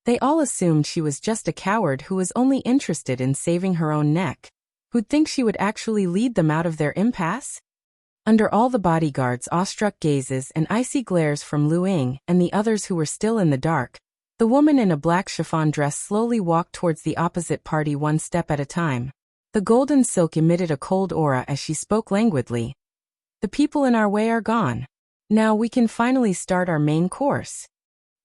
They all assumed she was just a coward who was only interested in saving her own neck. Who'd think she would actually lead them out of their impasse? Under all the bodyguards' awestruck gazes and icy glares from Lu Ying and the others who were still in the dark, the woman in a black chiffon dress slowly walked towards the opposite party one step at a time. The golden silk emitted a cold aura as she spoke languidly. The people in our way are gone. Now we can finally start our main course.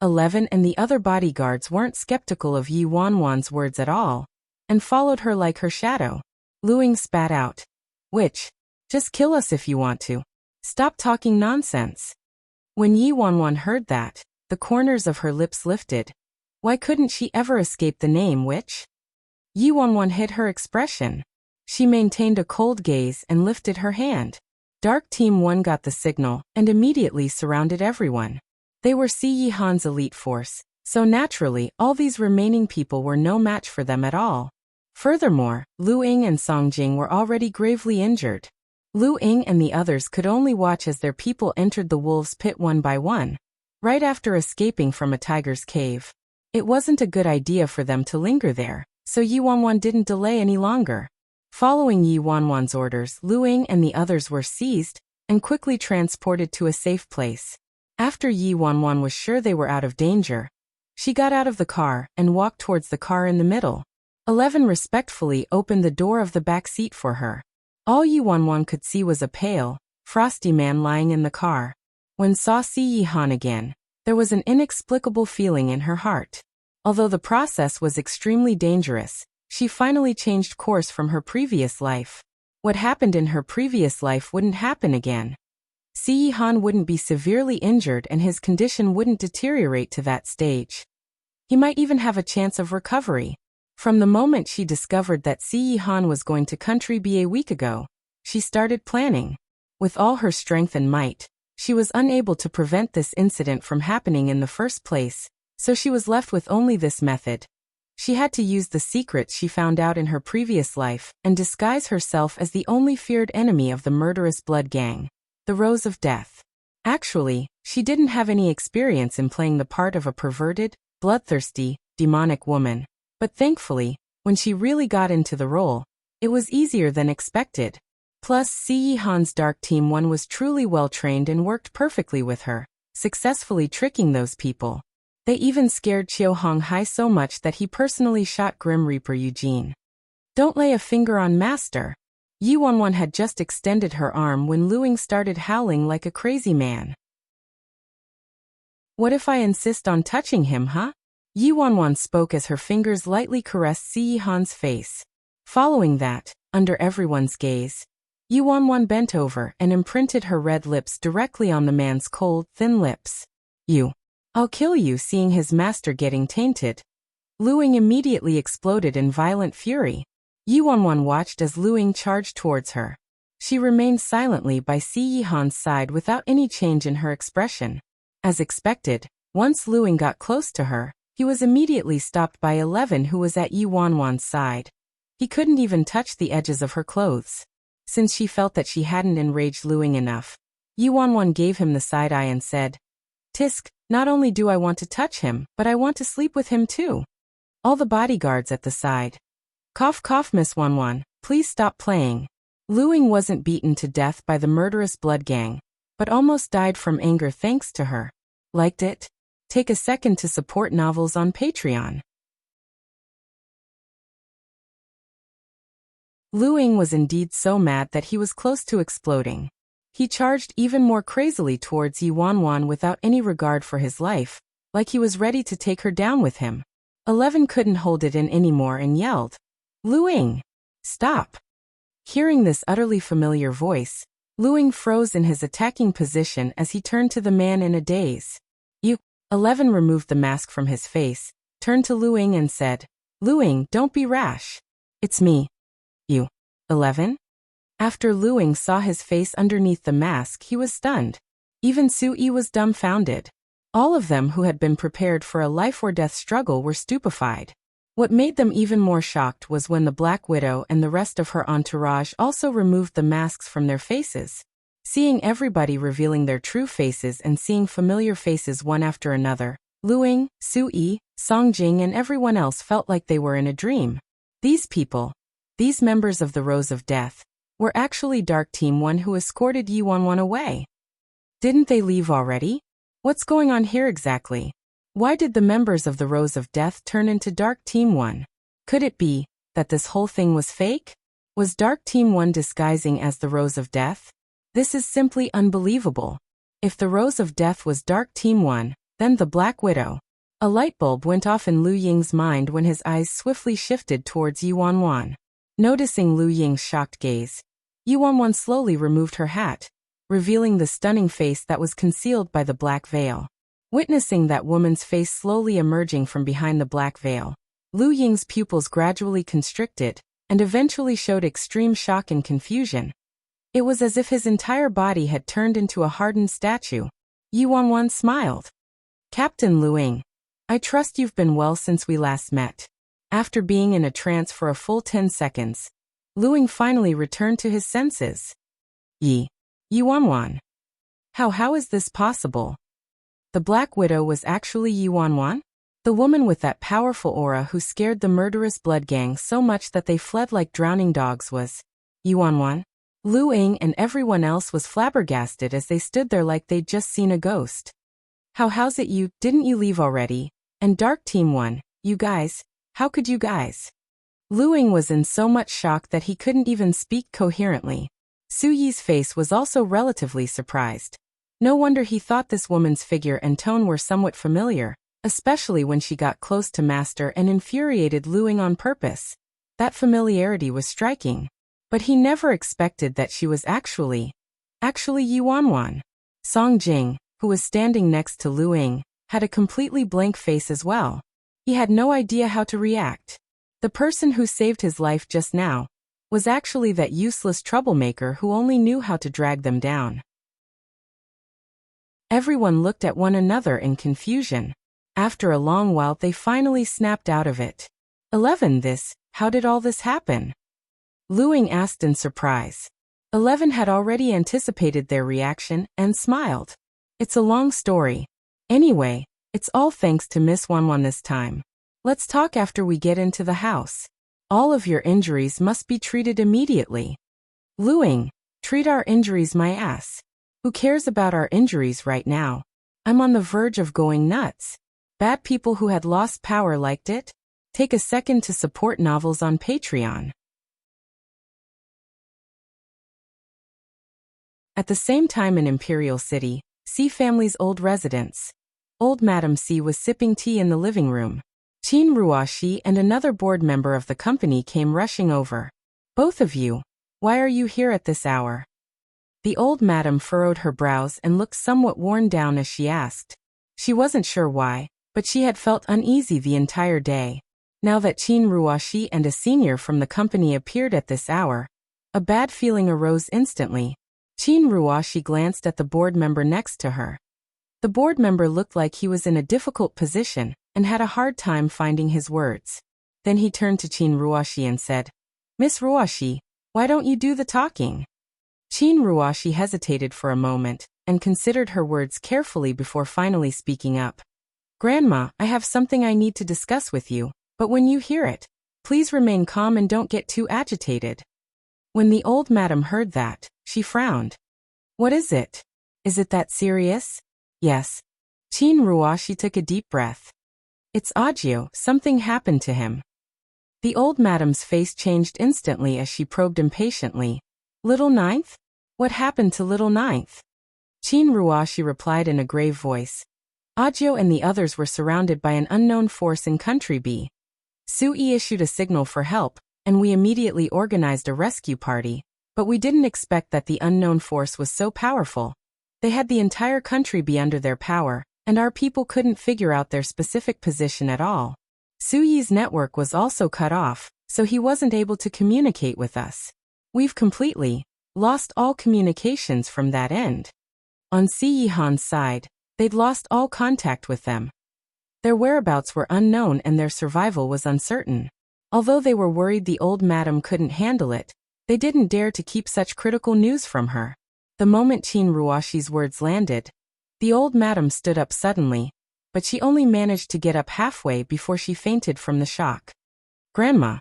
11 and the other bodyguards weren't skeptical of Yi Wanwan's words at all, and followed her like her shadow. Lu Ying spat out. Which? Just kill us if you want to. Stop talking nonsense. When Yi Wanwan heard that, the corners of her lips lifted. Why couldn't she ever escape the name witch? Yi Wanwan hid her expression. She maintained a cold gaze and lifted her hand. Dark Team 1 got the signal and immediately surrounded everyone. They were Si Yihan's elite force, so naturally all these remaining people were no match for them at all. Furthermore, Lu Ying and Song Jing were already gravely injured. Lu Ying and the others could only watch as their people entered the wolves' pit one by one, right after escaping from a tiger's cave. It wasn't a good idea for them to linger there, so Yi Wanwan didn't delay any longer. Following Yi Wanwan's orders, Lu Ying and the others were seized and quickly transported to a safe place. After Yi Wanwan was sure they were out of danger, she got out of the car and walked towards the car in the middle. 11 respectfully opened the door of the back seat for her. All Yi Wanwan could see was a pale, frosty man lying in the car. When saw Si Yihan again, there was an inexplicable feeling in her heart. Although the process was extremely dangerous, she finally changed course from her previous life. What happened in her previous life wouldn't happen again. Si Yihan wouldn't be severely injured and his condition wouldn't deteriorate to that stage. He might even have a chance of recovery. From the moment she discovered that Si Yihan was going to country B a week ago, she started planning. With all her strength and might, she was unable to prevent this incident from happening in the first place, so she was left with only this method. She had to use the secrets she found out in her previous life and disguise herself as the only feared enemy of the murderous blood gang, the Rose of Death. Actually, she didn't have any experience in playing the part of a perverted, bloodthirsty, demonic woman. But thankfully, when she really got into the role, it was easier than expected. Plus, Si Yihan's Dark Team 1 was truly well-trained and worked perfectly with her, successfully tricking those people. They even scared Qiu Honghai so much that he personally shot Grim Reaper Eugene. Don't lay a finger on Master. Yi Wanwan had just extended her arm when Lu Ying started howling like a crazy man. What if I insist on touching him, huh? Yi Wanwan spoke as her fingers lightly caressed Si Yihan's face. Following that, under everyone's gaze, Yi Wanwan bent over and imprinted her red lips directly on the man's cold, thin lips. I'll kill you. Seeing his master getting tainted, Lu Ying immediately exploded in violent fury. Yi Wanwan watched as Lu Ying charged towards her. She remained silently by Si Yihan's side without any change in her expression. As expected, once Lu Ying got close to her, he was immediately stopped by 11 who was at Yi Wanwan's side. He couldn't even touch the edges of her clothes. Since she felt that she hadn't enraged Lu Ying enough, Yi Wanwan gave him the side eye and said, "Tisk, not only do I want to touch him, but I want to sleep with him too." All the bodyguards at the side. Cough cough, Miss Wanwan, please stop playing. Lu Ying wasn't beaten to death by the murderous blood gang, but almost died from anger thanks to her. Liked it? Take a second to support novels on Patreon. Lu Ying was indeed so mad that he was close to exploding. He charged even more crazily towards Yi Wanwan without any regard for his life, like he was ready to take her down with him. 11 couldn't hold it in anymore and yelled, "Lu Ying, stop!" Hearing this utterly familiar voice, Lu Ying froze in his attacking position as he turned to the man in a daze. 11 removed the mask from his face, turned to Lu Ying and said, "Lu Ying, don't be rash. It's me." 11? After Lu Ying saw his face underneath the mask, he was stunned. Even Su Yi was dumbfounded. All of them who had been prepared for a life-or-death struggle were stupefied. What made them even more shocked was when the Black Widow and the rest of her entourage also removed the masks from their faces. Seeing everybody revealing their true faces and seeing familiar faces one after another, Lu Ying, Su Yi, Song Jing and everyone else felt like they were in a dream. These people, these members of the Rose of Death, were actually Dark Team 1 who escorted Yi Wanwan away. Didn't they leave already? What's going on here exactly? Why did the members of the Rose of Death turn into Dark Team 1? Could it be that this whole thing was fake? Was Dark Team 1 disguising as the Rose of Death? This is simply unbelievable. If the Rose of Death was Dark Team 1, then the Black Widow. A light bulb went off in Lu Ying's mind when his eyes swiftly shifted towards Yi Wanwan. Noticing Lu Ying's shocked gaze, Yi Wanwan slowly removed her hat, revealing the stunning face that was concealed by the black veil. Witnessing that woman's face slowly emerging from behind the black veil, Lu Ying's pupils gradually constricted and eventually showed extreme shock and confusion. It was as if his entire body had turned into a hardened statue. Yi Wanwan smiled. Captain Lu Ying, I trust you've been well since we last met. After being in a trance for a full 10 seconds, Lu Ying finally returned to his senses. Yi Wanwan. How is this possible? The Black Widow was actually Yi Wanwan? The woman with that powerful aura who scared the murderous blood gang so much that they fled like drowning dogs was Yi Wanwan? Lu Ying and everyone else was flabbergasted as they stood there like they'd just seen a ghost. How's it you, didn't you leave already? And Dark Team 1, you guys, how could you guys? Lu Ying was in so much shock that he couldn't even speak coherently. Su Yi's face was also relatively surprised. No wonder he thought this woman's figure and tone were somewhat familiar, especially when she got close to Master and infuriated Lu Ying on purpose. That familiarity was striking. But he never expected that she was actually Yi Wanwan. Song Jing, who was standing next to Lu Ying, had a completely blank face as well. He had no idea how to react. The person who saved his life just now was actually that useless troublemaker who only knew how to drag them down. Everyone looked at one another in confusion. After a long while they finally snapped out of it. 11 how did all this happen? Lu Ying asked in surprise. 11 had already anticipated their reaction and smiled. It's a long story. Anyway, it's all thanks to Miss Wanwan this time. Let's talk after we get into the house. All of your injuries must be treated immediately. Lu Ying, treat our injuries my ass. Who cares about our injuries right now? I'm on the verge of going nuts. Bad people who had lost power liked it? Take a second to support novels on Patreon. At the same time in Imperial City, C family's old residence. Old Madam C was sipping tea in the living room. Qin Ruoxi and another board member of the company came rushing over. Both of you, why are you here at this hour? The old madam furrowed her brows and looked somewhat worn down as she asked. She wasn't sure why, but she had felt uneasy the entire day. Now that Qin Ruoxi and a senior from the company appeared at this hour, a bad feeling arose instantly. Qin Ruoxi glanced at the board member next to her. The board member looked like he was in a difficult position and had a hard time finding his words. Then he turned to Qin Ruoxi and said, Miss Ruoxi, why don't you do the talking? Qin Ruoxi hesitated for a moment and considered her words carefully before finally speaking up. Grandma, I have something I need to discuss with you, but when you hear it, please remain calm and don't get too agitated. When the old madam heard that, she frowned. What is it? Is it that serious? Yes. Qin Ruoxi took a deep breath. It's Audiobook, something happened to him. The old madam's face changed instantly as she probed impatiently. Little Ninth? What happened to Little Ninth? Qin Ruoxi replied in a grave voice. Audiobook and the others were surrounded by an unknown force in Country B. Sui issued a signal for help, and we immediately organized a rescue party, but we didn't expect that the unknown force was so powerful. They had the entire country be under their power, and our people couldn't figure out their specific position at all. Suyi's network was also cut off, so he wasn't able to communicate with us. We've completely lost all communications from that end. On Si Yihan's side, they'd lost all contact with them. Their whereabouts were unknown and their survival was uncertain. Although they were worried the old madam couldn't handle it, they didn't dare to keep such critical news from her. The moment Qin Ruoxi's words landed, the old madam stood up suddenly, but she only managed to get up halfway before she fainted from the shock. Grandma!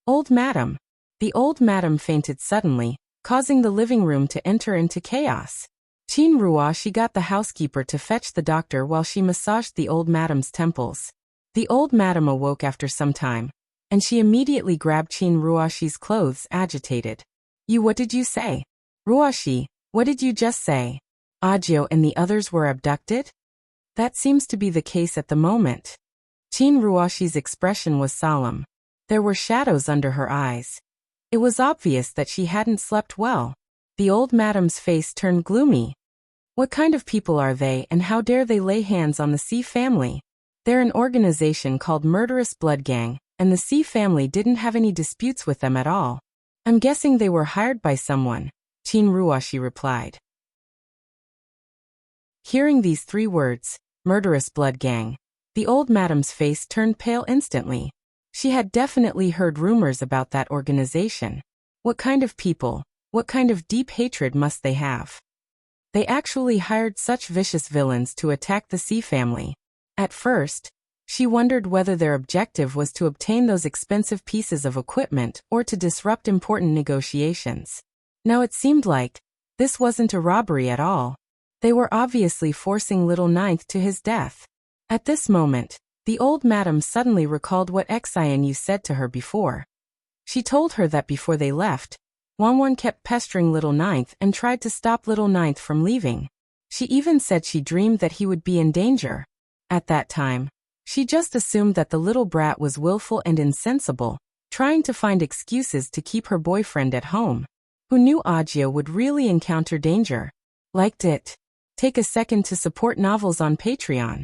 Old Madam! The old madam fainted suddenly, causing the living room to enter into chaos. Qin Ruoxi got the housekeeper to fetch the doctor while she massaged the old madam's temples. The old madam awoke after some time, and she immediately grabbed Qin Ruoxi's clothes, agitated. What did you say? Ruoxi, what did you just say? Ajio and the others were abducted? That seems to be the case at the moment. Qin Ruoxi's expression was solemn. There were shadows under her eyes. It was obvious that she hadn't slept well. The old madam's face turned gloomy. What kind of people are they, and how dare they lay hands on the C family? They're an organization called Murderous Blood Gang, and the C family didn't have any disputes with them at all. I'm guessing they were hired by someone, Qin Ruoxi replied. Hearing these 3 words, Murderous Blood Gang, the old madam's face turned pale instantly. She had definitely heard rumors about that organization. What kind of people, what kind of deep hatred must they have? They actually hired such vicious villains to attack the C family. At first, she wondered whether their objective was to obtain those expensive pieces of equipment or to disrupt important negotiations. Now it seemed like this wasn't a robbery at all. They were obviously forcing little Ninth to his death. At this moment, the old madam suddenly recalled what Xianyu said to her before. She told her that before they left, Wanwan kept pestering little Ninth and tried to stop little Ninth from leaving. She even said she dreamed that he would be in danger. At that time, she just assumed that the little brat was willful and insensible, trying to find excuses to keep her boyfriend at home. Who knew Ajio would really encounter danger? Liked it? Take a second to support novels on Patreon.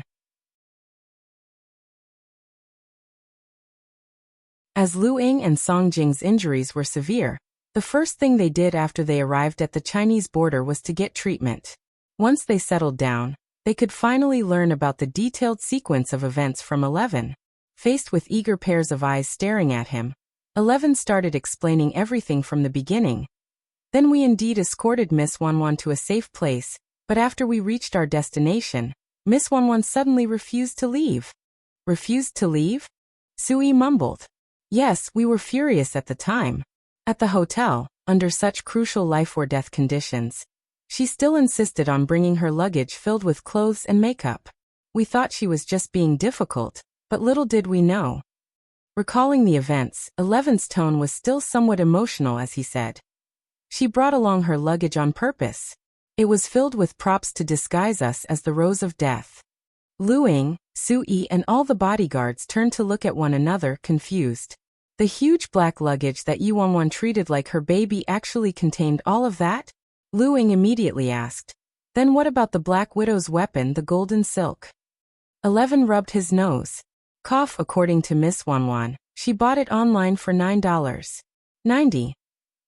As Lu Ying and Song Jing's injuries were severe, the first thing they did after they arrived at the Chinese border was to get treatment. Once they settled down, they could finally learn about the detailed sequence of events from 11. Faced with eager pairs of eyes staring at him, 11 started explaining everything from the beginning. Then we indeed escorted Miss Wanwan to a safe place, but after we reached our destination, Miss Wanwan suddenly refused to leave. Refused to leave? Sui mumbled. Yes, we were furious at the time. At the hotel, under such crucial life-or-death conditions, she still insisted on bringing her luggage filled with clothes and makeup. We thought she was just being difficult, but little did we know. Recalling the events, 11's tone was still somewhat emotional as he said. She brought along her luggage on purpose. It was filled with props to disguise us as the Rose of Death. Lu Ying, Sui and all the bodyguards turned to look at one another, confused. The huge black luggage that Yuanwan treated like her baby actually contained all of that? Lu Ying immediately asked. Then what about the Black Widow's weapon, the golden silk? 11 rubbed his nose. Cough. According to Miss Wanwan, she bought it online for $9.90.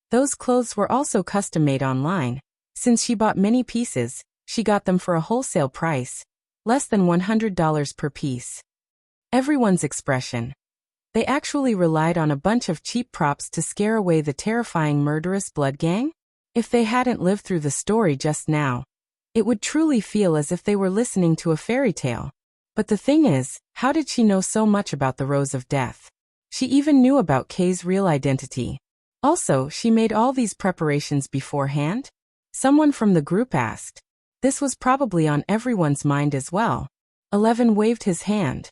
Those clothes were also custom-made online. Since she bought many pieces, she got them for a wholesale price, less than $100 per piece. Everyone's expression. They actually relied on a bunch of cheap props to scare away the terrifying Murderous Blood Gang? If they hadn't lived through the story just now, it would truly feel as if they were listening to a fairy tale. But the thing is, how did she know so much about the Rose of Death? She even knew about Kay's real identity. Also, she made all these preparations beforehand? Someone from the group asked. This was probably on everyone's mind as well. 11 waved his hand.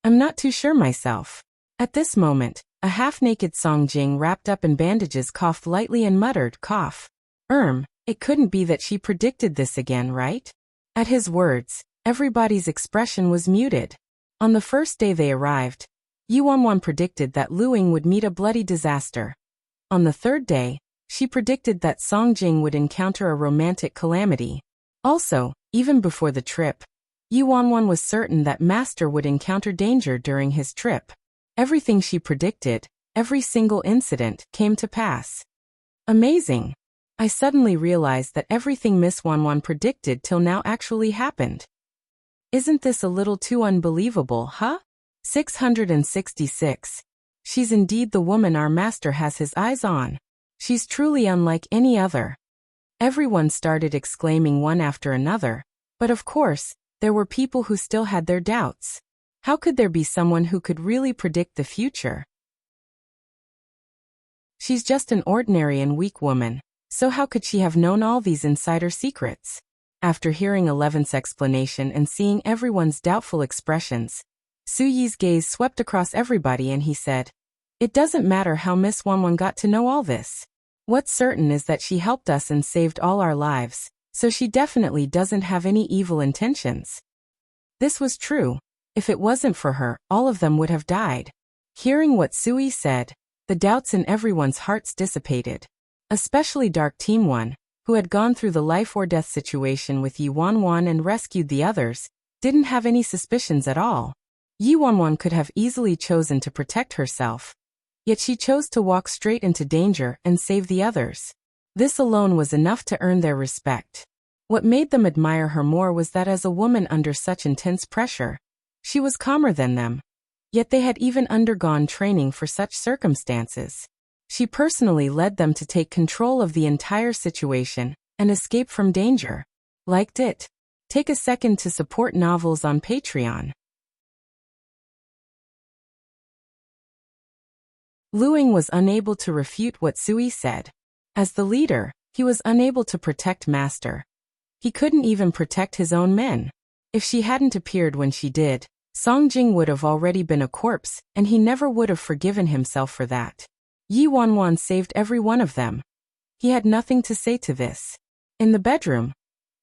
I'm not too sure myself. At this moment, a half-naked Song Jing wrapped up in bandages coughed lightly and muttered, cough. It couldn't be that she predicted this again, right? At his words, everybody's expression was muted. On the first day they arrived, Yuanwan predicted that Lu Ying would meet a bloody disaster. On the third day, she predicted that Song Jing would encounter a romantic calamity. Also, even before the trip, Yuanwan was certain that Master would encounter danger during his trip. Everything she predicted, every single incident, came to pass. Amazing. I suddenly realized that everything Miss Wanwan predicted till now actually happened. Isn't this a little too unbelievable, huh? 666. She's indeed the woman our master has his eyes on. She's truly unlike any other. Everyone started exclaiming one after another, but of course, there were people who still had their doubts. How could there be someone who could really predict the future? She's just an ordinary and weak woman, so how could she have known all these insider secrets? After hearing Eleven's explanation and seeing everyone's doubtful expressions, Su Yi's gaze swept across everybody and he said, "It doesn't matter how Miss Wanwan got to know all this. What's certain is that she helped us and saved all our lives, so she definitely doesn't have any evil intentions." This was true. If it wasn't for her, all of them would have died. Hearing what Su Yi said, the doubts in everyone's hearts dissipated. Especially Dark Team 1, who had gone through the life-or-death situation with Yi Wanwan and rescued the others, didn't have any suspicions at all. Yi Wanwan could have easily chosen to protect herself. Yet she chose to walk straight into danger and save the others. This alone was enough to earn their respect. What made them admire her more was that as a woman under such intense pressure, she was calmer than them. Yet they had even undergone training for such circumstances. She personally led them to take control of the entire situation and escape from danger. Liked it? Take a second to support novels on Patreon. Lu Ying was unable to refute what Su Yi said. As the leader, he was unable to protect Master. He couldn't even protect his own men. If she hadn't appeared when she did, Song Jing would have already been a corpse, and he never would have forgiven himself for that. Yi Wanwan saved every one of them. He had nothing to say to this. In the bedroom,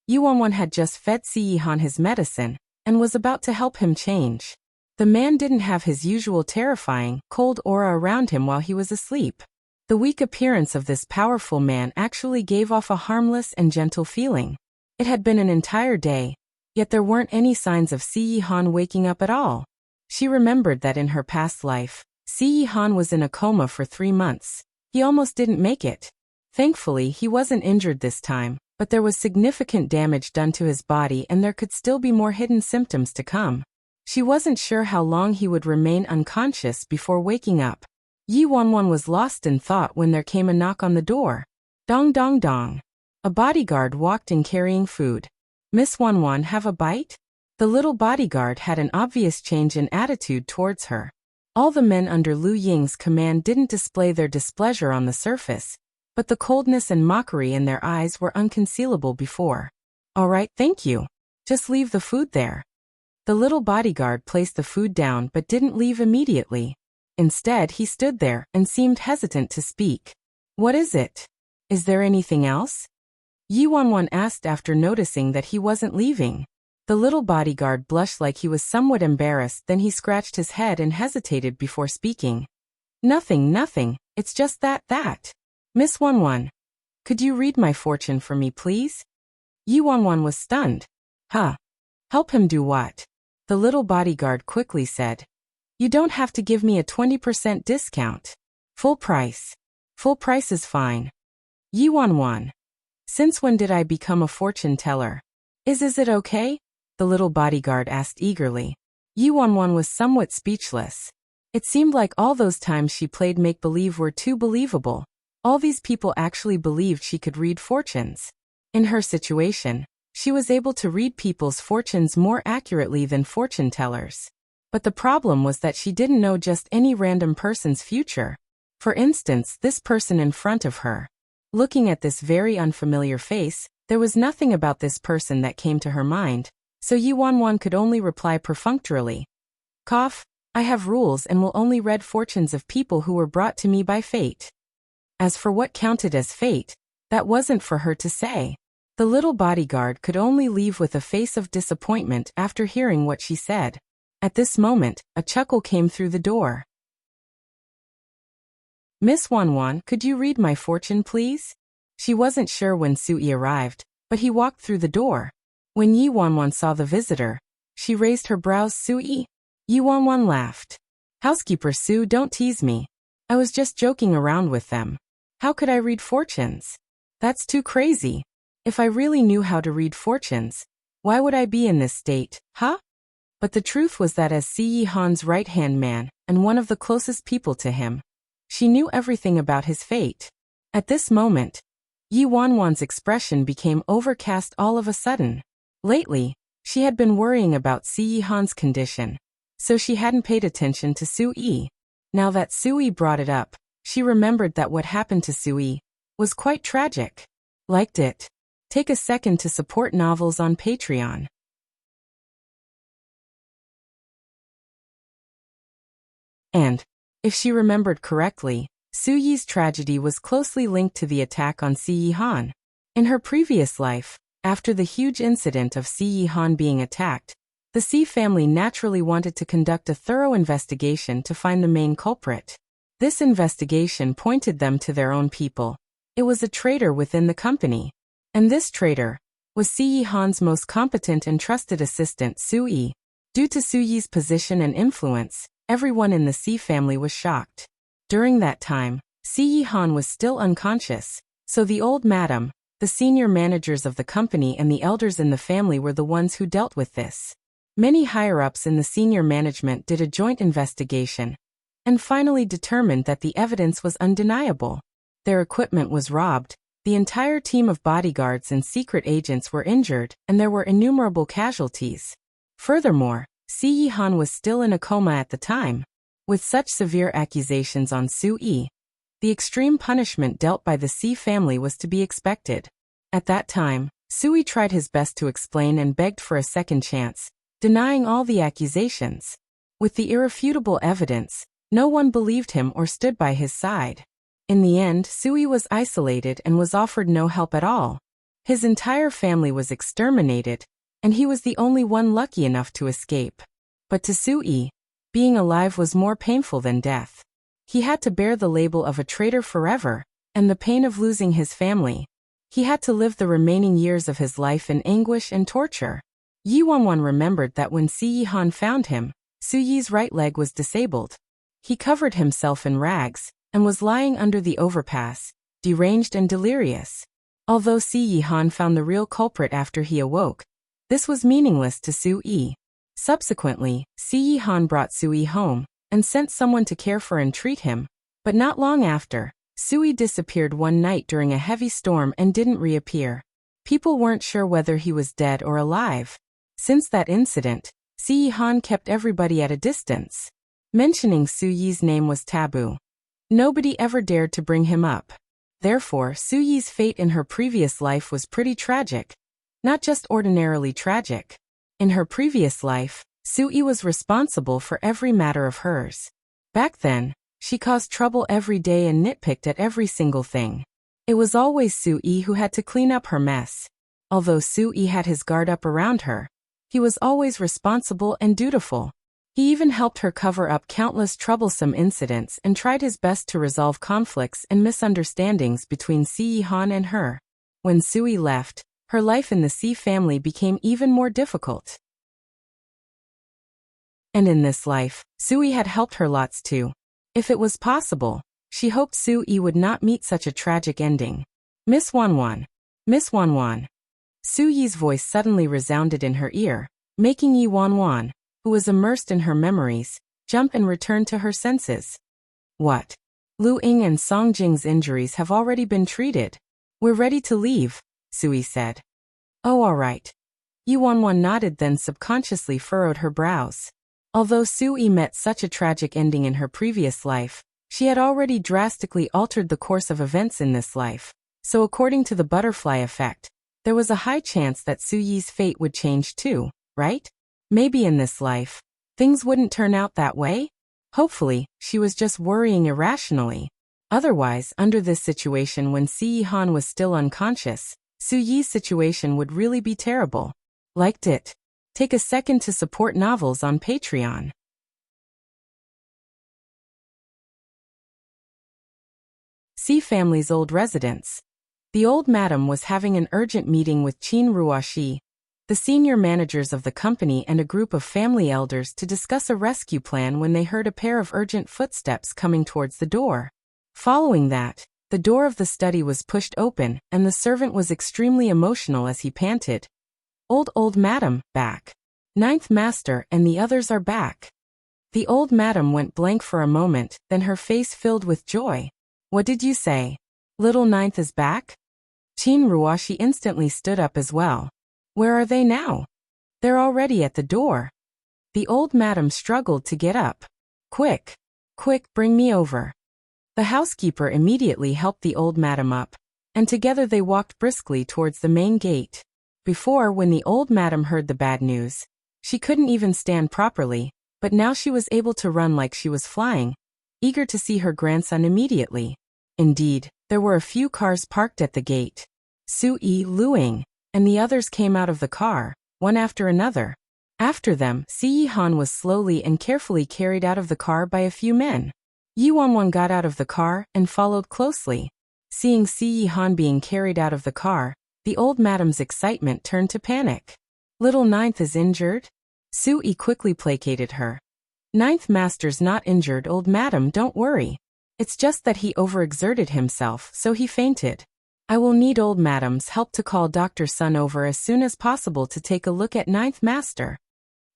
Yi Wanwan had just fed Si Yihan his medicine, and was about to help him change. The man didn't have his usual terrifying, cold aura around him while he was asleep. The weak appearance of this powerful man actually gave off a harmless and gentle feeling. It had been an entire day, yet there weren't any signs of Si Yihan waking up at all. She remembered that in her past life, Si Yihan was in a coma for 3 months. He almost didn't make it. Thankfully, he wasn't injured this time, but there was significant damage done to his body and there could still be more hidden symptoms to come. She wasn't sure how long he would remain unconscious before waking up. Yi Wanwan was lost in thought when there came a knock on the door. Dong dong dong. A bodyguard walked in carrying food. "Miss Wanwan, have a bite?" The little bodyguard had an obvious change in attitude towards her. All the men under Lu Ying's command didn't display their displeasure on the surface, but the coldness and mockery in their eyes were unconcealable before. "All right, thank you. Just leave the food there." The little bodyguard placed the food down but didn't leave immediately. Instead, he stood there and seemed hesitant to speak. "What is it? Is there anything else?" Yi Wanwan asked after noticing that he wasn't leaving. The little bodyguard blushed like he was somewhat embarrassed, then he scratched his head and hesitated before speaking. Nothing, it's just that. Miss Wanwan, could you read my fortune for me, please?" Yi Wanwan was stunned. "Huh? Help him do what?" The little bodyguard quickly said. "You don't have to give me a 20% discount. Full price. Full price is fine." Yi Wanwan, since when did I become a fortune teller? Is it okay?" The little bodyguard asked eagerly. Yi Wanwan was somewhat speechless. It seemed like all those times she played make-believe were too believable. All these people actually believed she could read fortunes. In her situation, she was able to read people's fortunes more accurately than fortune tellers. But the problem was that she didn't know just any random person's future. For instance, this person in front of her. Looking at this very unfamiliar face, there was nothing about this person that came to her mind, so Yi Wanwan could only reply perfunctorily. "Cough, I have rules and will only read fortunes of people who were brought to me by fate." As for what counted as fate, that wasn't for her to say. The little bodyguard could only leave with a face of disappointment after hearing what she said. At this moment, a chuckle came through the door. "Miss Wanwan, could you read my fortune, please?" She wasn't sure when Su Yi arrived, but he walked through the door. When Yi Wanwan saw the visitor, she raised her brows. "Su Yi?" Yi Wanwan laughed. "Housekeeper Su, don't tease me. I was just joking around with them. How could I read fortunes? That's too crazy. If I really knew how to read fortunes, why would I be in this state, huh?" But the truth was that as Si Yihan's right-hand man, and one of the closest people to him, she knew everything about his fate. At this moment, Yi Wanwan's expression became overcast all of a sudden. Lately, She had been worrying about Si Yihan's condition, so she hadn't paid attention to Sui. Now that Sui brought it up, she remembered that what happened to Sui was quite tragic. Liked it? Take a second to support novels on Patreon. And, if she remembered correctly, Suyi's tragedy was closely linked to the attack on Si Yihan. In her previous life, after the huge incident of Si Yihan being attacked, the Si family naturally wanted to conduct a thorough investigation to find the main culprit. This investigation pointed them to their own people. It was a traitor within the company. And this traitor was Si Yihan's most competent and trusted assistant, Sui. Due to Suyi's position and influence, everyone in the Si family was shocked. During that time, Si Yihan was still unconscious, so the old madam, the senior managers of the company and the elders in the family were the ones who dealt with this. Many higher-ups in the senior management did a joint investigation and finally determined that the evidence was undeniable. Their equipment was robbed, the entire team of bodyguards and secret agents were injured, and there were innumerable casualties. Furthermore, Si Yihan was still in a coma at the time. With such severe accusations on Sui, the extreme punishment dealt by the Si family was to be expected. At that time, Sui tried his best to explain and begged for a second chance, denying all the accusations. With the irrefutable evidence, no one believed him or stood by his side. In the end, Sui was isolated and was offered no help at all. His entire family was exterminated, and he was the only one lucky enough to escape. But to Sui, being alive was more painful than death. He had to bear the label of a traitor forever, and the pain of losing his family. He had to live the remaining years of his life in anguish and torture. Yi Wanwan remembered that when Si Yihan found him, Suyi's right leg was disabled. He covered himself in rags and was lying under the overpass, deranged and delirious. Although Si Yihan found the real culprit after he awoke, this was meaningless to Sui. Subsequently, Si Yihan brought Sui home and sent someone to care for and treat him, but not long after, Sui disappeared one night during a heavy storm and didn't reappear. People weren't sure whether he was dead or alive. Since that incident, Si Yihan kept everybody at a distance. Mentioning Suyi's name was taboo. Nobody ever dared to bring him up. Therefore, Suyi's fate in her previous life was pretty tragic. Not just ordinarily tragic. In her previous life, Sui was responsible for every matter of hers. Back then, she caused trouble every day and nitpicked at every single thing. It was always Sui who had to clean up her mess. Although Sui had his guard up around her, he was always responsible and dutiful. He even helped her cover up countless troublesome incidents and tried his best to resolve conflicts and misunderstandings between Si Yihan and her. When Sui left, her life in the Si family became even more difficult. And in this life, Sui had helped her lots too. If it was possible, she hoped Sui would not meet such a tragic ending. Miss Wanwan. Miss Wanwan. Suyi's voice suddenly resounded in her ear, making Yi Wanwan, who was immersed in her memories, jump and return to her senses. What? Lu Ying and Song Jing's injuries have already been treated. We're ready to leave, Sui said. Oh, all right. Yi Wanwan nodded, then subconsciously furrowed her brows. Although Sui met such a tragic ending in her previous life, she had already drastically altered the course of events in this life. So according to the butterfly effect, there was a high chance that Suyi's fate would change too, right? Maybe in this life, things wouldn't turn out that way? Hopefully, she was just worrying irrationally. Otherwise, under this situation when Si Yihan was still unconscious, Suyi's situation would really be terrible. Liked it? Take a second to support novels on Patreon. Si family's old residence. The old madam was having an urgent meeting with Qin Ruoxi, the senior managers of the company and a group of family elders to discuss a rescue plan when they heard a pair of urgent footsteps coming towards the door. Following that, the door of the study was pushed open and the servant was extremely emotional as he panted. Old madam, back. Ninth master and the others are back. The old madam went blank for a moment, then her face filled with joy. What did you say? Little Ninth is back? Qin Ruoxi instantly stood up as well. Where are they now? They're already at the door. The old madam struggled to get up. Quick! Quick, bring me over. The housekeeper immediately helped the old madam up, and together they walked briskly towards the main gate. Before, when the old madam heard the bad news, she couldn't even stand properly, but now she was able to run like she was flying, eager to see her grandson immediately. Indeed, there were a few cars parked at the gate. Sui, Luing, and the others came out of the car, one after another. After them, Si Han was slowly and carefully carried out of the car by a few men. Yi Wanwan got out of the car and followed closely. Seeing Si Han being carried out of the car, the old madam's excitement turned to panic. Little Ninth is injured? Sui quickly placated her. Ninth Master's not injured, old madam, don't worry. It's just that he overexerted himself, so he fainted. I will need old madam's help to call Dr. Sun over as soon as possible to take a look at Ninth Master.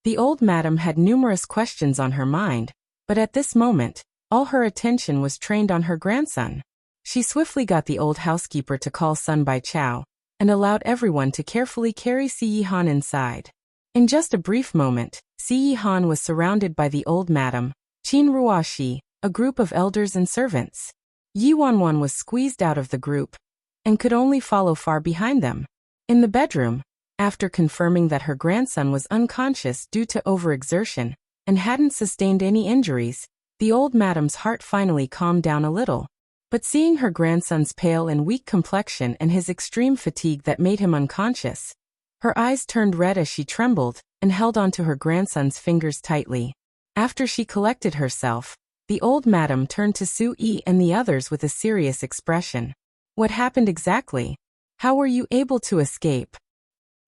The old madam had numerous questions on her mind, but at this moment, all her attention was trained on her grandson. She swiftly got the old housekeeper to call Sun Bai Chao, and allowed everyone to carefully carry Si Han inside. In just a brief moment, Si Han was surrounded by the old madam, Qin Ruashi, a group of elders and servants. Yi Wanwan was squeezed out of the group, and could only follow far behind them. In the bedroom, after confirming that her grandson was unconscious due to overexertion, and hadn't sustained any injuries, the old madam's heart finally calmed down a little. But seeing her grandson's pale and weak complexion and his extreme fatigue that made him unconscious, her eyes turned red as she trembled and held onto her grandson's fingers tightly. After she collected herself, the old madam turned to Sui and the others with a serious expression. What happened exactly? How were you able to escape?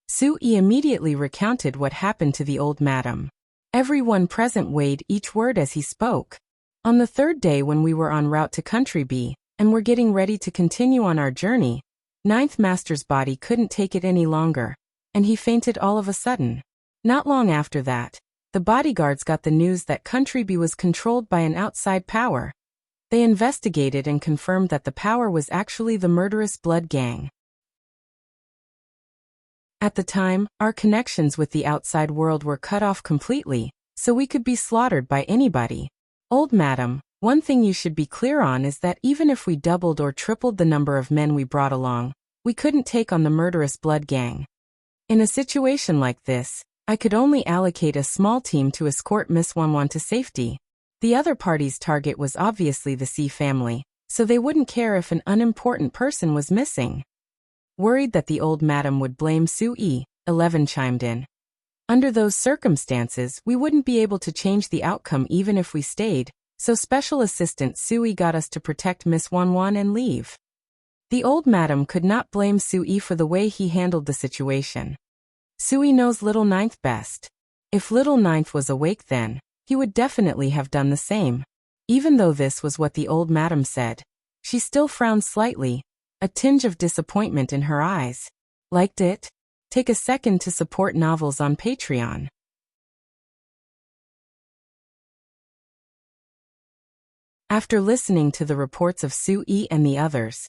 Sui immediately recounted what happened to the old madam. Everyone present weighed each word as he spoke. On the third day, when we were en route to Country B, and were getting ready to continue on our journey, Ninth Master's body couldn't take it any longer, and he fainted all of a sudden. Not long after that, the bodyguards got the news that Country B was controlled by an outside power. They investigated and confirmed that the power was actually the murderous blood gang. At the time, our connections with the outside world were cut off completely, so we could be slaughtered by anybody. Old madam, one thing you should be clear on is that even if we doubled or tripled the number of men we brought along, we couldn't take on the murderous blood gang. In a situation like this, I could only allocate a small team to escort Miss Wanwan to safety. The other party's target was obviously the C family, so they wouldn't care if an unimportant person was missing. Worried that the old madam would blame Sui, 11 chimed in. Under those circumstances, we wouldn't be able to change the outcome even if we stayed, so Special Assistant Sui got us to protect Miss Wanwan and leave. The old madam could not blame Sui for the way he handled the situation. Sui knows Little Ninth best. If Little Ninth was awake then, he would definitely have done the same. Even though this was what the old madam said, she still frowned slightly, a tinge of disappointment in her eyes. Liked it? Take a second to support novels on Patreon. After listening to the reports of Sui and the others,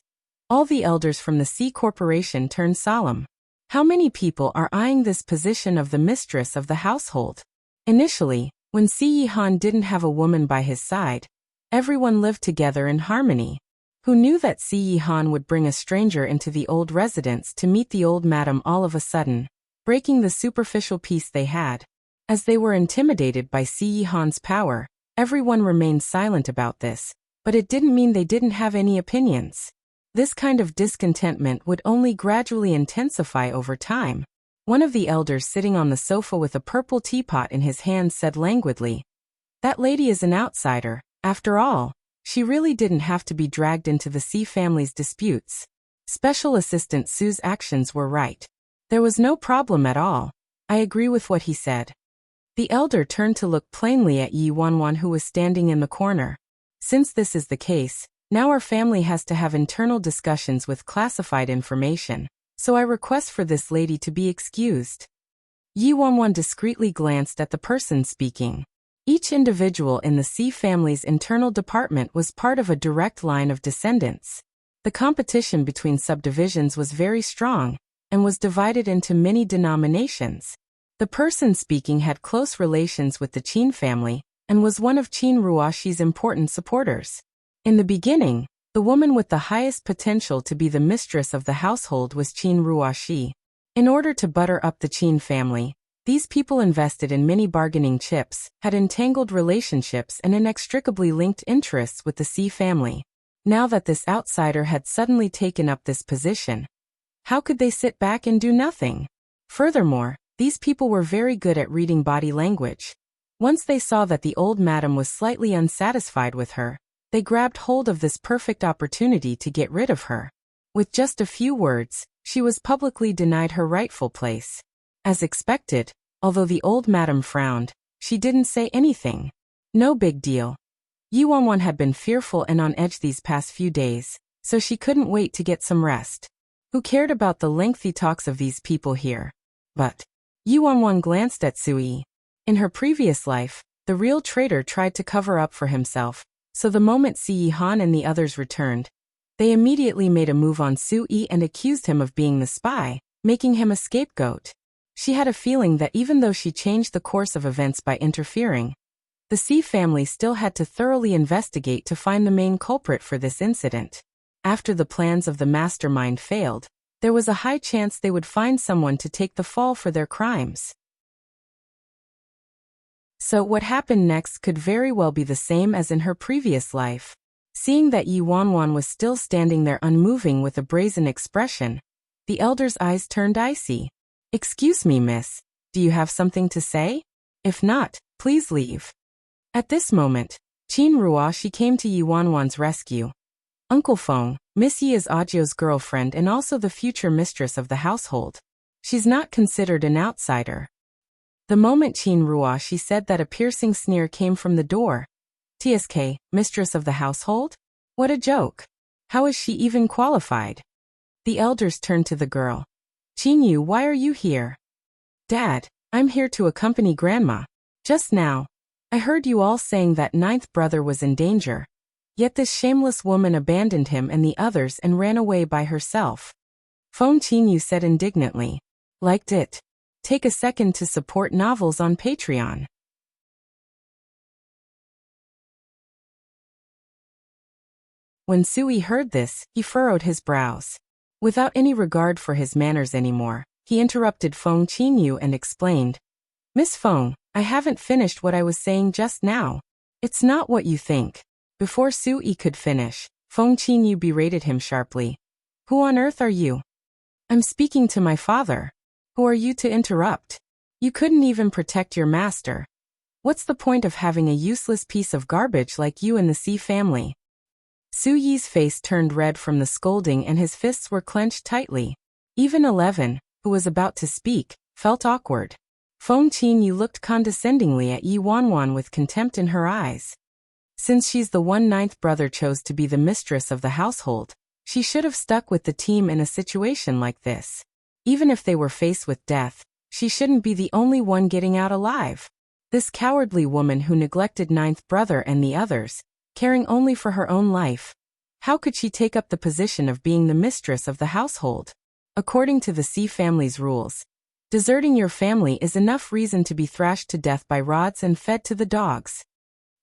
all the elders from the C Corporation turned solemn. How many people are eyeing this position of the mistress of the household? Initially, when Si Han didn't have a woman by his side, everyone lived together in harmony. Who knew that Si Han would bring a stranger into the old residence to meet the old madam all of a sudden, breaking the superficial peace they had? As they were intimidated by Si Han's power, everyone remained silent about this, but it didn't mean they didn't have any opinions. This kind of discontentment would only gradually intensify over time. One of the elders sitting on the sofa with a purple teapot in his hand said languidly, "That lady is an outsider, after all. She really didn't have to be dragged into the C family's disputes." Special Assistant Su's actions were right. There was no problem at all. I agree with what he said. The elder turned to look plainly at Yi Wanwan, who was standing in the corner. Since this is the case, now our family has to have internal discussions with classified information, so I request for this lady to be excused. Yi Wanwan discreetly glanced at the person speaking. Each individual in the C family's internal department was part of a direct line of descendants. The competition between subdivisions was very strong, and was divided into many denominations. The person speaking had close relations with the Qin family and was one of Qin Ruoxi's important supporters. In the beginning, the woman with the highest potential to be the mistress of the household was Qin Ruoxi. In order to butter up the Qin family, these people invested in many bargaining chips, had entangled relationships and inextricably linked interests with the Xi family. Now that this outsider had suddenly taken up this position, how could they sit back and do nothing? Furthermore, these people were very good at reading body language. Once they saw that the old madam was slightly unsatisfied with her, they grabbed hold of this perfect opportunity to get rid of her. With just a few words, she was publicly denied her rightful place. As expected, although the old madam frowned, she didn't say anything. No big deal. Yi Wanwan had been fearful and on edge these past few days, so she couldn't wait to get some rest. Who cared about the lengthy talks of these people here? But Yi Wanwan glanced at Sui. In her previous life, the real traitor tried to cover up for himself, so the moment Si Han and the others returned, they immediately made a move on Sui and accused him of being the spy, making him a scapegoat. She had a feeling that even though she changed the course of events by interfering, the Xi family still had to thoroughly investigate to find the main culprit for this incident. After the plans of the mastermind failed, there was a high chance they would find someone to take the fall for their crimes. So what happened next could very well be the same as in her previous life. Seeing that Yi Wanwan was still standing there unmoving with a brazen expression, the elder's eyes turned icy. "Excuse me, miss, do you have something to say? If not, please leave." At this moment, Qin Ruoxi came to Yi Wanwan's rescue. "Uncle Feng, Miss Yi is Audio's girlfriend and also the future mistress of the household. She's not considered an outsider." The moment Qin Ruoxi said that, a piercing sneer came from the door. "TSK, mistress of the household? What a joke. How is she even qualified?" The elders turned to the girl. "Qin Yu, why are you here?" "Dad, I'm here to accompany Grandma. Just now, I heard you all saying that ninth brother was in danger. Yet this shameless woman abandoned him and the others and ran away by herself." Feng Qin Yu said indignantly. "Liked it. Take a second to support novels on Patreon." When Sui heard this, he furrowed his brows. Without any regard for his manners anymore, he interrupted Feng Qin Yu and explained, "Miss Feng, I haven't finished what I was saying just now. It's not what you think." Before Sui could finish, Feng Qin Yu berated him sharply. "Who on earth are you?" "I'm speaking to my father. Who are you to interrupt? You couldn't even protect your master. What's the point of having a useless piece of garbage like you in the Xi family?" Su Yi's face turned red from the scolding and his fists were clenched tightly. Even 11, who was about to speak, felt awkward. Feng Qin Yu looked condescendingly at Yi Wanwan with contempt in her eyes. Since she's the one ninth brother chose to be the mistress of the household, she should have stuck with the team in a situation like this. Even if they were faced with death, she shouldn't be the only one getting out alive. This cowardly woman who neglected ninth brother and the others, caring only for her own life. How could she take up the position of being the mistress of the household? According to the Xi family's rules, deserting your family is enough reason to be thrashed to death by rods and fed to the dogs.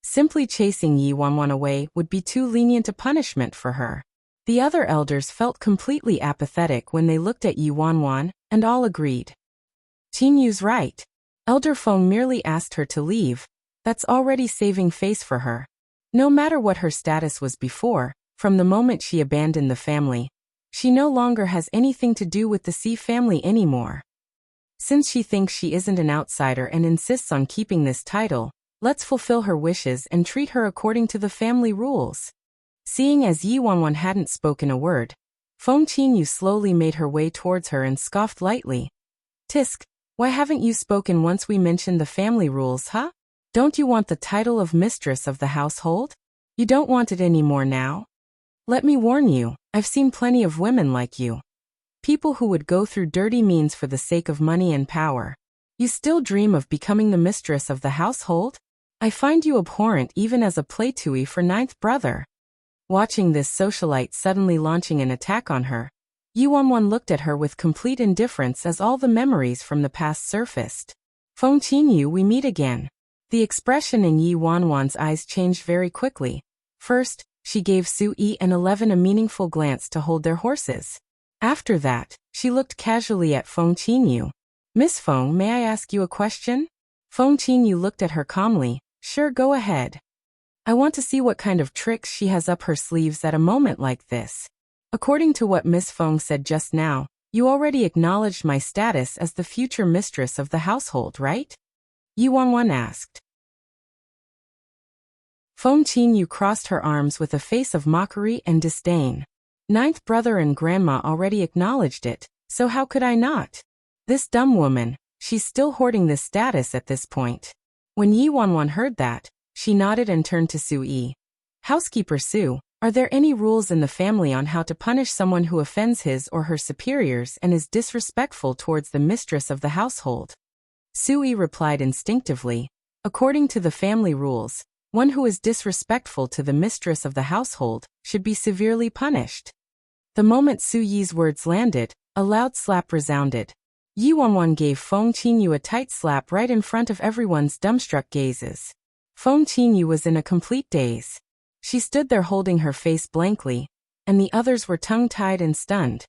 Simply chasing Yi Wanwan away would be too lenient a punishment for her. The other elders felt completely apathetic when they looked at Yi Wanwan, and all agreed. Qin Yu's right. Elder Feng merely asked her to leave. That's already saving face for her. No matter what her status was before, from the moment she abandoned the family, she no longer has anything to do with the Xi family anymore. Since she thinks she isn't an outsider and insists on keeping this title, let's fulfill her wishes and treat her according to the family rules. Seeing as Yi Wanwan hadn't spoken a word, Feng Qin Yu slowly made her way towards her and scoffed lightly. "Tisk, why haven't you spoken once we mentioned the family rules, huh? Don't you want the title of mistress of the household? You don't want it anymore now? Let me warn you, I've seen plenty of women like you. People who would go through dirty means for the sake of money and power. You still dream of becoming the mistress of the household? I find you abhorrent even as a play-tui for ninth brother." Watching this socialite suddenly launching an attack on her, Yi Wanwan looked at her with complete indifference as all the memories from the past surfaced. Feng Qinyu, we meet again. The expression in Yi Wanwan's eyes changed very quickly. First, she gave Su Yi and 11 a meaningful glance to hold their horses. After that, she looked casually at Feng Qinyu. Miss Feng, may I ask you a question? Feng Qinyu looked at her calmly. Sure, go ahead. I want to see what kind of tricks she has up her sleeves at a moment like this. According to what Miss Feng said just now, you already acknowledged my status as the future mistress of the household, right? Yi Wanwan asked. Feng Qinyu crossed her arms with a face of mockery and disdain. Ninth brother and grandma already acknowledged it, so how could I not? This dumb woman, she's still hoarding this status at this point. When Yi Wanwan heard that, she nodded and turned to Su Yi. Housekeeper Su, are there any rules in the family on how to punish someone who offends his or her superiors and is disrespectful towards the mistress of the household? Su Yi replied instinctively. According to the family rules, one who is disrespectful to the mistress of the household should be severely punished. The moment Su Yi's words landed, a loud slap resounded. Yi Wanwan gave Feng Qinyu a tight slap right in front of everyone's dumbstruck gazes. Feng Qinyu was in a complete daze. She stood there holding her face blankly, and the others were tongue-tied and stunned.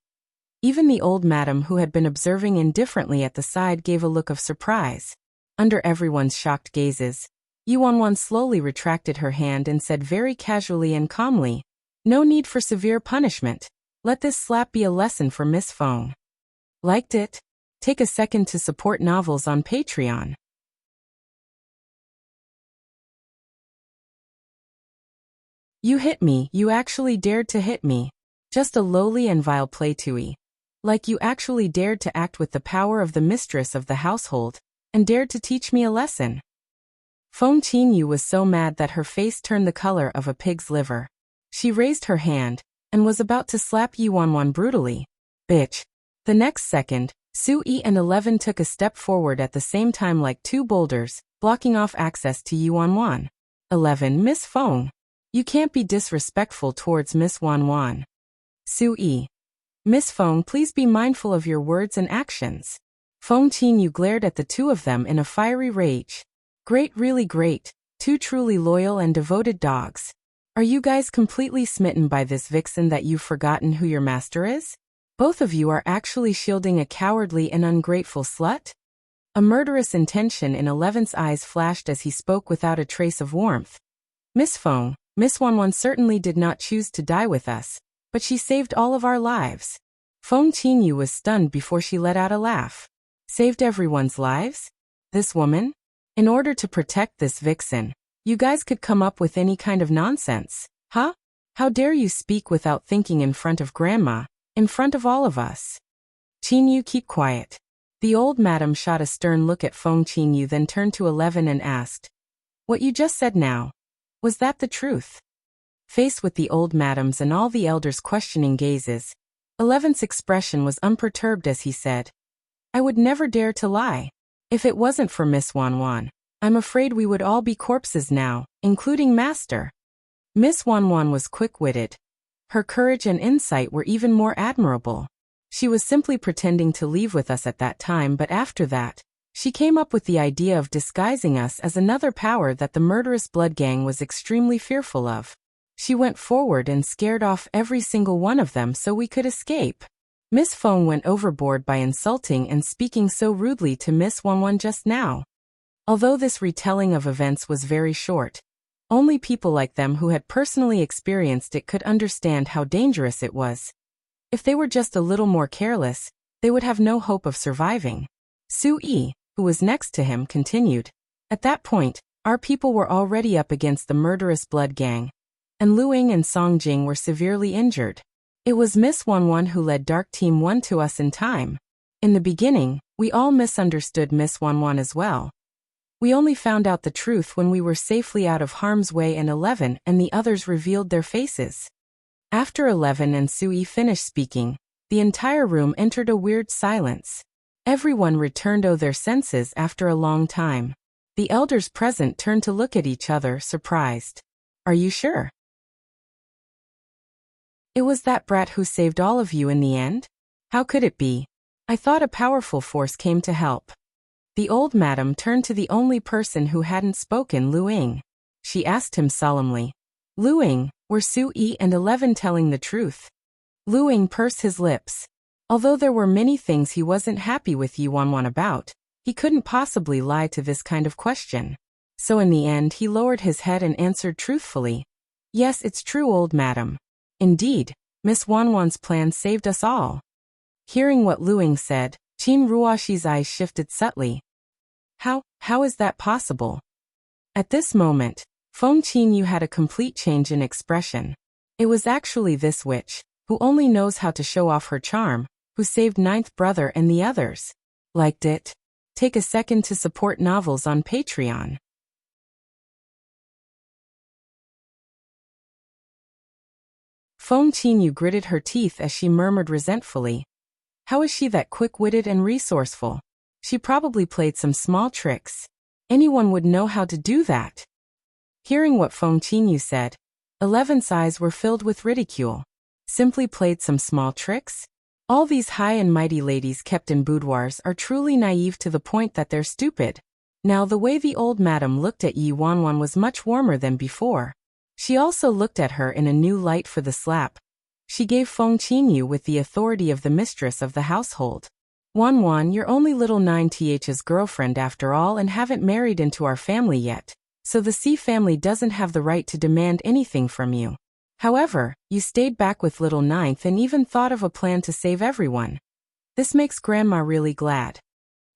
Even the old madam who had been observing indifferently at the side gave a look of surprise. Under everyone's shocked gazes, Yi Wanwan slowly retracted her hand and said very casually and calmly, "No need for severe punishment. Let this slap be a lesson for Miss Feng." Liked it? Take a second to support novels on Patreon. You hit me, you actually dared to hit me. Just a lowly and vile play too. Like you actually dared to act with the power of the mistress of the household, and dared to teach me a lesson. Feng Qinyu was so mad that her face turned the color of a pig's liver. She raised her hand, and was about to slap Yi Wanwan brutally. Bitch. The next second, Su Yi and 11 took a step forward at the same time like two boulders, blocking off access to Yi Wanwan. 11. Miss Feng. You can't be disrespectful towards Miss Wanwan. Su Yi. Miss Feng, please be mindful of your words and actions. Feng Qinyu glared at the two of them in a fiery rage. Great, really great. Two truly loyal and devoted dogs. Are you guys completely smitten by this vixen that you've forgotten who your master is? Both of you are actually shielding a cowardly and ungrateful slut? A murderous intention in 11's eyes flashed as he spoke without a trace of warmth. Miss Feng, Miss Wanwan certainly did not choose to die with us, but she saved all of our lives. Feng Qinyu was stunned before she let out a laugh. Saved everyone's lives? This woman? In order to protect this vixen, you guys could come up with any kind of nonsense, huh? How dare you speak without thinking in front of Grandma, in front of all of us? Qinyu, keep quiet. The old madam shot a stern look at Feng Qinyu, then turned to 11 and asked, "What you just said now, was that the truth?" Faced with the old madam's and all the elders' questioning gazes, 11's expression was unperturbed as he said, "I would never dare to lie. If it wasn't for Miss Wanwan, I'm afraid we would all be corpses now, including Master." Miss Wanwan was quick-witted. Her courage and insight were even more admirable. She was simply pretending to leave with us at that time, but after that, she came up with the idea of disguising us as another power that the murderous blood gang was extremely fearful of. She went forward and scared off every single one of them so we could escape. Miss Feng went overboard by insulting and speaking so rudely to Miss Wanwan just now. Although this retelling of events was very short, only people like them who had personally experienced it could understand how dangerous it was. If they were just a little more careless, they would have no hope of surviving. Su Yi, who was next to him, continued. At that point, our people were already up against the murderous blood gang, and Lu Ying and Song Jing were severely injured. It was Miss Wanwan who led Dark Team 1 to us in time. In the beginning, we all misunderstood Miss Wanwan as well. We only found out the truth when we were safely out of harm's way and 11 and the others revealed their faces. After 11 and Su Yi finished speaking, the entire room entered a weird silence. Everyone returned to their senses after a long time. The elders present turned to look at each other, surprised. Are you sure? It was that brat who saved all of you in the end? How could it be? I thought a powerful force came to help. The old madam turned to the only person who hadn't spoken, Luing. She asked him solemnly, Luing, were Sui and 11 telling the truth? Luing pursed his lips. Although there were many things he wasn't happy with Yi Wanwan about, he couldn't possibly lie to this kind of question. So in the end he lowered his head and answered truthfully, Yes, it's true, old madam. Indeed, Miss Wanwan's plan saved us all. Hearing what Luing said, Qin Ruoshi's eyes shifted subtly. How is that possible? At this moment, Feng Qinyu had a complete change in expression. It was actually this witch, who only knows how to show off her charm, who saved ninth brother and the others. Liked it? Take a second to support novels on Patreon. Feng Qinyu gritted her teeth as she murmured resentfully. How is she that quick-witted and resourceful? She probably played some small tricks. Anyone would know how to do that. Hearing what Feng Qinyu said, 11's eyes were filled with ridicule. Simply played some small tricks? All these high and mighty ladies kept in boudoirs are truly naive to the point that they're stupid. Now the way the old madam looked at Yi Wanwan was much warmer than before. She also looked at her in a new light for the slap she gave Feng Qinyu with the authority of the mistress of the household. Wanwan, you're only little 9th's girlfriend after all and haven't married into our family yet, so the C family doesn't have the right to demand anything from you. However, you stayed back with little 9th and even thought of a plan to save everyone. This makes Grandma really glad.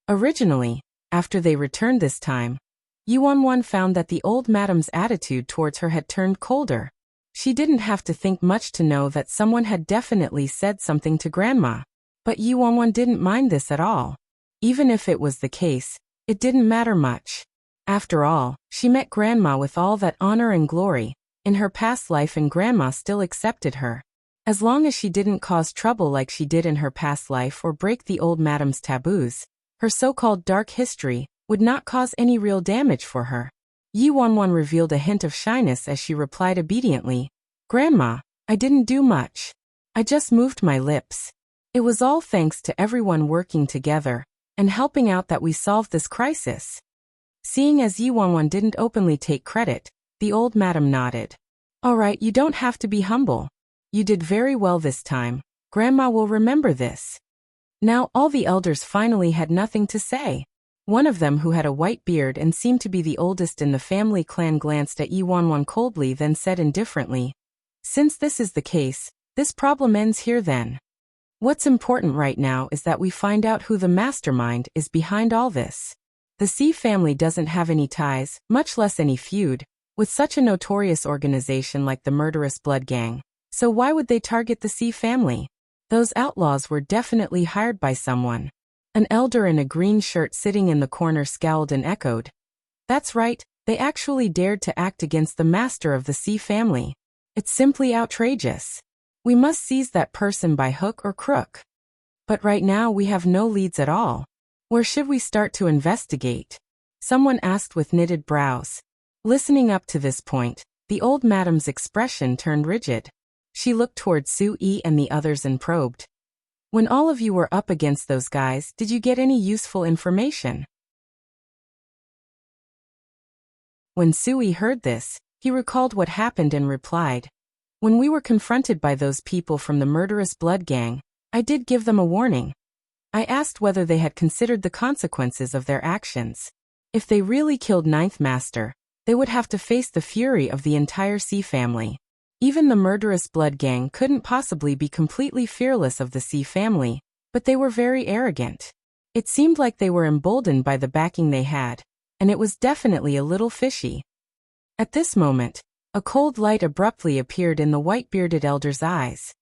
Originally, after they returned this time, Yi Wanwan found that the old madam's attitude towards her had turned colder. She didn't have to think much to know that someone had definitely said something to Grandma. But Yi Wanwan didn't mind this at all. Even if it was the case, it didn't matter much. After all, she met Grandma with all that honor and glory in her past life, and Grandma still accepted her. As long as she didn't cause trouble like she did in her past life or break the old madam's taboos, her so-called dark history would not cause any real damage for her. Yi Wanwan revealed a hint of shyness as she replied obediently, Grandma, I didn't do much. I just moved my lips. It was all thanks to everyone working together and helping out that we solved this crisis. Seeing as Yi Wanwan didn't openly take credit, the old madam nodded. All right, you don't have to be humble. You did very well this time. Grandma will remember this. Now all the elders finally had nothing to say. One of them, who had a white beard and seemed to be the oldest in the family clan, glanced at Yi Wanwan coldly, then said indifferently, Since this is the case, this problem ends here then. What's important right now is that we find out who the mastermind is behind all this. The C family doesn't have any ties, much less any feud, with such a notorious organization like the Murderous Blood Gang. So why would they target the C family? Those outlaws were definitely hired by someone. An elder in a green shirt sitting in the corner scowled and echoed. That's right, they actually dared to act against the master of the C family. It's simply outrageous. We must seize that person by hook or crook. But right now we have no leads at all. Where should we start to investigate? Someone asked with knitted brows. Listening up to this point, the old madam's expression turned rigid. She looked toward Sui and the others and probed. When all of you were up against those guys, did you get any useful information? When Sui heard this, he recalled what happened and replied, When we were confronted by those people from the Murderous Blood Gang, I did give them a warning. I asked whether they had considered the consequences of their actions. If they really killed Ninth Master, they would have to face the fury of the entire C family. Even the Murderous Blood Gang couldn't possibly be completely fearless of the C family, but they were very arrogant. It seemed like they were emboldened by the backing they had, and it was definitely a little fishy. At this moment, a cold light abruptly appeared in the white-bearded elder's eyes.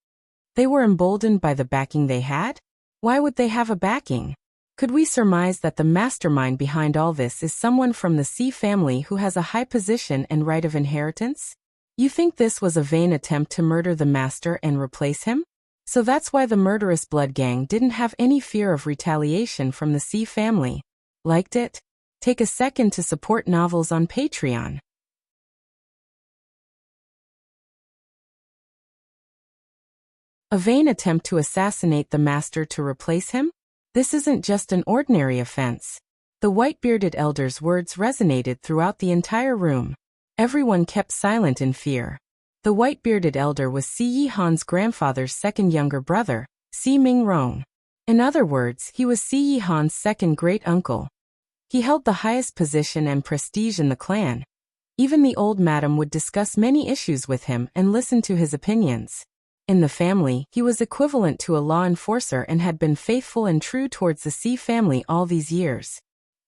They were emboldened by the backing they had? Why would they have a backing? Could we surmise that the mastermind behind all this is someone from the C family who has a high position and right of inheritance? You think this was a vain attempt to murder the master and replace him? So that's why the Murderous Blood Gang didn't have any fear of retaliation from the C family. Liked it? Take a second to support novels on Patreon. A vain attempt to assassinate the master to replace him? This isn't just an ordinary offense. The white-bearded elder's words resonated throughout the entire room. Everyone kept silent in fear. The white-bearded elder was Si Yihan's grandfather's second younger brother, Si Mingrong. In other words, he was Si Yihan's second great-uncle. He held the highest position and prestige in the clan. Even the old madam would discuss many issues with him and listen to his opinions. In the family, he was equivalent to a law enforcer and had been faithful and true towards the Si family all these years.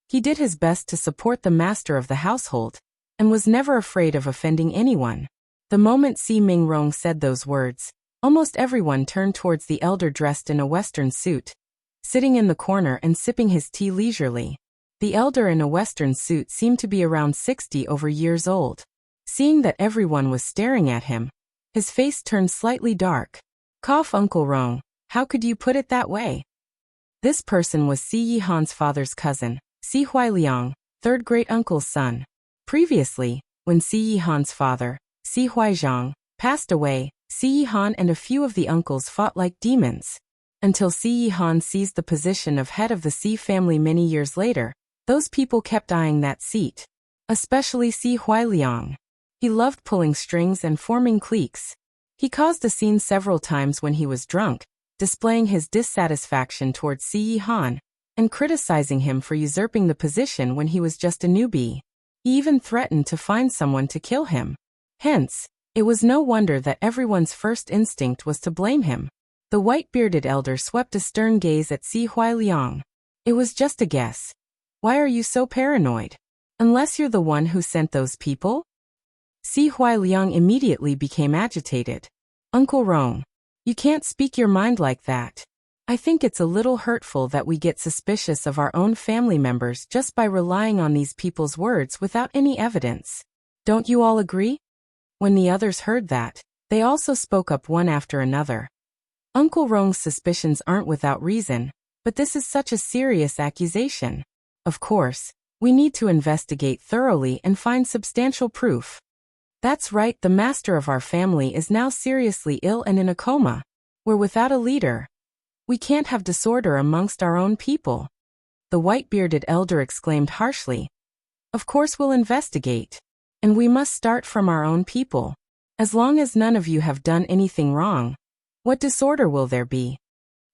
He did his best to support the master of the household, and was never afraid of offending anyone. The moment Si Mingrong said those words, almost everyone turned towards the elder dressed in a western suit, sitting in the corner and sipping his tea leisurely. The elder in a western suit seemed to be around 60 over years old. Seeing that everyone was staring at him, his face turned slightly dark. Cough, Uncle Rong, how could you put it that way? This person was Si Yihan's father's cousin, Si Huailiang, third great-uncle's son. Previously, when Si Yihan's father, Si Huaizhang, passed away, Si Yihan and a few of the uncles fought like demons. Until Si Yihan seized the position of head of the Si family many years later, those people kept eyeing that seat. Especially Si Huailiang. He loved pulling strings and forming cliques. He caused a scene several times when he was drunk, displaying his dissatisfaction towards Si Yihan, and criticizing him for usurping the position when he was just a newbie. He even threatened to find someone to kill him. Hence, it was no wonder that everyone's first instinct was to blame him. The white-bearded elder swept a stern gaze at Si Huailiang. It was just a guess. Why are you so paranoid? Unless you're the one who sent those people? Si Huailiang immediately became agitated. Uncle Rong, you can't speak your mind like that. I think it's a little hurtful that we get suspicious of our own family members just by relying on these people's words without any evidence. Don't you all agree? When the others heard that, they also spoke up one after another. Uncle Rong's suspicions aren't without reason, but this is such a serious accusation. Of course, we need to investigate thoroughly and find substantial proof. That's right, the master of our family is now seriously ill and in a coma. We're without a leader. We can't have disorder amongst our own people. The white-bearded elder exclaimed harshly. Of course we'll investigate. And we must start from our own people. As long as none of you have done anything wrong, what disorder will there be?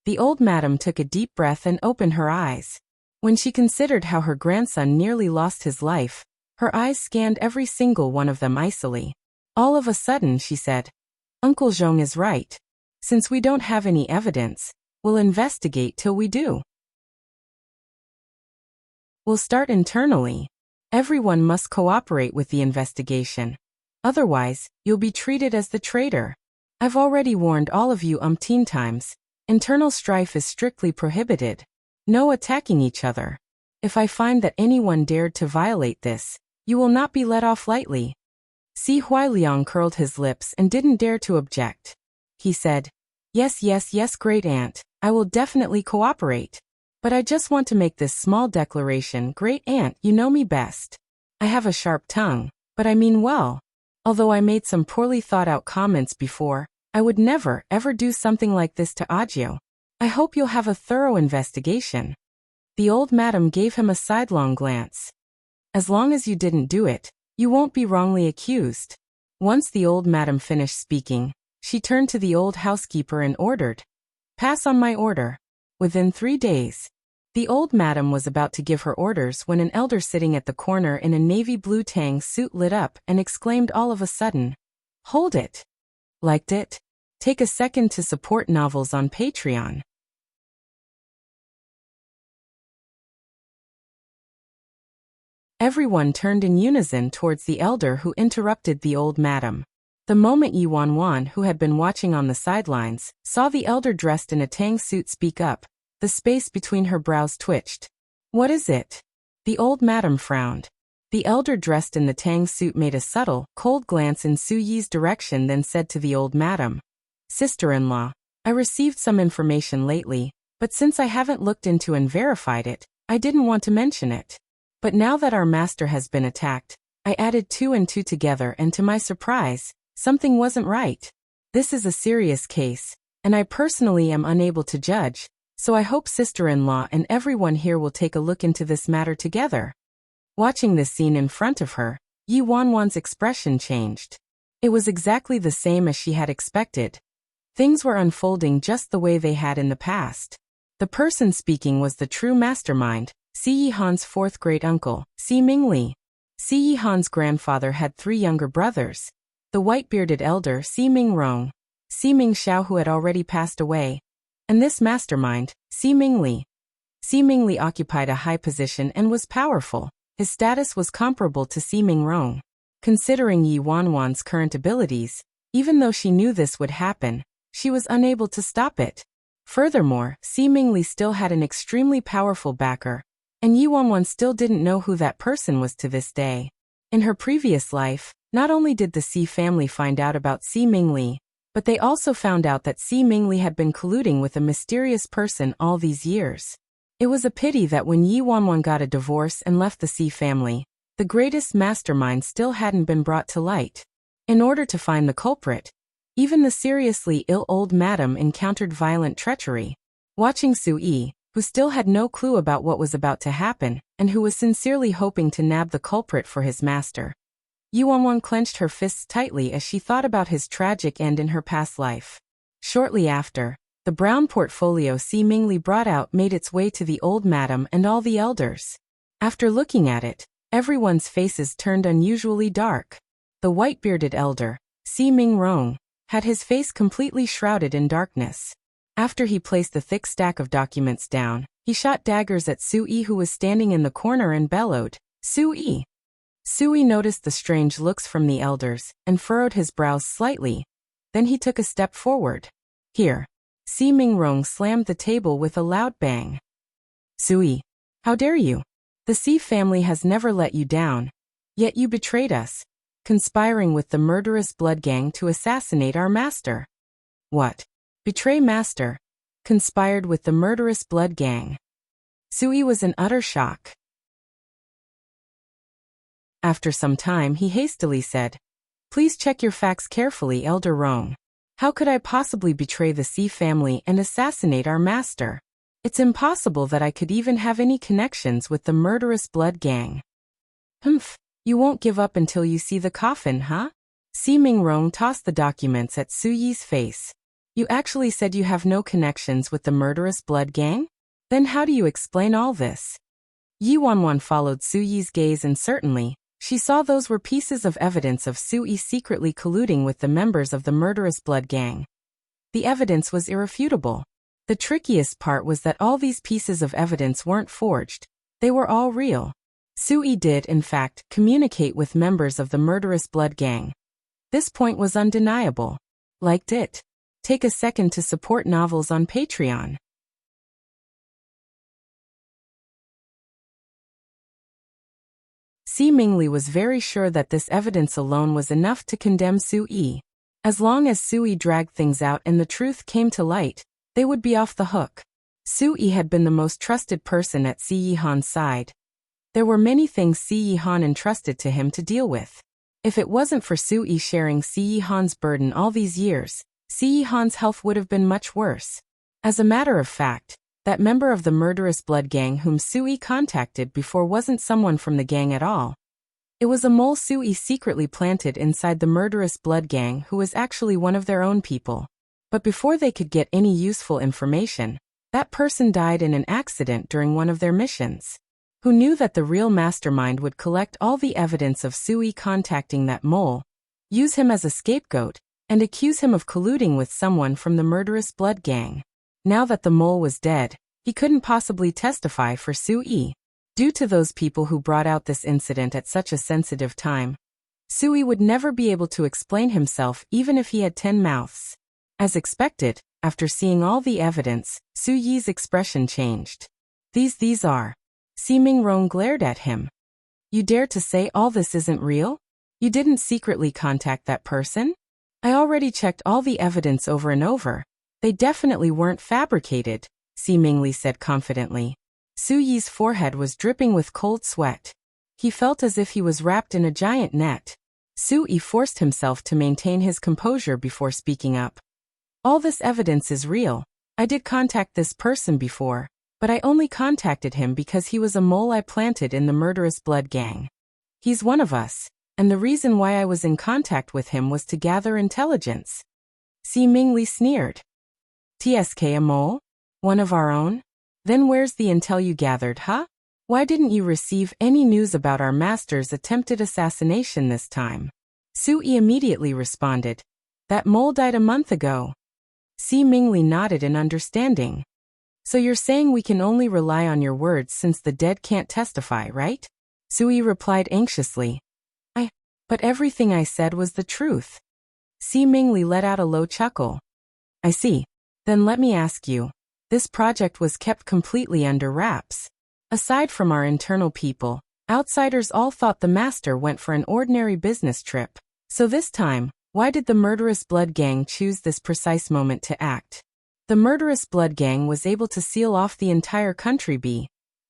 The old madam took a deep breath and opened her eyes. When she considered how her grandson nearly lost his life, her eyes scanned every single one of them icily. All of a sudden she said, Uncle Zhong is right. Since we don't have any evidence, we'll investigate till we do. We'll start internally. Everyone must cooperate with the investigation. Otherwise, you'll be treated as the traitor. I've already warned all of you umpteen times. Internal strife is strictly prohibited. No attacking each other. If I find that anyone dared to violate this, you will not be let off lightly. Si Huailiang curled his lips and didn't dare to object. He said, Yes, great aunt, I will definitely cooperate. But I just want to make this small declaration, great aunt, you know me best. I have a sharp tongue, but I mean well. Although I made some poorly thought out comments before, I would never, ever do something like this to Audiobook. I hope you'll have a thorough investigation. The old madam gave him a sidelong glance. As long as you didn't do it, you won't be wrongly accused. Once the old madam finished speaking, she turned to the old housekeeper and ordered, Pass on my order. Within 3 days. The old madam was about to give her orders when an elder sitting at the corner in a navy blue tang suit lit up and exclaimed all of a sudden, Hold it! Liked it? Take a second to support novels on Patreon. Everyone turned in unison towards the elder who interrupted the old madam. The moment Yi Wanwan, who had been watching on the sidelines, saw the elder dressed in a tang suit speak up, the space between her brows twitched. What is it? The old madam frowned. The elder dressed in the tang suit made a subtle, cold glance in Su Yi's direction, then said to the old madam, Sister-in-law, I received some information lately, but since I haven't looked into and verified it, I didn't want to mention it. But now that our master has been attacked, I added 2 and 2 together, and to my surprise, something wasn't right. This is a serious case, and I personally am unable to judge, So I hope sister-in-law and everyone here will take a look into this matter together. Watching this scene in front of her, Yi Wanwan's expression changed. It was exactly the same as she had expected. Things were unfolding just the way they had in the past. The person speaking was the true mastermind, Si Yihan's fourth great-uncle, Si Mingli. Si Yihan's grandfather had 3 younger brothers. The white-bearded elder Si Mingrong, Si Mingxiao who had already passed away, and this mastermind, Si Mingli. Si Mingli occupied a high position and was powerful. His status was comparable to Si Mingrong. Considering Yi Wanwan's current abilities, even though she knew this would happen, she was unable to stop it. Furthermore, Si Mingli still had an extremely powerful backer, and Yi Wanwan still didn't know who that person was to this day. In her previous life, not only did the Si family find out about Si Mingli, but they also found out that Si Mingli had been colluding with a mysterious person all these years. It was a pity that when Yi Wanwan got a divorce and left the Si family, the greatest mastermind still hadn't been brought to light. In order to find the culprit, even the seriously ill old madam encountered violent treachery. Watching Sui, who still had no clue about what was about to happen, and who was sincerely hoping to nab the culprit for his master, Yi Wanwan clenched her fists tightly as she thought about his tragic end in her past life. Shortly after, the brown portfolio Si Mingli brought out made its way to the old madam and all the elders. After looking at it, everyone's faces turned unusually dark. The white-bearded elder, Si Mingrong, had his face completely shrouded in darkness. After he placed the thick stack of documents down, he shot daggers at Sui who was standing in the corner and bellowed, "Sui!" Sui noticed the strange looks from the elders and furrowed his brows slightly. Then he took a step forward. "Here." Si Mingrong slammed the table with a loud bang. "Sui, how dare you? The Si family has never let you down. Yet you betrayed us, conspiring with the murderous blood gang to assassinate our master." "What? Betray master? Conspired with the murderous blood gang?" Sui was in utter shock. After some time he hastily said, "Please check your facts carefully, Elder Rong. How could I possibly betray the Si family and assassinate our master? It's impossible that I could even have any connections with the murderous blood gang." "Humph, you won't give up until you see the coffin, huh?" Si Mingrong tossed the documents at Su Yi's face. "You actually said you have no connections with the murderous blood gang? Then how do you explain all this?" Yi Wanwan followed Su Yi's gaze and certainly, she saw those were pieces of evidence of Su Yi secretly colluding with the members of the murderous blood gang. The evidence was irrefutable. The trickiest part was that all these pieces of evidence weren't forged. They were all real. Su Yi did, in fact, communicate with members of the murderous blood gang. This point was undeniable. Liked it? Take a second to support novels on Patreon. Si Mingli was very sure that this evidence alone was enough to condemn Su Yi. As long as Su Yi dragged things out and the truth came to light, they would be off the hook. Su Yi had been the most trusted person at Si Yihan's side. There were many things Si Yihan entrusted to him to deal with. If it wasn't for Su Yi sharing Si Yihan's burden all these years, Si Yihan's health would have been much worse. As a matter of fact, that member of the murderous blood gang whom Su Yi contacted before wasn't someone from the gang at all. It was a mole Su Yi secretly planted inside the murderous blood gang who was actually one of their own people. But before they could get any useful information, that person died in an accident during one of their missions. Who knew that the real mastermind would collect all the evidence of Su Yi contacting that mole, use him as a scapegoat, and accuse him of colluding with someone from the murderous blood gang. Now that the mole was dead, he couldn't possibly testify for Su Yi. Due to those people who brought out this incident at such a sensitive time, Su Yi would never be able to explain himself even if he had 10 mouths. As expected, after seeing all the evidence, Su Yi's expression changed. These are. Si Mingrong glared at him. "You dare to say all this isn't real? You didn't secretly contact that person? I already checked all the evidence over and over. They definitely weren't fabricated," Si Mingli said confidently. Su Yi's forehead was dripping with cold sweat. He felt as if he was wrapped in a giant net. Su Yi forced himself to maintain his composure before speaking up. "All this evidence is real. I did contact this person before, but I only contacted him because he was a mole I planted in the murderous blood gang. He's one of us, and the reason why I was in contact with him was to gather intelligence. Si Mingli sneered. TSK a mole? One of our own? Then where's the intel you gathered, huh? Why didn't you receive any news about our master's attempted assassination this time? Sui immediately responded. That mole died a month ago. Si Mingli nodded in understanding. So you're saying we can only rely on your words since the dead can't testify, right? Sui replied anxiously. But everything I said was the truth. Si Mingli let out a low chuckle. I see. Then let me ask you. This project was kept completely under wraps. Aside from our internal people, outsiders all thought the master went for an ordinary business trip. So this time, why did the murderous blood gang choose this precise moment to act? The murderous blood gang was able to seal off the entire country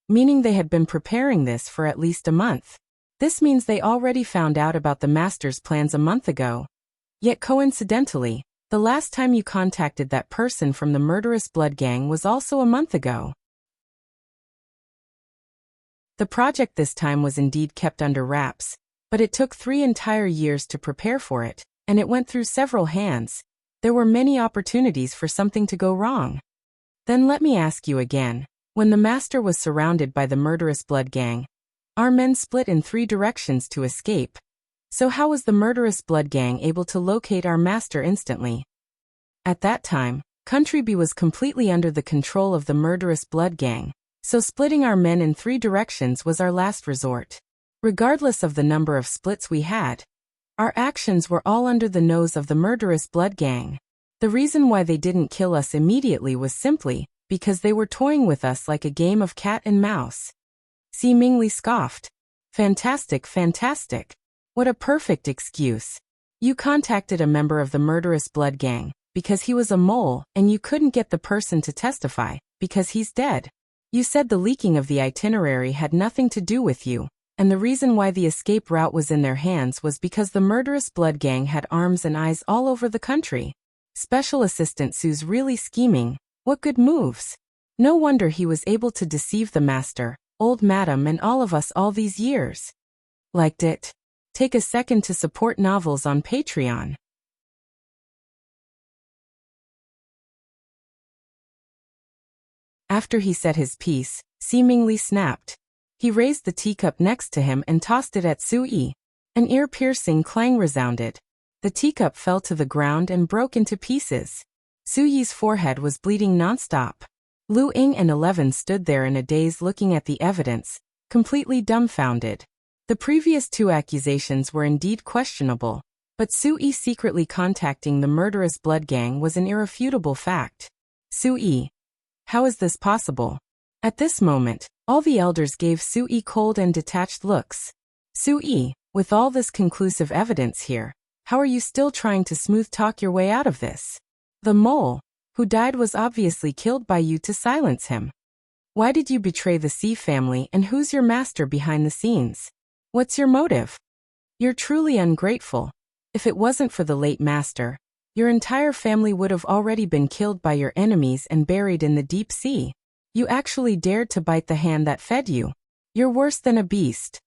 meaning they had been preparing this for at least a month. This means they already found out about the master's plans a month ago. Yet coincidentally, the last time you contacted that person from the murderous blood gang was also a month ago. The project this time was indeed kept under wraps, but it took 3 entire years to prepare for it, and it went through several hands. There were many opportunities for something to go wrong. Then let me ask you again, when the master was surrounded by the murderous blood gang, our men split in 3 directions to escape. So how was the murderous blood gang able to locate our master instantly? At that time, Country B was completely under the control of the murderous blood gang, so splitting our men in 3 directions was our last resort. Regardless of the number of splits we had, our actions were all under the nose of the murderous blood gang. The reason why they didn't kill us immediately was simply because they were toying with us like a game of cat and mouse. Si Mingli scoffed. Fantastic, fantastic. What a perfect excuse. You contacted a member of the murderous blood gang because he was a mole and you couldn't get the person to testify because he's dead. You said the leaking of the itinerary had nothing to do with you, and the reason why the escape route was in their hands was because the murderous blood gang had arms and eyes all over the country. Special Assistant Sue's really scheming. What good moves. No wonder he was able to deceive the master, old madam, and all of us all these years. Liked it? Take a second to support novels on Patreon. After he said his piece, seemingly snapped. He raised the teacup next to him and tossed it at Sui. An ear-piercing clang resounded. The teacup fell to the ground and broke into pieces. Suyi's forehead was bleeding nonstop. Lu Ying and 11 stood there in a daze looking at the evidence, completely dumbfounded. The previous 2 accusations were indeed questionable, but Sui secretly contacting the murderous blood gang was an irrefutable fact. Sui. How is this possible? At this moment, all the elders gave Sui cold and detached looks. Sui, with all this conclusive evidence here, how are you still trying to smooth talk your way out of this? The mole who died was obviously killed by you to silence him. Why did you betray the C family, and who's your master behind the scenes? What's your motive? You're truly ungrateful. If it wasn't for the late master, your entire family would have already been killed by your enemies and buried in the deep sea. You actually dared to bite the hand that fed you. You're worse than a beast.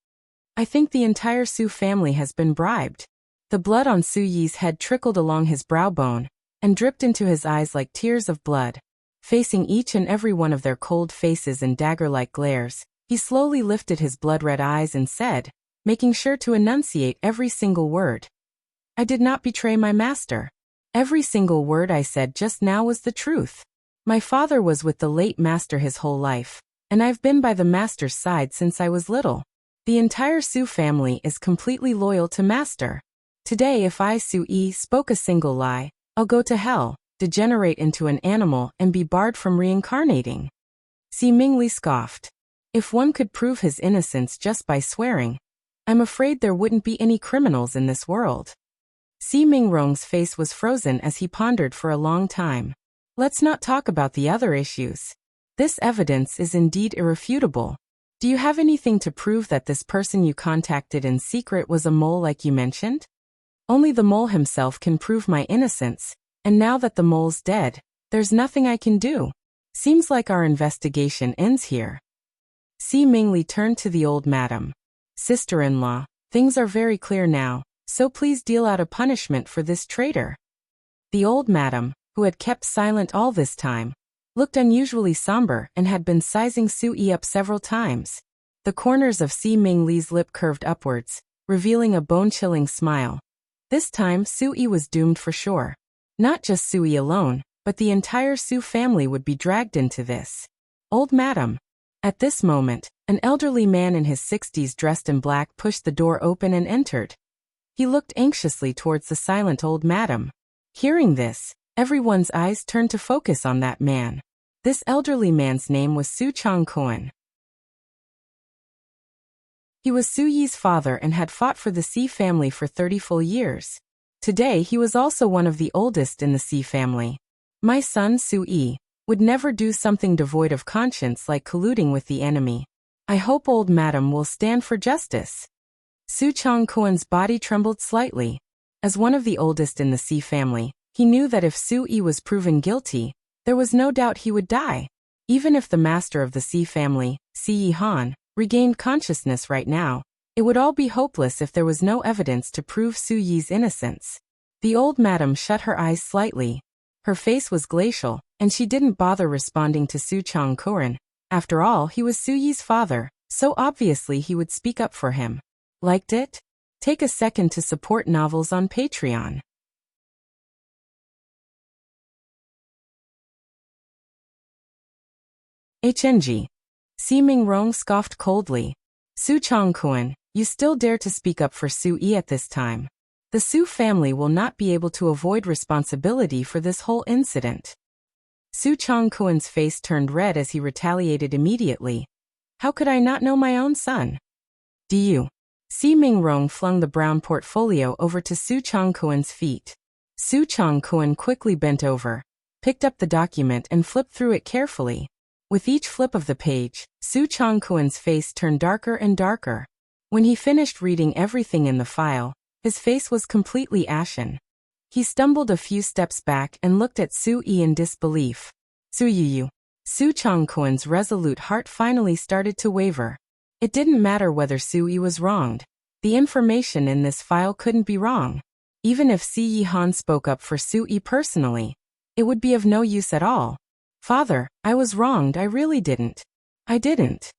I think the entire Su family has been bribed. The blood on Su Yi's head trickled along his brow bone and dripped into his eyes like tears of blood. Facing each and every one of their cold faces and dagger-like glares, he slowly lifted his blood-red eyes and said, making sure to enunciate every single word. I did not betray my master. Every single word I said just now was the truth. My father was with the late master his whole life, and I've been by the master's side since I was little. The entire Su family is completely loyal to master. Today if I, Su Yi, spoke a single lie, I'll go to hell, degenerate into an animal, and be barred from reincarnating. Si Mingli scoffed. If one could prove his innocence just by swearing, I'm afraid there wouldn't be any criminals in this world. Si Mingrong's face was frozen as he pondered for a long time. Let's not talk about the other issues. This evidence is indeed irrefutable. Do you have anything to prove that this person you contacted in secret was a mole like you mentioned? Only the mole himself can prove my innocence, and now that the mole's dead, There's nothing I can do. Seems like our investigation ends here. Si Mingli turned to the old madam. Sister-in-law, things are very clear now, so please deal out a punishment for this traitor. The old madam, who had kept silent all this time, looked unusually somber and had been sizing Sui up several times. The corners of Si Mingli's lip curved upwards, revealing a bone-chilling smile. This time Sui was doomed for sure. Not just Sui alone, but the entire Su family would be dragged into this. Old madam. At this moment, an elderly man in his 60s dressed in black pushed the door open and entered. He looked anxiously towards the silent old madam. Hearing this, everyone's eyes turned to focus on that man. This elderly man's name was Su Changkuan. He was Su Yi's father and had fought for the Si family for 30 full years. Today he was also one of the oldest in the Si family. My son Su Yi would never do something devoid of conscience like colluding with the enemy. I hope old madam will stand for justice. Su Changkuan's body trembled slightly. As one of the oldest in the Si family, he knew that if Su Yi was proven guilty, there was no doubt he would die. Even if the master of the Si family, Si Yi Han, regained consciousness right now, it would all be hopeless if there was no evidence to prove Su Yi's innocence. The old madam shut her eyes slightly. Her face was glacial, and she didn't bother responding to Su Changkuan. After all, he was Su Yi's father, so obviously he would speak up for him. Liked it? Take a second to support novels on Patreon. HNG. Si Mingrong scoffed coldly. Su Changkuan, you still dare to speak up for Su Yi at this time. The Su family will not be able to avoid responsibility for this whole incident. Su Changkuan's face turned red as he retaliated immediately. How could I not know my own son? Do you? Si Mingrong flung the brown portfolio over to Su Changkuan's feet. Su Changkuan quickly bent over, picked up the document and flipped through it carefully. With each flip of the page, Su Changkuan's face turned darker and darker. When he finished reading everything in the file, his face was completely ashen. He stumbled a few steps back and looked at Su Yi in disbelief. Su Yu. Su Changkuan's resolute heart finally started to waver. It didn't matter whether Su Yi was wronged. The information in this file couldn't be wrong. Even if Si Yi Han spoke up for Su Yi personally, it would be of no use at all. Father, I was wronged, I really didn't. I didn't.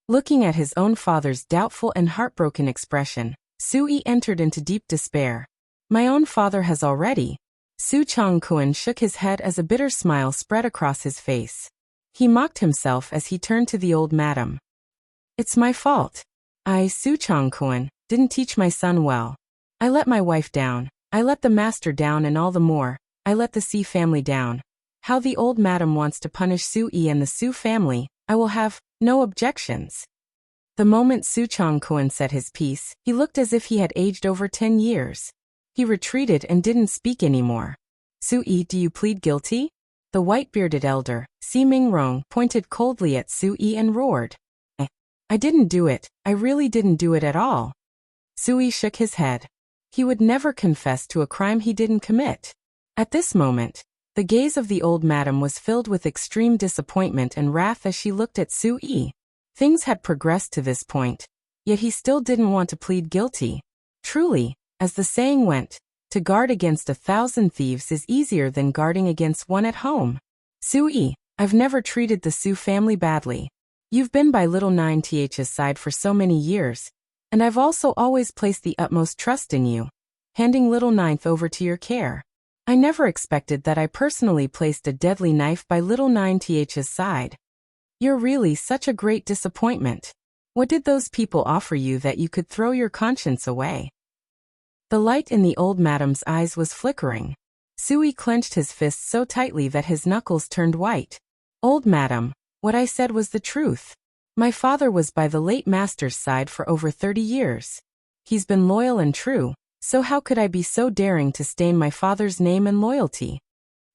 Looking at his own father's doubtful and heartbroken expression, Su Yi entered into deep despair. My own father has already. Su Changkuan shook his head as a bitter smile spread across his face. He mocked himself as he turned to the old madam. It's my fault. I, Su Changkuan, didn't teach my son well. I let my wife down. I let the master down and all the more, I let the Si family down. How the old madam wants to punish Su Yi and the Su family, I will have no objections. The moment Su Changkuan said his piece, he looked as if he had aged over 10 years. He retreated and didn't speak anymore. Su Yi, do you plead guilty? The white-bearded elder, Si Mingrong, pointed coldly at Su Yi and roared. I didn't do it, I really didn't do it at all. Su Yi shook his head. He would never confess to a crime he didn't commit. At this moment, the gaze of the old madam was filled with extreme disappointment and wrath as she looked at Su Yi. Things had progressed to this point, yet he still didn't want to plead guilty. Truly, as the saying went, to guard against 1,000 thieves is easier than guarding against one at home. Su Yi, I've never treated the Su family badly. You've been by little 9th's side for so many years, and I've also always placed the utmost trust in you, handing little 9th over to your care. I never expected that I personally placed a deadly knife by little 9th's side. You're really such a great disappointment. What did those people offer you that you could throw your conscience away? The light in the old madam's eyes was flickering. Su Yi clenched his fists so tightly that his knuckles turned white. Old madam, what I said was the truth. My father was by the late master's side for over 30 years. He's been loyal and true, so how could I be so daring to stain my father's name and loyalty?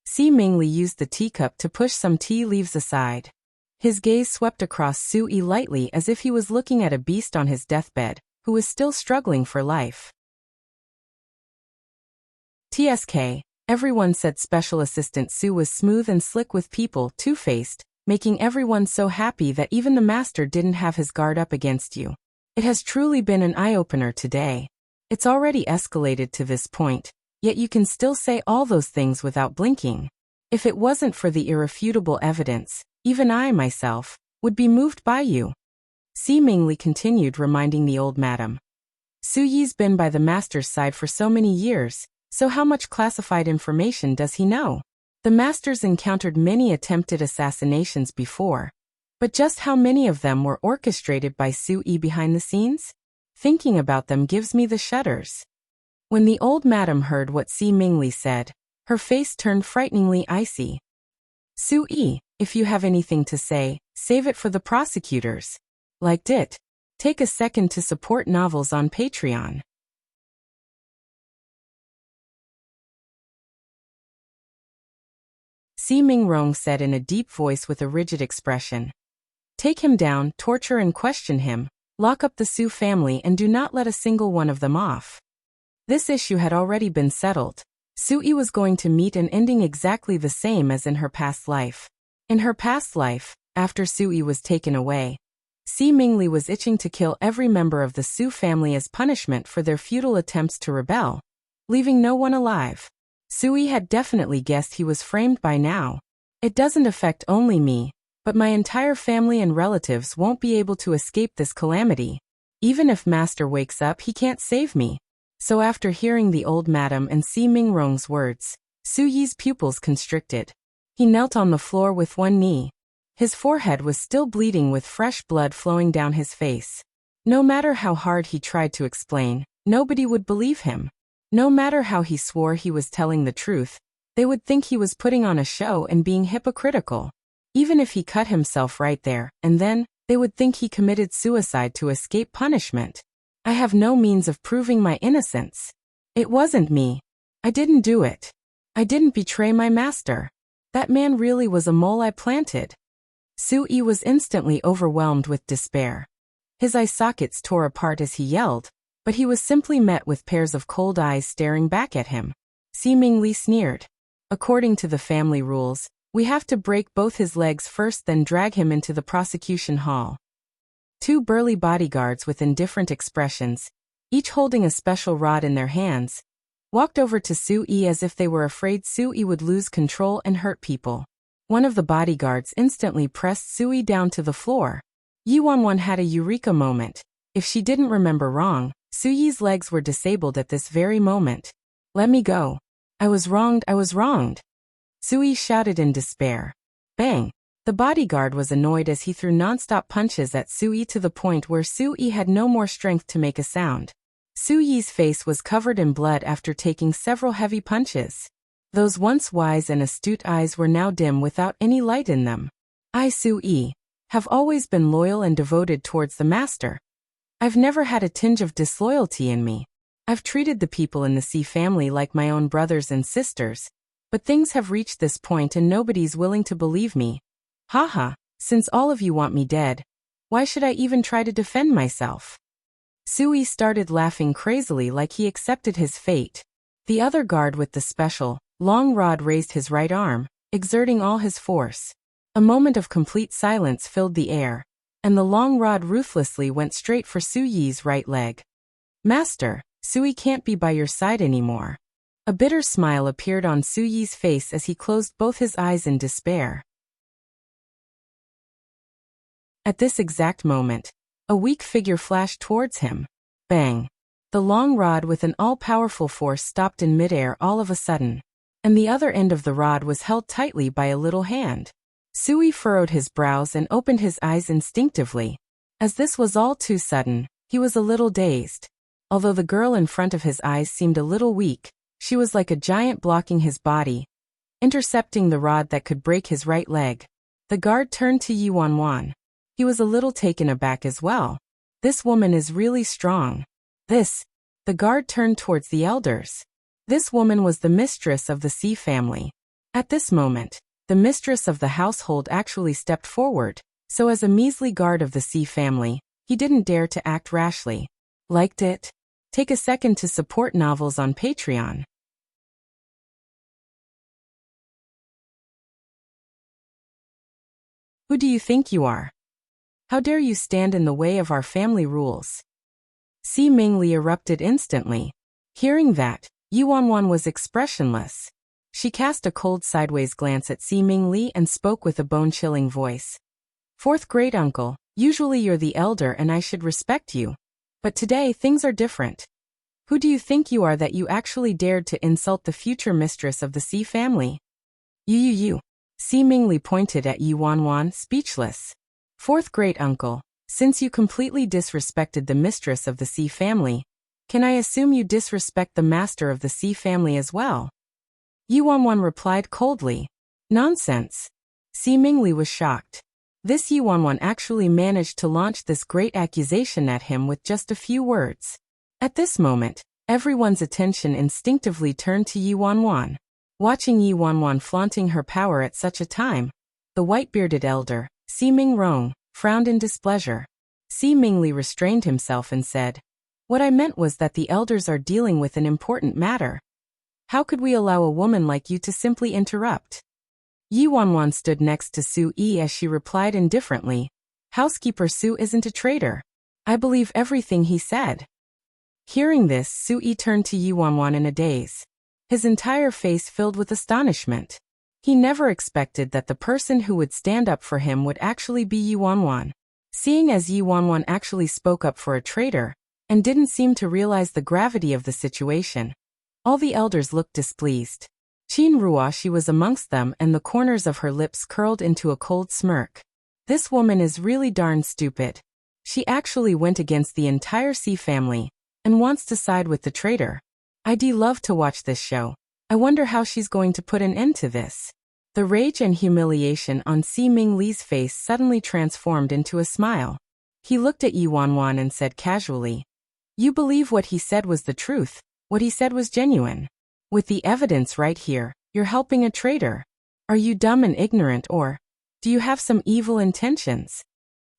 Si Mingli used the teacup to push some tea leaves aside. His gaze swept across Su Yi lightly as if he was looking at a beast on his deathbed, who was still struggling for life. TSK, Everyone said Special Assistant Sue was smooth and slick with people, two-faced, making everyone so happy that even the master didn't have his guard up against you. It has truly been an eye-opener today. It's already escalated to this point, yet you can still say all those things without blinking. If it wasn't for the irrefutable evidence, even I, myself, would be moved by you. Seemingly continued, reminding the old madam. Su Yi's been by the master's side for so many years, so how much classified information does he know? The master's encountered many attempted assassinations before, but just how many of them were orchestrated by Su Yi behind the scenes? Thinking about them gives me the shudders. When the old madam heard what seemingly said, her face turned frighteningly icy. Su Yi, if you have anything to say, save it for the prosecutors. Liked it? Take a second to support novels on Patreon. Si Mingrong said in a deep voice with a rigid expression. Take him down, torture and question him, lock up the Su family and do not let a single one of them off. This issue had already been settled. Su Yi was going to meet an ending exactly the same as in her past life. In her past life, after Su Yi was taken away, Si Mingli was itching to kill every member of the Su family as punishment for their futile attempts to rebel, leaving no one alive. Su Yi had definitely guessed he was framed by now. It doesn't affect only me, but my entire family and relatives won't be able to escape this calamity. Even if Master wakes up, he can't save me. So after hearing the old madam and Si Mingrong's words, Su Yi's pupils constricted. He knelt on the floor with one knee. His forehead was still bleeding with fresh blood flowing down his face. No matter how hard he tried to explain, nobody would believe him. No matter how he swore he was telling the truth, they would think he was putting on a show and being hypocritical. Even if he cut himself right there and then, they would think he committed suicide to escape punishment. I have no means of proving my innocence. It wasn't me. I didn't do it. I didn't betray my master. That man really was a mole I planted. Su Yi was instantly overwhelmed with despair. His eye sockets tore apart as he yelled, but he was simply met with pairs of cold eyes staring back at him. Seemingly sneered. According to the family rules, we have to break both his legs first, then drag him into the prosecution hall. Two burly bodyguards with indifferent expressions, each holding a special rod in their hands, walked over to Su Yi as if they were afraid Su Yi would lose control and hurt people. One of the bodyguards instantly pressed Su Yi down to the floor. Yi Wanwan had a eureka moment. If she didn't remember wrong, Su Yi's legs were disabled at this very moment. Let me go. I was wronged, I was wronged. Su Yi shouted in despair. Bang! The bodyguard was annoyed as he threw non-stop punches at Su Yi to the point where Su Yi had no more strength to make a sound. Su Yi's face was covered in blood after taking several heavy punches. Those once wise and astute eyes were now dim without any light in them. I, Su Yi, have always been loyal and devoted towards the master. I've never had a tinge of disloyalty in me. I've treated the people in the Si family like my own brothers and sisters, but things have reached this point and nobody's willing to believe me. Haha, since all of you want me dead, why should I even try to defend myself? Su Yi started laughing crazily like he accepted his fate. The other guard with the special, long rod raised his right arm, exerting all his force. A moment of complete silence filled the air, and the long rod ruthlessly went straight for Su Yi's right leg. Master, Su Yi can't be by your side anymore. A bitter smile appeared on Su Yi's face as he closed both his eyes in despair. At this exact moment, a weak figure flashed towards him. Bang! The long rod with an all-powerful force stopped in midair all of a sudden, and the other end of the rod was held tightly by a little hand. Su Yi furrowed his brows and opened his eyes instinctively. As this was all too sudden, he was a little dazed. Although the girl in front of his eyes seemed a little weak, she was like a giant blocking his body, intercepting the rod that could break his right leg. The guard turned to Yi Wanwan. He was a little taken aback as well. This woman is really strong. The guard turned towards the elders. This woman was the mistress of the Si family. At this moment, the mistress of the household actually stepped forward, so as a measly guard of the Si family, he didn't dare to act rashly. Liked it? Take a second to support novels on Patreon. Who do you think you are? How dare you stand in the way of our family rules? Si Mingli erupted instantly. Hearing that, Yuanwan was expressionless. She cast a cold sideways glance at Si Mingli and spoke with a bone-chilling voice. Fourth great uncle, usually you're the elder and I should respect you. But today things are different. Who do you think you are that you actually dared to insult the future mistress of the Si family? You. Si Mingli pointed at Yuanwan, speechless. Fourth great uncle, since you completely disrespected the mistress of the Si family, can I assume you disrespect the master of the Si family as well? Yuanwan replied coldly. Nonsense. Si Mingli was shocked. This Yuanwan actually managed to launch this great accusation at him with just a few words. At this moment, everyone's attention instinctively turned to Yuanwan. Watching Yuanwan flaunting her power at such a time, the white-bearded elder, Si Mingrong, frowned in displeasure. Si Mingli restrained himself and said, What I meant was that the elders are dealing with an important matter. How could we allow a woman like you to simply interrupt? Yuanwan stood next to Su Yi as she replied indifferently, Housekeeper Su isn't a traitor. I believe everything he said. Hearing this, Su Yi turned to Yuanwan in a daze. His entire face filled with astonishment. He never expected that the person who would stand up for him would actually be Yuanwan. Seeing as Yuanwan actually spoke up for a traitor, and didn't seem to realize the gravity of the situation, all the elders looked displeased. Qin Ruoshi was amongst them and the corners of her lips curled into a cold smirk. This woman is really darn stupid. She actually went against the entire Si family, and wants to side with the traitor. I'd love to watch this show. I wonder how she's going to put an end to this. The rage and humiliation on Si Mingli's face suddenly transformed into a smile. He looked at Yuanwan and said casually, You believe what he said was the truth, what he said was genuine. With the evidence right here, you're helping a traitor. Are you dumb and ignorant or do you have some evil intentions?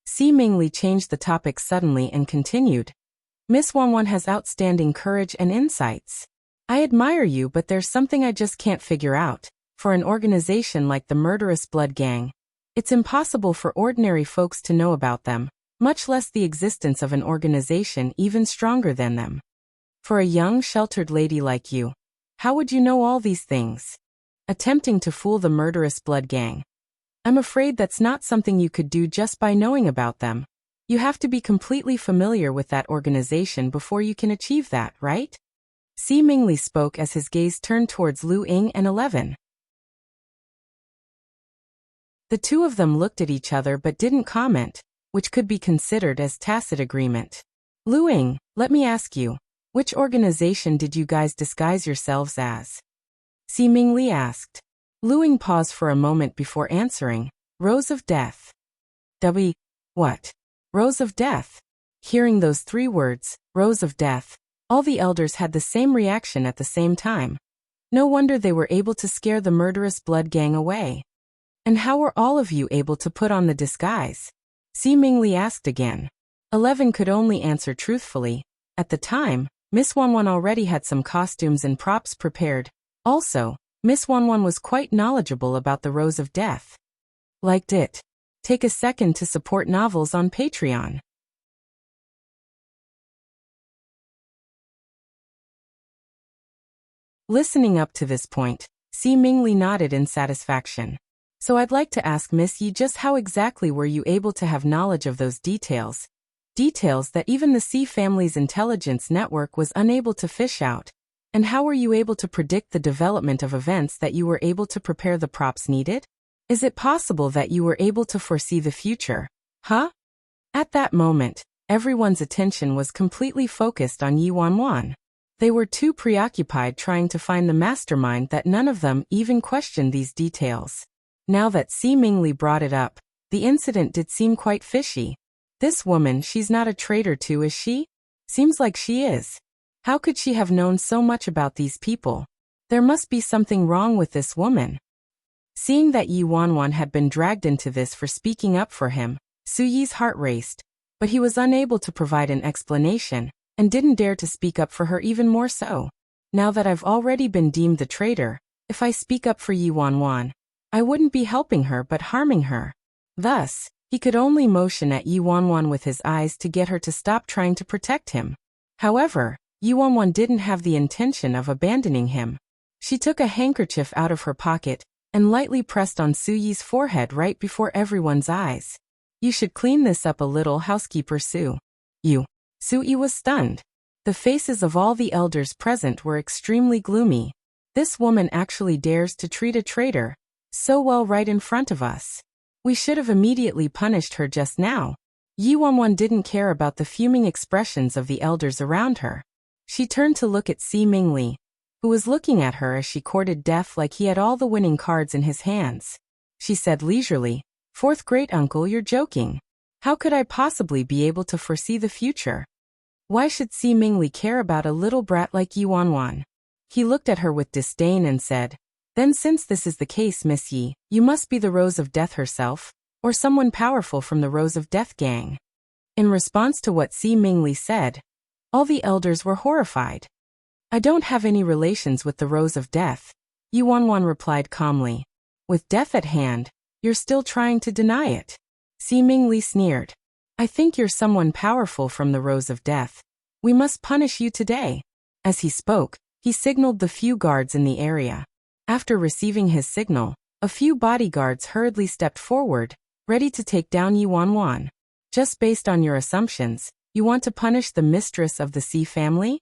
Si Mingli changed the topic suddenly and continued. Miss Wanwan has outstanding courage and insights. I admire you, but there's something I just can't figure out. For an organization like the Murderous Blood Gang, it's impossible for ordinary folks to know about them, much less the existence of an organization even stronger than them. For a young, sheltered lady like you, how would you know all these things? Attempting to fool the Murderous Blood Gang. I'm afraid that's not something you could do just by knowing about them. You have to be completely familiar with that organization before you can achieve that, right? Si Mingli spoke as his gaze turned towards Lu Ying and 11. The two of them looked at each other but didn't comment, which could be considered as tacit agreement. Lu Ying, let me ask you, which organization did you guys disguise yourselves as? Si Mingli asked. Lu Ying paused for a moment before answering, Rose of Death. What? Rose of Death? Hearing those three words, Rose of Death, all the elders had the same reaction at the same time. No wonder they were able to scare the Murderous Blood Gang away. And how were all of you able to put on the disguise? Si Mingli asked again. 11 could only answer truthfully. At the time, Miss Wanwan already had some costumes and props prepared. Also, Miss Wanwan was quite knowledgeable about the Rose of Death. Liked it. Take a second to support novels on Patreon. Listening up to this point, Si Mingli nodded in satisfaction. So I'd like to ask Miss Yi, just how exactly were you able to have knowledge of those details? Details that even the Si family's intelligence network was unable to fish out. And how were you able to predict the development of events that you were able to prepare the props needed? Is it possible that you were able to foresee the future? Huh? At that moment, everyone's attention was completely focused on Yi Wanwan. They were too preoccupied trying to find the mastermind that none of them even questioned these details. Now that Si Mingli brought it up, the incident did seem quite fishy. This woman, she's not a traitor too, is she? Seems like she is. How could she have known so much about these people? There must be something wrong with this woman. Seeing that Yi Wanwan had been dragged into this for speaking up for him, Su Yi's heart raced, but he was unable to provide an explanation, and didn't dare to speak up for her even more so. Now that I've already been deemed the traitor, if I speak up for Yi Wanwan, I wouldn't be helping her but harming her. Thus, he could only motion at Yi Wanwan with his eyes to get her to stop trying to protect him. However, Yi Wanwan didn't have the intention of abandoning him. She took a handkerchief out of her pocket and lightly pressed on Su Yi's forehead right before everyone's eyes. "You should clean this up a little, housekeeper Su." "You." Su Yi was stunned. The faces of all the elders present were extremely gloomy. This woman actually dares to treat a traitor so well right in front of us. We should have immediately punished her just now. Yi Wanwan didn't care about the fuming expressions of the elders around her. She turned to look at Si Mingli, who was looking at her as she courted death like he had all the winning cards in his hands. She said leisurely, "Fourth great-uncle, you're joking. How could I possibly be able to foresee the future? Why should Si Mingli care about a little brat like Yi Wanwan?" He looked at her with disdain and said, "Then since this is the case, Miss Yi, you must be the Rose of Death herself, or someone powerful from the Rose of Death gang." In response to what Si Mingli said, all the elders were horrified. "I don't have any relations with the Rose of Death," Yi Wanwan replied calmly. "With death at hand, you're still trying to deny it." Si Mingli sneered. "I think you're someone powerful from the Rose of Death. We must punish you today." As he spoke, he signaled the few guards in the area. After receiving his signal, a few bodyguards hurriedly stepped forward, ready to take down Yi Wanwan. "Just based on your assumptions, you want to punish the mistress of the Si family?"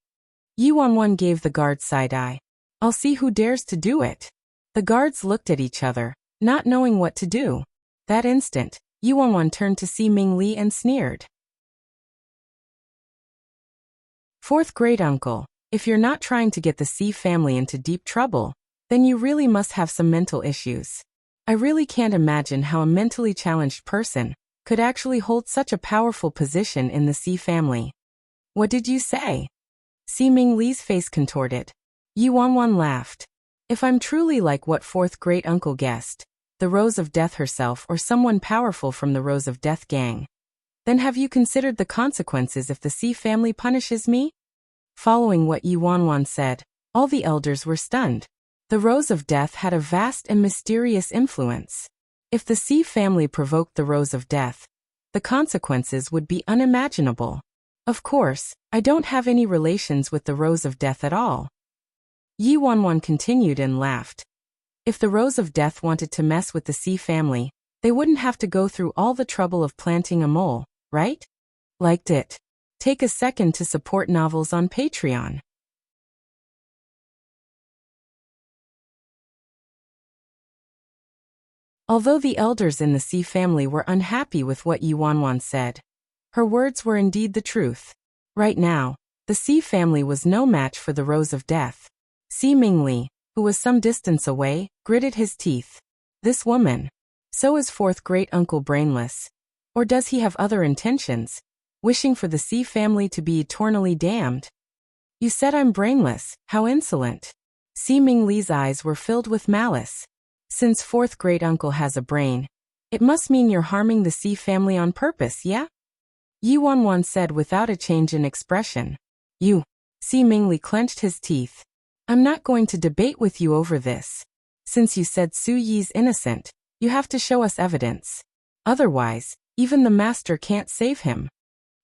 Yi Wanwan gave the guards side-eye. "I'll see who dares to do it." The guards looked at each other, not knowing what to do. That instant, Yi Wanwan turned to Si Mingli and sneered. "Fourth great-uncle, if you're not trying to get the Si family into deep trouble, then you really must have some mental issues. I really can't imagine how a mentally challenged person could actually hold such a powerful position in the Si family." "What did you say?" Si Mingli's face contorted. Yi Wanwan laughed. "If I'm truly like what fourth great-uncle guessed, the Rose of Death herself or someone powerful from the Rose of Death gang, then have you considered the consequences if the Si family punishes me?" Following what Yi Wanwan said, all the elders were stunned. The Rose of Death had a vast and mysterious influence. If the Si family provoked the Rose of Death, the consequences would be unimaginable. "Of course, I don't have any relations with the Rose of Death at all." Yi Wanwan continued and laughed. "If the Rose of Death wanted to mess with the Si family, they wouldn't have to go through all the trouble of planting a mole, right? Liked it? Take a second to support novels on Patreon. Although the elders in the Si family were unhappy with what Yi Wanwan said, her words were indeed the truth. Right now, the Si family was no match for the Rose of Death. Si Mingli, who was some distance away, gritted his teeth. This woman. So is fourth great-uncle brainless? Or does he have other intentions, wishing for the Si family to be eternally damned? "You said I'm brainless, how insolent." Si Mingli's eyes were filled with malice. "Since fourth great-uncle has a brain, it must mean you're harming the Si family on purpose, yeah?" Yi Wanwan said without a change in expression. "You." Si Mingli clenched his teeth. "I'm not going to debate with you over this. Since you said Su Yi's innocent, you have to show us evidence. Otherwise, even the master can't save him."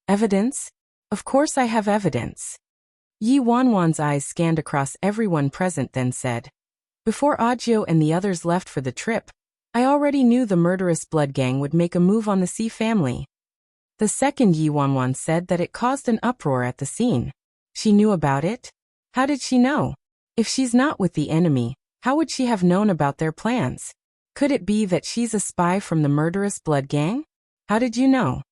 "Evidence? Of course I have evidence." Yi Wanwan's eyes scanned across everyone present, then said, "Before Audiobook and the others left for the trip, I already knew the murderous blood gang would make a move on the Si family." The second Yi Wanwan said that it caused an uproar at the scene. She knew about it? How did she know? If she's not with the enemy, how would she have known about their plans? Could it be that she's a spy from the murderous blood gang? "How did you know?"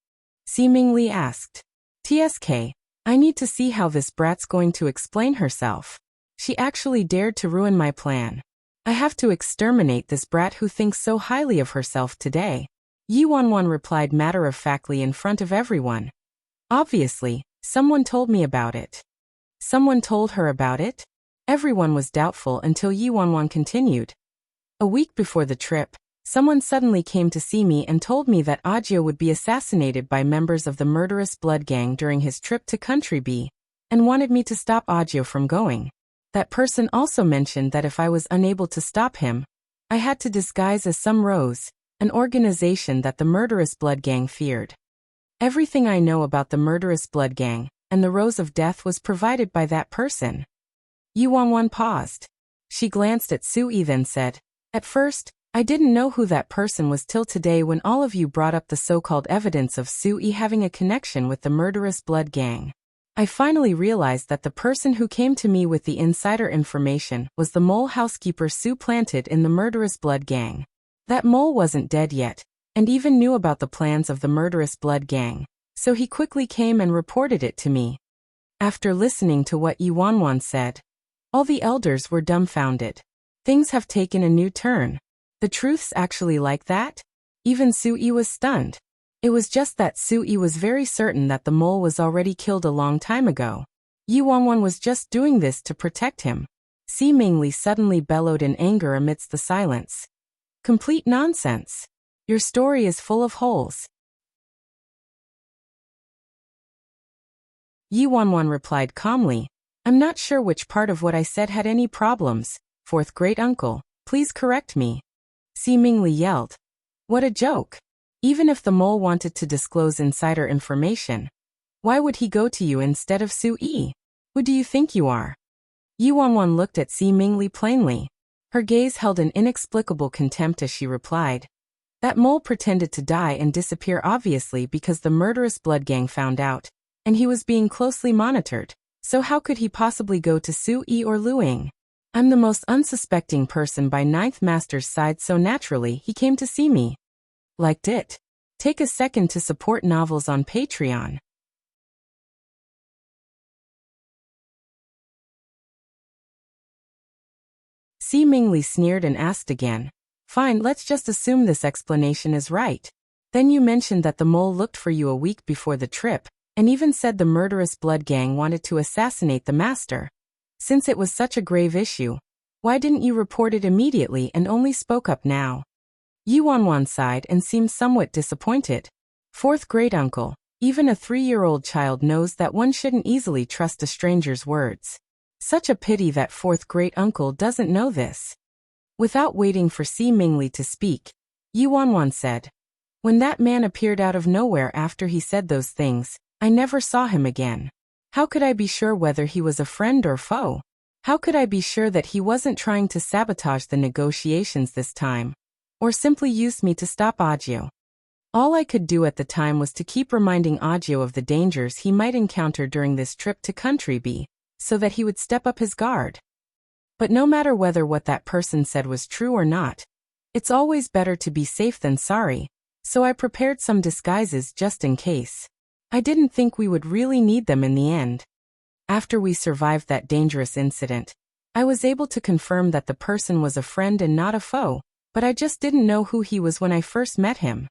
Si Mingli asked. "TSK, I need to see how this brat's going to explain herself. She actually dared to ruin my plan. I have to exterminate this brat who thinks so highly of herself today." Yi Wanwan replied matter-of-factly in front of everyone. "Obviously, someone told me about it." Someone told her about it? Everyone was doubtful until Yi Wanwan continued. "A week before the trip, someone suddenly came to see me and told me that Audiobook would be assassinated by members of the murderous blood gang during his trip to Country B, and wanted me to stop Audiobook from going. That person also mentioned that if I was unable to stop him, I had to disguise as some rose, an organization that the murderous blood gang feared. Everything I know about the murderous blood gang and the Rose of Death was provided by that person. Yuanwan paused. She glanced at Sui then said, "At first, I didn't know who that person was till today when all of you brought up the so-called evidence of Sui having a connection with the murderous blood gang. I finally realized that the person who came to me with the insider information was the mole housekeeper Sue planted in the murderous blood gang. That mole wasn't dead yet, and even knew about the plans of the murderous blood gang, so he quickly came and reported it to me." After listening to what Yuanwan said, all the elders were dumbfounded. Things have taken a new turn. The truth's actually like that? Even Sui was stunned. It was just that Sui was very certain that the mole was already killed a long time ago. Yuanwan was just doing this to protect him. Si Mingli suddenly bellowed in anger amidst the silence. "Complete nonsense. Your story is full of holes." Yuanwan replied calmly, "I'm not sure which part of what I said had any problems. Fourth great uncle, please correct me." Si Mingli yelled. "What a joke. Even if the mole wanted to disclose insider information, why would he go to you instead of Sui? Who do you think you are?" Yuanwan looked at Si Mingli plainly. Her gaze held an inexplicable contempt as she replied, "That mole pretended to die and disappear obviously because the murderous blood gang found out, and he was being closely monitored, so how could he possibly go to Sui or Luing? I'm the most unsuspecting person by Ninth Master's side, so naturally he came to see me. Liked it? Take a second to support novels on Patreon." Si Mingli sneered and asked again, "Fine, let's just assume this explanation is right. Then you mentioned that the mole looked for you a week before the trip, and even said the murderous blood gang wanted to assassinate the master. Since it was such a grave issue, why didn't you report it immediately and only spoke up now?" Yuanwan sighed and seemed somewhat disappointed. "Fourth great uncle, even a 3-year-old child knows that one shouldn't easily trust a stranger's words. Such a pity that fourth great uncle doesn't know this." Without waiting for Si Mingli to speak, Yuanwan said, "When that man appeared out of nowhere after he said those things, I never saw him again. How could I be sure whether he was a friend or foe? How could I be sure that he wasn't trying to sabotage the negotiations this time? Or simply used me to stop Audiobook? All I could do at the time was to keep reminding Audiobook of the dangers he might encounter during this trip to Country B, so that he would step up his guard. But no matter whether what that person said was true or not, it's always better to be safe than sorry, so I prepared some disguises just in case. I didn't think we would really need them in the end. After we survived that dangerous incident, I was able to confirm that the person was a friend and not a foe, but I just didn't know who he was when I first met him.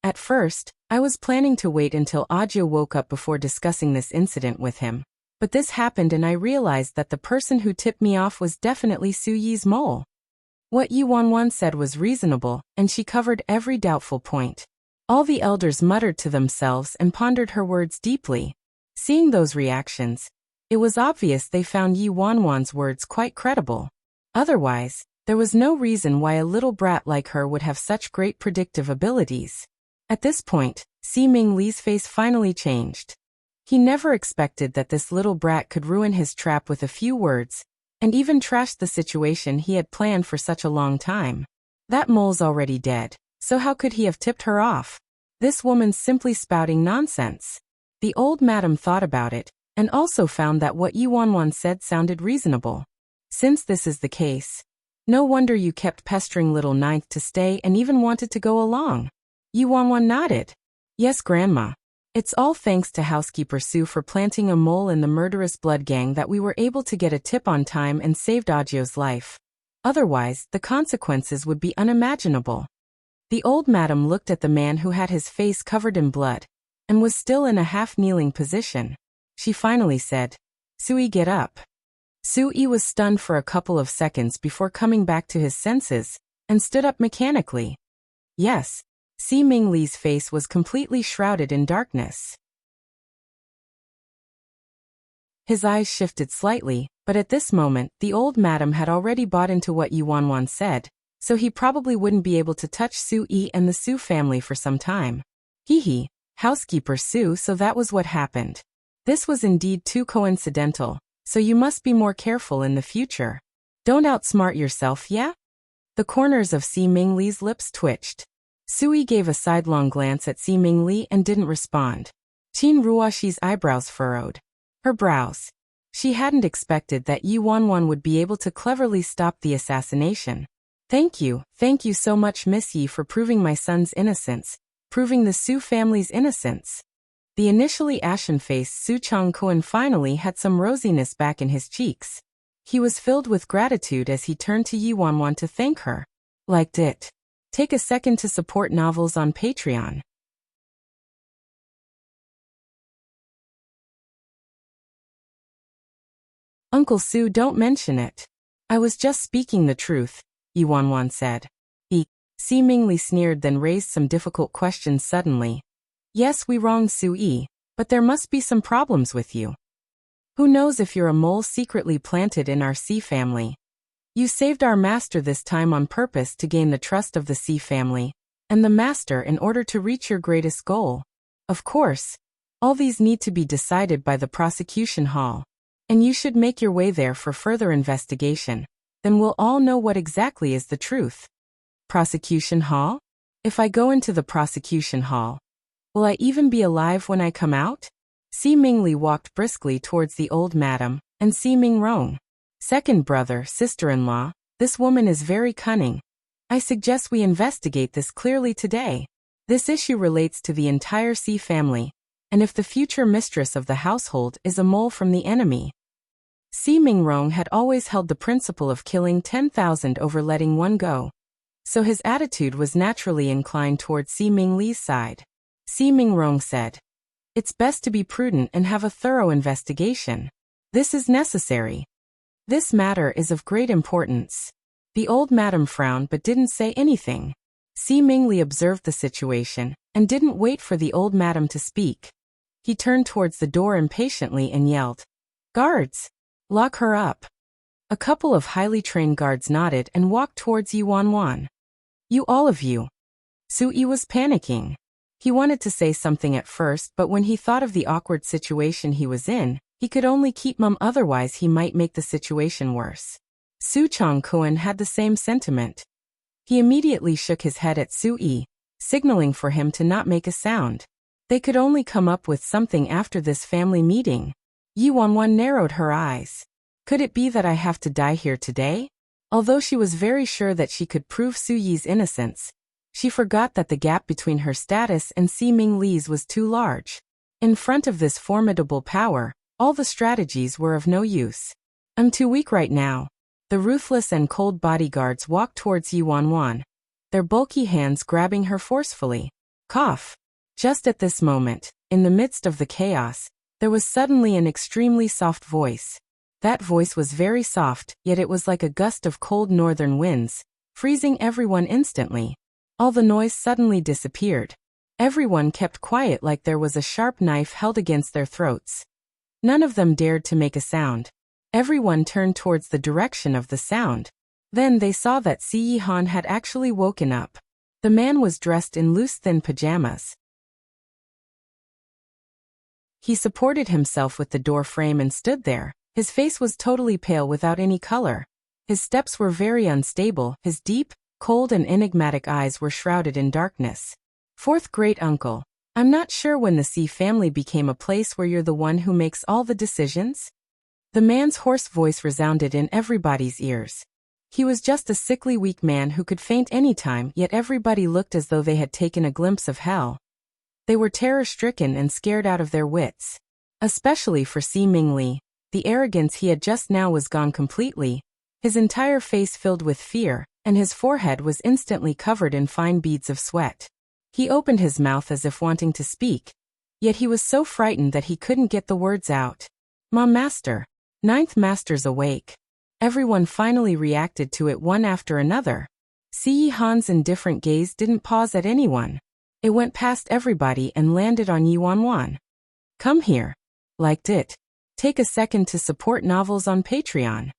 At first, I was planning to wait until Audiobook woke up before discussing this incident with him. But this happened and I realized that the person who tipped me off was definitely Su Yi's mole. What Yuanwan said was reasonable, and she covered every doubtful point. All the elders muttered to themselves and pondered her words deeply. Seeing those reactions, it was obvious they found Yuanwan's words quite credible. Otherwise, there was no reason why a little brat like her would have such great predictive abilities. At this point, Si Mingli's face finally changed. He never expected that this little brat could ruin his trap with a few words, and even trashed the situation he had planned for such a long time. That mole's already dead, so how could he have tipped her off? This woman's simply spouting nonsense. The old madam thought about it, and also found that what Yuanwan said sounded reasonable. Since this is the case, no wonder you kept pestering little Ninth to stay and even wanted to go along. Yuanwan nodded. Yes, Grandma. It's all thanks to housekeeper Sue for planting a mole in the murderous blood gang that we were able to get a tip on time and saved Audio's life. Otherwise, the consequences would be unimaginable. The old madam looked at the man who had his face covered in blood, and was still in a half-kneeling position. She finally said, "Sui, get up." Sui was stunned for a couple of seconds before coming back to his senses, and stood up mechanically. Yes. Si Mingli's face was completely shrouded in darkness. His eyes shifted slightly, but at this moment, the old madam had already bought into what Yuanwan said, so he probably wouldn't be able to touch Sui and the Su family for some time. Hee, housekeeper Su, so that was what happened. This was indeed too coincidental, so you must be more careful in the future. Don't outsmart yourself, yeah? The corners of Si Mingli's lips twitched. Sui gave a sidelong glance at Si Mingli and didn't respond. Qin Ruoxi's eyebrows furrowed. Her brows. She hadn't expected that Yi Wanwan would be able to cleverly stop the assassination. Thank you so much Miss Yi for proving my son's innocence, proving the Su family's innocence. The initially ashen-faced Su Changkuan finally had some rosiness back in his cheeks. He was filled with gratitude as he turned to Yi Wanwan to thank her. Liked it. Take a second to support novels on Patreon. Uncle Su, don't mention it. I was just speaking the truth, Yi Wanwan said. Si Mingli sneered, then raised some difficult questions suddenly. Yes, we wronged Sui, but there must be some problems with you. Who knows if you're a mole secretly planted in our Si family? You saved our master this time on purpose to gain the trust of the Si family, and the master in order to reach your greatest goal. Of course, all these need to be decided by the prosecution hall, and you should make your way there for further investigation. Then we'll all know what exactly is the truth. Prosecution hall? If I go into the prosecution hall, will I even be alive when I come out? Si Mingli walked briskly towards the old madam, and Si Mingrong. Second brother, sister-in-law, this woman is very cunning. I suggest we investigate this clearly today. This issue relates to the entire Si family, and if the future mistress of the household is a mole from the enemy. Si Mingrong had always held the principle of killing 10,000 over letting one go, so his attitude was naturally inclined towards Si Mingli's side. Si Mingrong said, "It's best to be prudent and have a thorough investigation. This is necessary. This matter is of great importance." The old madam frowned but didn't say anything. Si Mingli observed the situation and didn't wait for the old madam to speak. He turned towards the door impatiently and yelled, "Guards! Lock her up." A couple of highly trained guards nodded and walked towards Yi Wanwan. "You all of you." Sui was panicking. He wanted to say something at first, but when he thought of the awkward situation he was in, he could only keep mum, otherwise he might make the situation worse. Su Changkuan had the same sentiment. He immediately shook his head at Sui, signaling for him to not make a sound. They could only come up with something after this family meeting. Yi Wanwan narrowed her eyes. Could it be that I have to die here today? Although she was very sure that she could prove Su Yi's innocence, she forgot that the gap between her status and Si Mingli's was too large. In front of this formidable power, all the strategies were of no use. "I'm too weak right now." The ruthless and cold bodyguards walked towards Yi Wanwan, their bulky hands grabbing her forcefully. Cough. Just at this moment, in the midst of the chaos, there was suddenly an extremely soft voice. That voice was very soft, yet it was like a gust of cold northern winds, freezing everyone instantly. All the noise suddenly disappeared. Everyone kept quiet like there was a sharp knife held against their throats. None of them dared to make a sound. Everyone turned towards the direction of the sound. Then they saw that Si Yihan had actually woken up. The man was dressed in loose thin pajamas. He supported himself with the door frame and stood there. His face was totally pale without any color. His steps were very unstable. His deep, cold and enigmatic eyes were shrouded in darkness. "Fourth great uncle, I'm not sure when the Si family became a place where you're the one who makes all the decisions?" The man's hoarse voice resounded in everybody's ears. He was just a sickly weak man who could faint any time, yet everybody looked as though they had taken a glimpse of hell. They were terror-stricken and scared out of their wits. Especially for Si Mingli, the arrogance he had just now was gone completely, his entire face filled with fear, and his forehead was instantly covered in fine beads of sweat. He opened his mouth as if wanting to speak, yet he was so frightened that he couldn't get the words out. "Ma master. Ninth master's awake." Everyone finally reacted to it one after another. Si Yihan's indifferent gaze didn't pause at anyone. It went past everybody and landed on Yi Wanwan. "Come here." Liked it? Take a second to support novels on Patreon.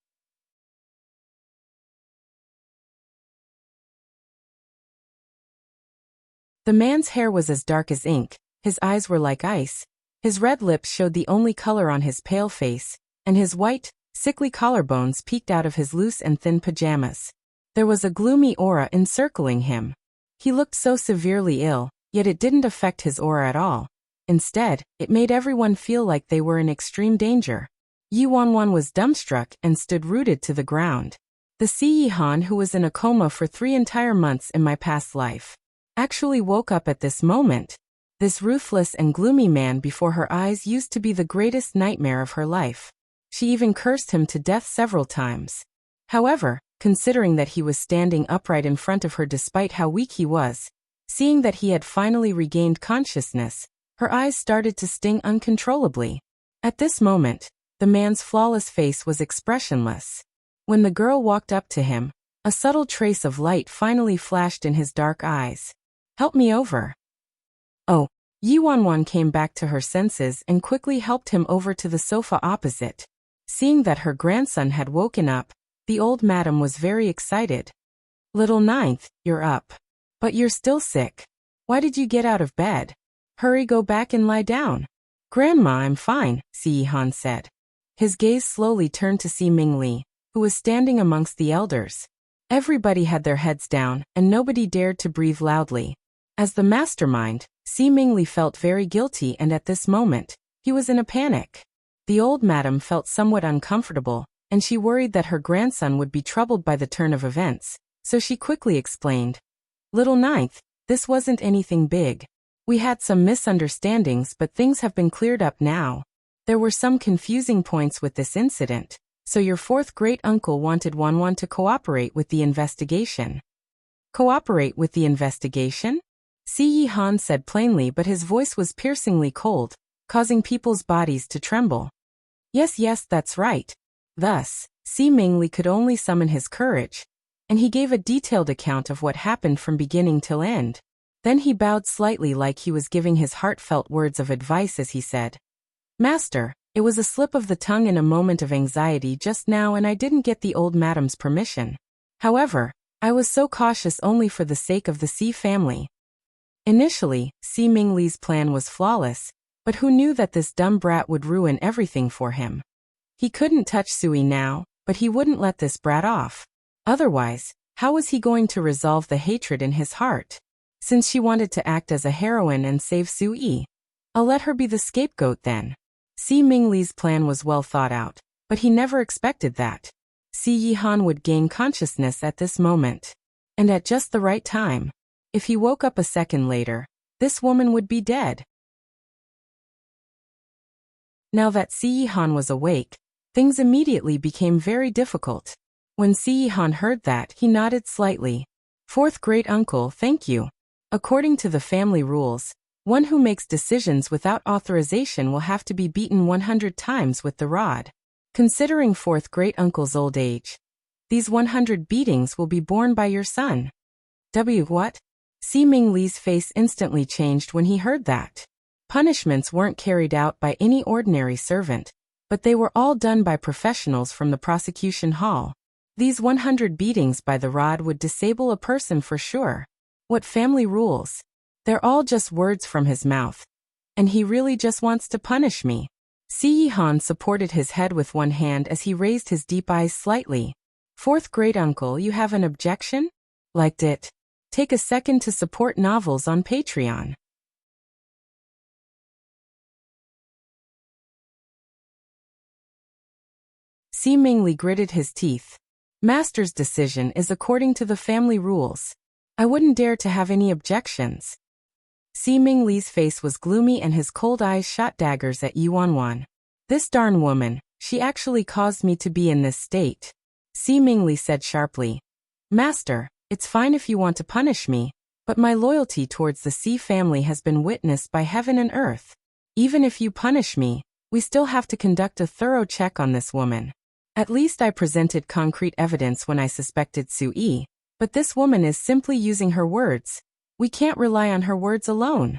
The man's hair was as dark as ink, his eyes were like ice, his red lips showed the only color on his pale face, and his white, sickly collarbones peeked out of his loose and thin pajamas. There was a gloomy aura encircling him. He looked so severely ill, yet it didn't affect his aura at all. Instead, it made everyone feel like they were in extreme danger. Yi Wanwan was dumbstruck and stood rooted to the ground. The Si Yihan who was in a coma for 3 entire months in my past life actually woke up at this moment. This ruthless and gloomy man before her eyes used to be the greatest nightmare of her life. She even cursed him to death several times. However, considering that he was standing upright in front of her despite how weak he was, seeing that he had finally regained consciousness, her eyes started to sting uncontrollably. At this moment, the man's flawless face was expressionless. When the girl walked up to him, a subtle trace of light finally flashed in his dark eyes. "Help me over." Oh, Yi Wanwan came back to her senses and quickly helped him over to the sofa opposite. Seeing that her grandson had woken up, the old madam was very excited. "Little Ninth, you're up. But you're still sick. Why did you get out of bed? Hurry, go back and lie down." "Grandma, I'm fine," Si Yihan said. His gaze slowly turned to Si Mingli, who was standing amongst the elders. Everybody had their heads down, and nobody dared to breathe loudly. As the mastermind, Si Mingli felt very guilty, and at this moment, he was in a panic. The old madam felt somewhat uncomfortable, and she worried that her grandson would be troubled by the turn of events, so she quickly explained, "Little Ninth, this wasn't anything big. We had some misunderstandings, but things have been cleared up now. There were some confusing points with this incident, so your 4th great-uncle wanted Wanwan to cooperate with the investigation." "Cooperate with the investigation?" Si Yihan said plainly, but his voice was piercingly cold, causing people's bodies to tremble. Yes, that's right." Thus, Si Mingli could only summon his courage, and he gave a detailed account of what happened from beginning till end. Then he bowed slightly like he was giving his heartfelt words of advice as he said, "Master, it was a slip of the tongue in a moment of anxiety just now, and I didn't get the old madam's permission. However, I was so cautious only for the sake of the Si family." Initially, Si Mingli's plan was flawless, but who knew that this dumb brat would ruin everything for him? He couldn't touch Sui now, but he wouldn't let this brat off. Otherwise, how was he going to resolve the hatred in his heart? Since she wanted to act as a heroine and save Sui, I'll let her be the scapegoat then. Si Mingli's plan was well thought out, but he never expected that Si Yihan would gain consciousness at this moment. And at just the right time. If he woke up a second later, this woman would be dead. Now that Si Yihan was awake, things immediately became very difficult. When Si Yihan heard that, he nodded slightly. "4th great-uncle, thank you. According to the family rules, one who makes decisions without authorization will have to be beaten 100 times with the rod. Considering 4th great-uncle's old age, these 100 beatings will be borne by your son." What? Si Mingli's face instantly changed when he heard that. Punishments weren't carried out by any ordinary servant, but they were all done by professionals from the prosecution hall. These 100 beatings by the rod would disable a person for sure. What family rules? They're all just words from his mouth. And he really just wants to punish me. Si Yihan supported his head with one hand as he raised his deep eyes slightly. "4th great-uncle, you have an objection? Liked it? Take a second to support novels on Patreon." Si Mingli gritted his teeth. "Master's decision is according to the family rules. I wouldn't dare to have any objections." Si Mingli's face was gloomy and his cold eyes shot daggers at Yi Wanwan. "This darn woman, she actually caused me to be in this state." Si Mingli said sharply, "Master, it's fine if you want to punish me, but my loyalty towards the Si family has been witnessed by heaven and earth. Even if you punish me, we still have to conduct a thorough check on this woman. At least I presented concrete evidence when I suspected Sui, but this woman is simply using her words. We can't rely on her words alone.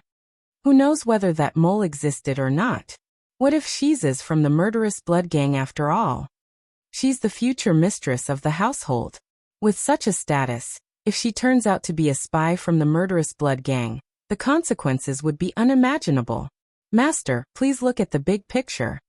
Who knows whether that mole existed or not? What if she's from the murderous blood gang after all? She's the future mistress of the household. With such a status, if she turns out to be a spy from the murderous blood gang, the consequences would be unimaginable. Master, please look at the big picture.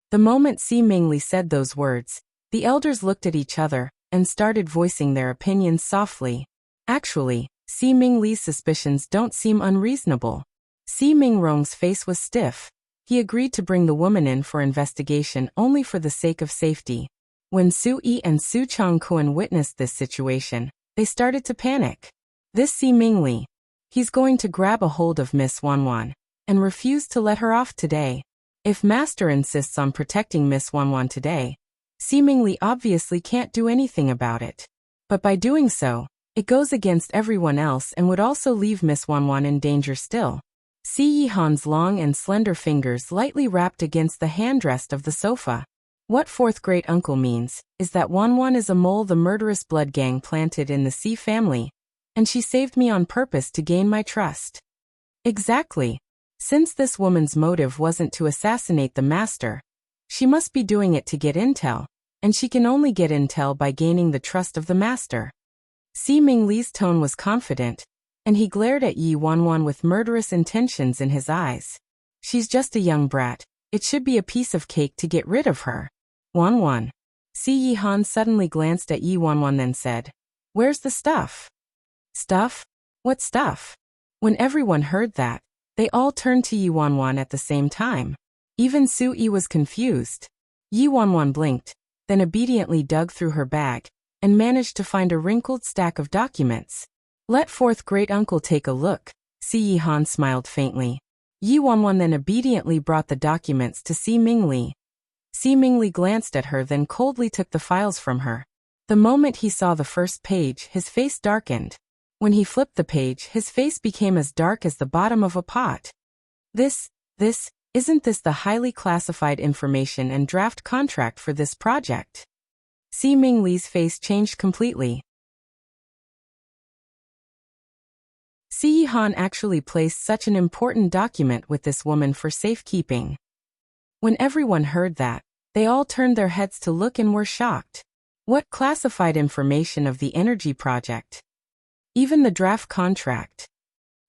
The moment Si Mingli said those words, the elders looked at each other and started voicing their opinions softly. Actually, Si Mingli's suspicions don't seem unreasonable. Si Mingrong's face was stiff. He agreed to bring the woman in for investigation only for the sake of safety. When Su Yi and Su Chongquan witnessed this situation, they started to panic. This Si Mingli, he's going to grab a hold of Miss Wanwan and refuse to let her off today. If Master insists on protecting Miss Wanwan today, Si Mingli obviously can't do anything about it. But by doing so, it goes against everyone else and would also leave Miss Wanwan in danger still. Si Yihan's long and slender fingers lightly rapped against the handrest of the sofa. What fourth great uncle means is that Wanwan is a mole the murderous blood gang planted in the Si family, and she saved me on purpose to gain my trust. Exactly. Since this woman's motive wasn't to assassinate the master, she must be doing it to get intel, and she can only get intel by gaining the trust of the master. Si Mingli's tone was confident, and he glared at Yi Wanwan with murderous intentions in his eyes. She's just a young brat. It should be a piece of cake to get rid of her. Wanwan. Si Yihan suddenly glanced at Yi Wanwan then said, "Where's the stuff?" Stuff? What stuff? When everyone heard that, they all turned to Yi Wanwan at the same time. Even Su Yi was confused. Yi Wanwan blinked, then obediently dug through her bag, and managed to find a wrinkled stack of documents. Let fourth great uncle take a look. Si Yihan smiled faintly. Yi Wanwan then obediently brought the documents to Si Mingli. Si Mingli glanced at her then coldly took the files from her. The moment he saw the first page, his face darkened. When he flipped the page, his face became as dark as the bottom of a pot. Isn't this the highly classified information and draft contract for this project? Si Mingli's face changed completely. Si Yihan actually placed such an important document with this woman for safekeeping. When everyone heard that, they all turned their heads to look and were shocked. What classified information of the energy project? Even the draft contract.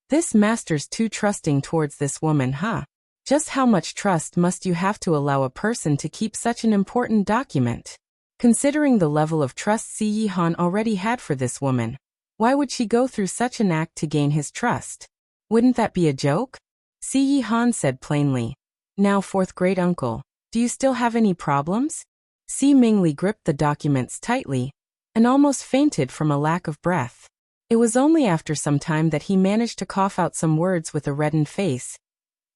This master's too trusting towards this woman, huh? Just how much trust must you have to allow a person to keep such an important document? Considering the level of trust Si Yihan already had for this woman, why would she go through such an act to gain his trust? Wouldn't that be a joke? Si Yihan said plainly. Now fourth great uncle, do you still have any problems? Si Mingli gripped the documents tightly, and almost fainted from a lack of breath. It was only after some time that he managed to cough out some words with a reddened face.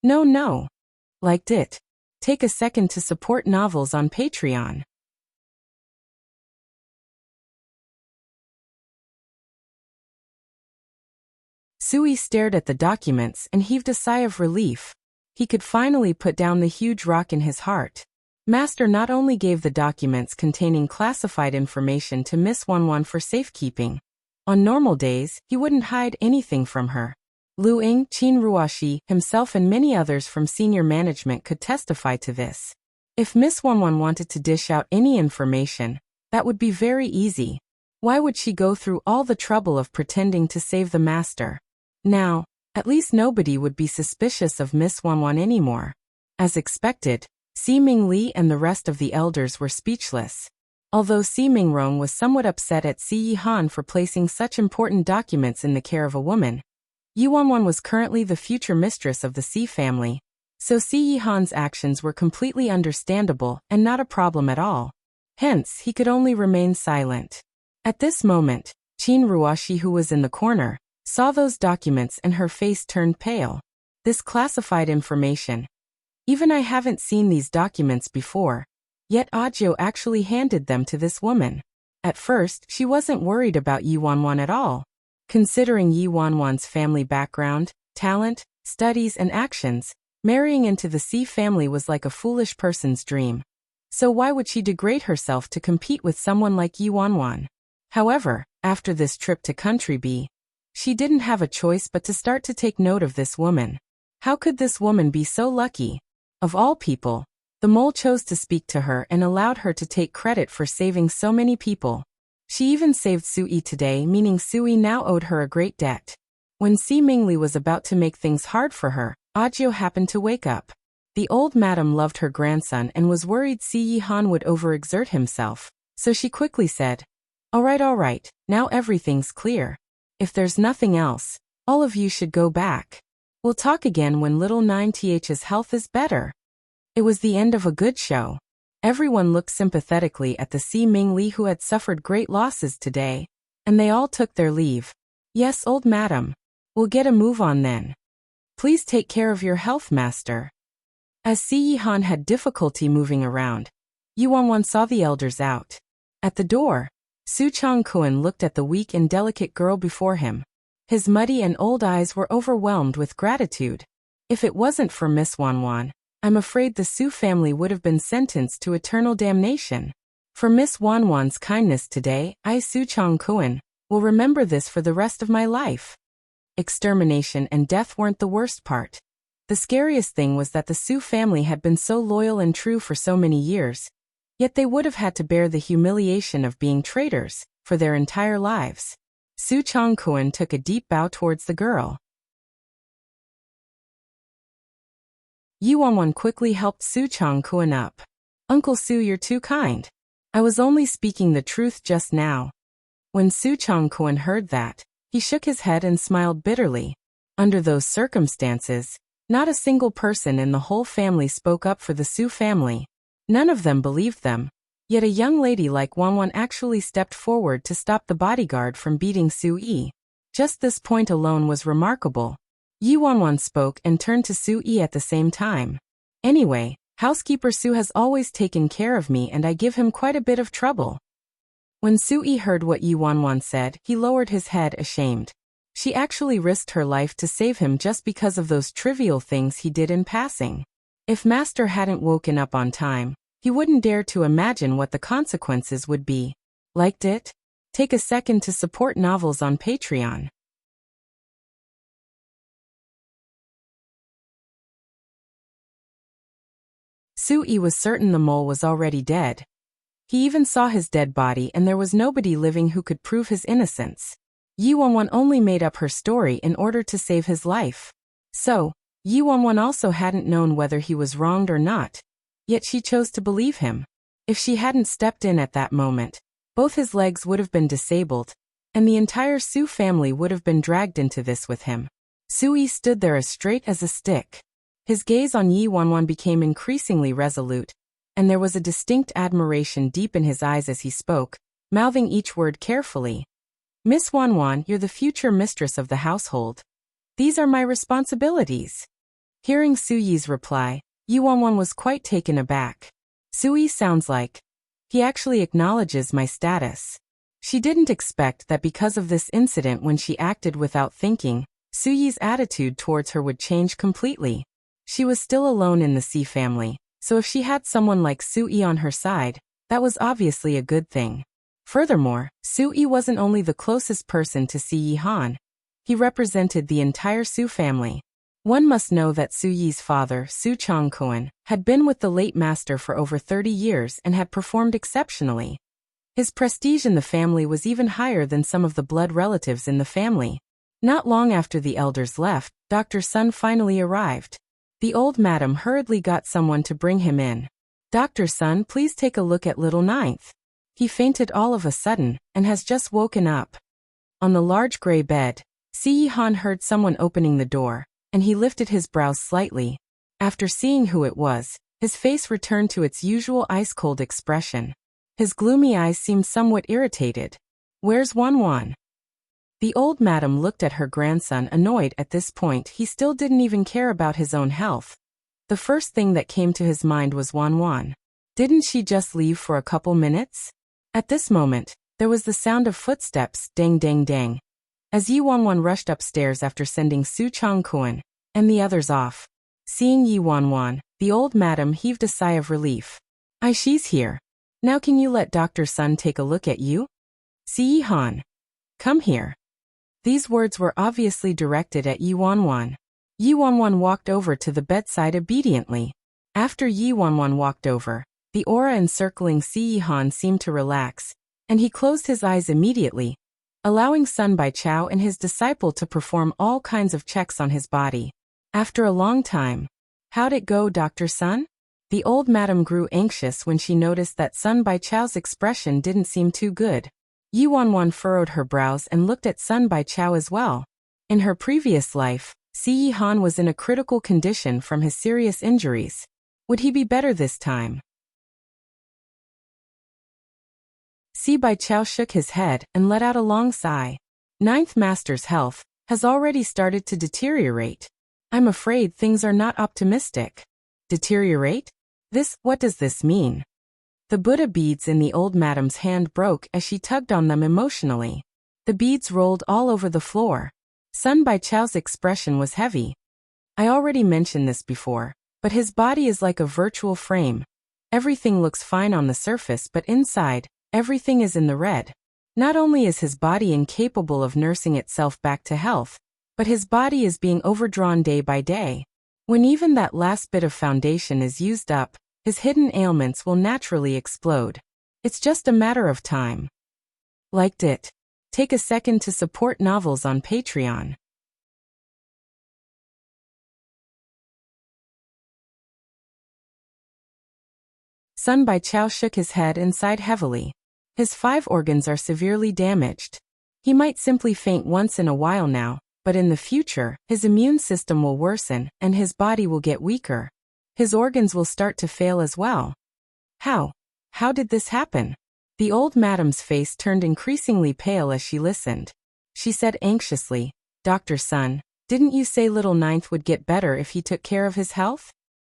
No. Liked it. Take a second to support novels on Patreon. Sui stared at the documents and heaved a sigh of relief. He could finally put down the huge rock in his heart. Master not only gave the documents containing classified information to Miss Wanwan for safekeeping. On normal days, he wouldn't hide anything from her. Lu Ying, Qin Ruoxi, himself and many others from senior management could testify to this. If Miss Wanwan wanted to dish out any information, that would be very easy. Why would she go through all the trouble of pretending to save the master? Now, at least nobody would be suspicious of Miss Wanwan anymore. As expected, Si Mingli and the rest of the elders were speechless. Although Si Mingrong was somewhat upset at Si Yihan for placing such important documents in the care of a woman, Yi Wanwan was currently the future mistress of the Si family, so Si Yihan's actions were completely understandable and not a problem at all. Hence, he could only remain silent. At this moment, Qin Ruoxi, who was in the corner, saw those documents and her face turned pale. This classified information. Even I haven't seen these documents before, yet Ajio actually handed them to this woman. At first, she wasn't worried about Yi Wanwan at all. Considering Yi Wanwan's family background, talent, studies and actions, marrying into the Si family was like a foolish person's dream. So why would she degrade herself to compete with someone like Yi Wanwan? However, after this trip to Country B, she didn't have a choice but to start to take note of this woman. How could this woman be so lucky? Of all people, the mole chose to speak to her and allowed her to take credit for saving so many people. She even saved Sui today, meaning Sui now owed her a great debt. When Si Mingli was about to make things hard for her, Ajio happened to wake up. The old madam loved her grandson and was worried Si Yihan would overexert himself, so she quickly said, all right, now everything's clear. If there's nothing else, all of you should go back. We'll talk again when little 9th's health is better. It was the end of a good show. Everyone looked sympathetically at the Si Mingli who had suffered great losses today, and they all took their leave. Yes, old madam. We'll get a move on then. Please take care of your health, master. As Si Yihan had difficulty moving around, Yuanwan saw the elders out. At the door, Su Changkuan looked at the weak and delicate girl before him. His muddy and old eyes were overwhelmed with gratitude. If it wasn't for Miss Wanwan, I'm afraid the Su family would have been sentenced to eternal damnation. For Miss Wanwan's kindness today, I, Su Changkuan, will remember this for the rest of my life. Extermination and death weren't the worst part. The scariest thing was that the Su family had been so loyal and true for so many years, yet they would have had to bear the humiliation of being traitors for their entire lives. Su Changkuan took a deep bow towards the girl. Yuanwan quickly helped Su Changkuan up. Uncle Su, you're too kind. I was only speaking the truth just now. When Su Changkuan heard that, he shook his head and smiled bitterly. Under those circumstances, not a single person in the whole family spoke up for the Su family. None of them believed them. Yet a young lady like Wanwan actually stepped forward to stop the bodyguard from beating Su Yi. Just this point alone was remarkable. Yi Wanwan spoke and turned to Su Yi at the same time. Anyway, housekeeper Su has always taken care of me and I give him quite a bit of trouble. When Su Yi heard what Yi Wanwan said, he lowered his head ashamed. She actually risked her life to save him just because of those trivial things he did in passing. If Master hadn't woken up on time, he wouldn't dare to imagine what the consequences would be. Liked it? Take a second to support novels on Patreon. Su Yi was certain the mole was already dead. He even saw his dead body and there was nobody living who could prove his innocence. Yi Wanwan only made up her story in order to save his life. So, Yi Wanwan also hadn't known whether he was wronged or not. Yet she chose to believe him. If she hadn't stepped in at that moment, both his legs would have been disabled, and the entire Su family would have been dragged into this with him. Su Yi stood there as straight as a stick. His gaze on Yi Wanwan became increasingly resolute, and there was a distinct admiration deep in his eyes as he spoke, mouthing each word carefully. Miss Wanwan, you're the future mistress of the household. These are my responsibilities. Hearing Su Yi's reply, Yi Wanwan was quite taken aback. Su Yi sounds like he actually acknowledges my status. She didn't expect that because of this incident when she acted without thinking, Su Yi's attitude towards her would change completely. She was still alone in the Si family, so if she had someone like Su Yi on her side, that was obviously a good thing. Furthermore, Su Yi wasn't only the closest person to Si Yihan. He represented the entire Su family. One must know that Su Yi's father, Su Changkuan, had been with the late master for over 30 years and had performed exceptionally. His prestige in the family was even higher than some of the blood relatives in the family. Not long after the elders left, Dr. Sun finally arrived. The old madam hurriedly got someone to bring him in. Dr. Sun, please take a look at little Ninth. He fainted all of a sudden, and has just woken up. On the large gray bed, Si Yihan heard someone opening the door, and he lifted his brows slightly. After seeing who it was, his face returned to its usual ice-cold expression. His gloomy eyes seemed somewhat irritated. Where's Wanwan? The old madam looked at her grandson annoyed at this point. He still didn't even care about his own health. The first thing that came to his mind was Wanwan. Didn't she just leave for a couple minutes? At this moment, there was the sound of footsteps, dang dang dang. As Yi Wanwan rushed upstairs after sending Su Changkuan and the others off. Seeing Yi Wanwan, the old madam heaved a sigh of relief. She's here. Now can you let Dr. Sun take a look at you? Si Yihan. Come here. These words were obviously directed at Yi Wanwan. Yi Wanwan walked over to the bedside obediently. After Yi Wanwan walked over, the aura encircling Si Yihan seemed to relax, and he closed his eyes immediately. allowing Sun Baichao and his disciple to perform all kinds of checks on his body. After a long time, "How'd it go, Dr. Sun?" The old madam grew anxious when she noticed that Sun Baichao's expression didn't seem too good. Yi Wanwan furrowed her brows and looked at Sun Baichao as well. In her previous life, Si Han was in a critical condition from his serious injuries. Would he be better this time? Si Baichao shook his head and let out a long sigh. Ninth Master's health has already started to deteriorate. I'm afraid things are not optimistic. Deteriorate? What does this mean? The Buddha beads in the old madam's hand broke as she tugged on them emotionally. The beads rolled all over the floor. Sun Baichao's expression was heavy. I already mentioned this before, but his body is like a virtual frame. Everything looks fine on the surface, but inside, everything is in the red. Not only is his body incapable of nursing itself back to health, but his body is being overdrawn day by day. When even that last bit of foundation is used up, his hidden ailments will naturally explode. It's just a matter of time. Liked it? Take a second to support novels on Patreon. Sun Baichao shook his head and sighed heavily. His 5 organs are severely damaged. He might simply faint once in a while now, but in the future, his immune system will worsen and his body will get weaker. His organs will start to fail as well. How did this happen? The old madam's face turned increasingly pale as she listened. She said anxiously, "Dr. Sun, didn't you say little Ninth would get better if he took care of his health?"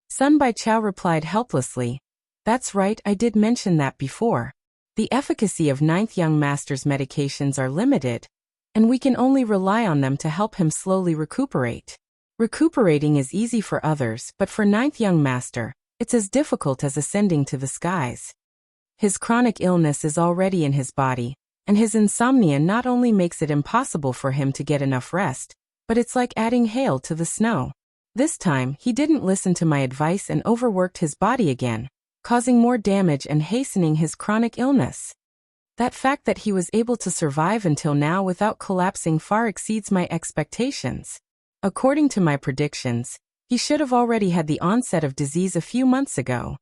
Sun Baichao replied helplessly, "That's right, I did mention that before. The efficacy of Ninth Young Master's medications are limited, and we can only rely on them to help him slowly recuperate. Recuperating is easy for others, but for Ninth Young Master, it's as difficult as ascending to the skies. His chronic illness is already in his body, and his insomnia not only makes it impossible for him to get enough rest, but it's like adding hail to the snow. This time, he didn't listen to my advice and overworked his body again, causing more damage and hastening his chronic illness. That fact that he was able to survive until now without collapsing far exceeds my expectations. According to my predictions, he should have already had the onset of disease a few months ago."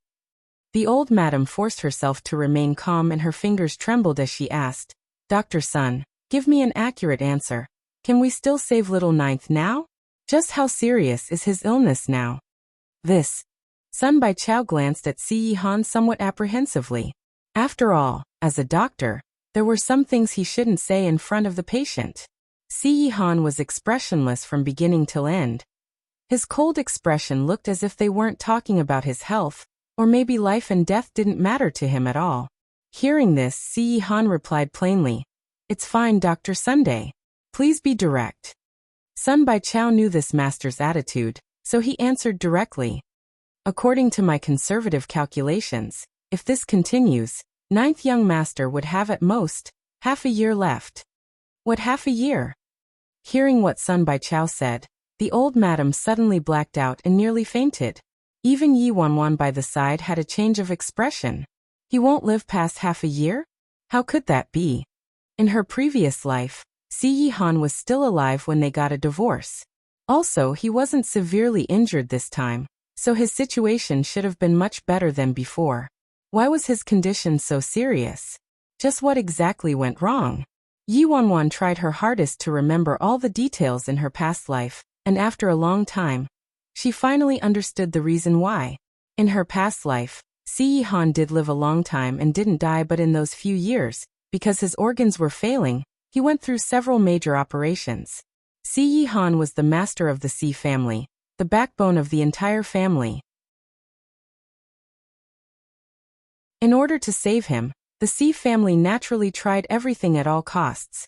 The old madam forced herself to remain calm and her fingers trembled as she asked, "Dr. Sun, give me an accurate answer. Can we still save little Ninth now? Just how serious is his illness now?" Sun Baichao glanced at Si Han somewhat apprehensively. After all, as a doctor, there were some things he shouldn't say in front of the patient. Si Han was expressionless from beginning till end. His cold expression looked as if they weren't talking about his health, or maybe life and death didn't matter to him at all. Hearing this, Si Han replied plainly, "It's fine, Dr. Sunday. Please be direct." Sun Baichao knew this master's attitude, so he answered directly. "According to my conservative calculations, if this continues, Ninth Young Master would have at most half a year left." "What half a year?" Hearing what Sun Baichao said, the old madam suddenly blacked out and nearly fainted. Even Yi Wanwan by the side had a change of expression. He won't live past half a year? How could that be? In her previous life, Si Han was still alive when they got a divorce. Also, he wasn't severely injured this time, so his situation should have been much better than before. Why was his condition so serious? Just what exactly went wrong? Yi Wanwan tried her hardest to remember all the details in her past life, and after a long time, she finally understood the reason why. In her past life, Si Han did live a long time and didn't die, but in those few years, because his organs were failing, he went through several major operations. Si Han was the master of the Si family, the backbone of the entire family. In order to save him, the Si family naturally tried everything at all costs.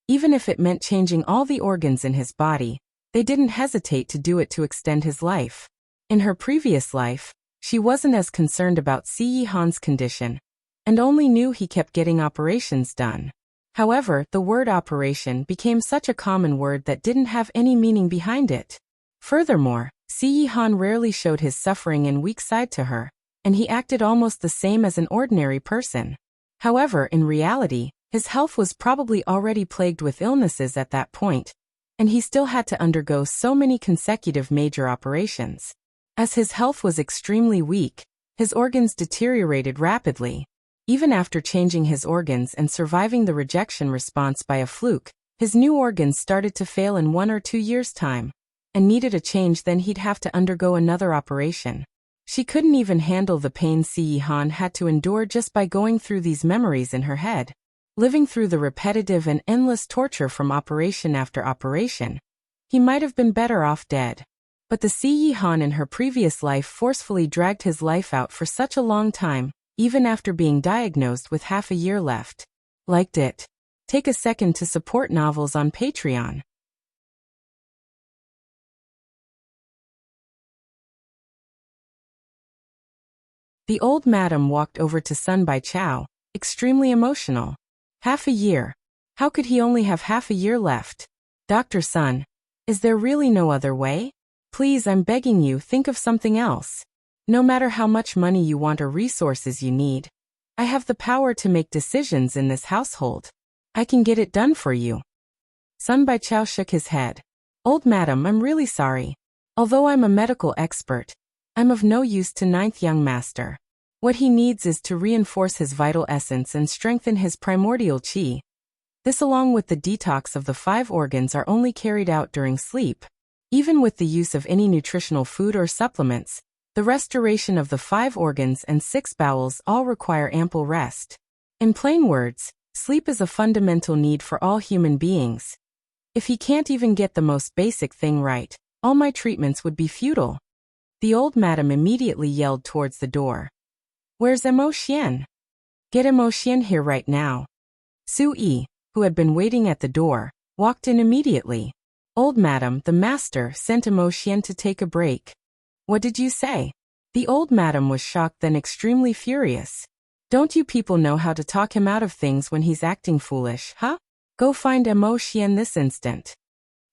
Even if it meant changing all the organs in his body, they didn't hesitate to do it to extend his life. In her previous life, she wasn't as concerned about Si Han's condition, and only knew he kept getting operations done. However, the word operation became such a common word that didn't have any meaning behind it. Furthermore, Si Han rarely showed his suffering and weak side to her, and he acted almost the same as an ordinary person. However, in reality, His health was probably already plagued with illnesses at that point, and he still had to undergo so many consecutive major operations. As his health was extremely weak, his organs deteriorated rapidly. Even after changing his organs and surviving the rejection response by a fluke, his new organs started to fail in 1 or 2 years' time, and needed a change. Then he'd have to undergo another operation. She couldn't even handle the pain Siyi-Han had to endure just by going through these memories in her head. Living through the repetitive and endless torture from operation after operation, he might have been better off dead. But the Siyi-Han in her previous life forcefully dragged his life out for such a long time, even after being diagnosed with half a year left. Liked it? Take a second to support novels on Patreon. The old madam walked over to Sun Bai Chao, extremely emotional. Half a year. How could he only have half a year left? Dr. Sun, is there really no other way? Please, I'm begging you, think of something else. No matter how much money you want or resources you need, I have the power to make decisions in this household. I can get it done for you. Sun Bai Chao shook his head. Old madam, I'm really sorry. Although I'm a medical expert, I'm of no use to ninth young master. What he needs is to reinforce his vital essence and strengthen his primordial qi. This, along with the detox of the 5 organs, are only carried out during sleep. Even with the use of any nutritional food or supplements, the restoration of the 5 organs and 6 bowels all require ample rest. In plain words, sleep is a fundamental need for all human beings. If he can't even get the most basic thing right, all my treatments would be futile. The old madam immediately yelled towards the door. Where's Mo Xian? Get Mo Xian here right now. Su Yi, who had been waiting at the door, walked in immediately. Old madam, the master sent Mo Xian to take a break. What did you say? The old madam was shocked, then extremely furious. Don't you people know how to talk him out of things when he's acting foolish, huh? Go find Mo Xian this instant.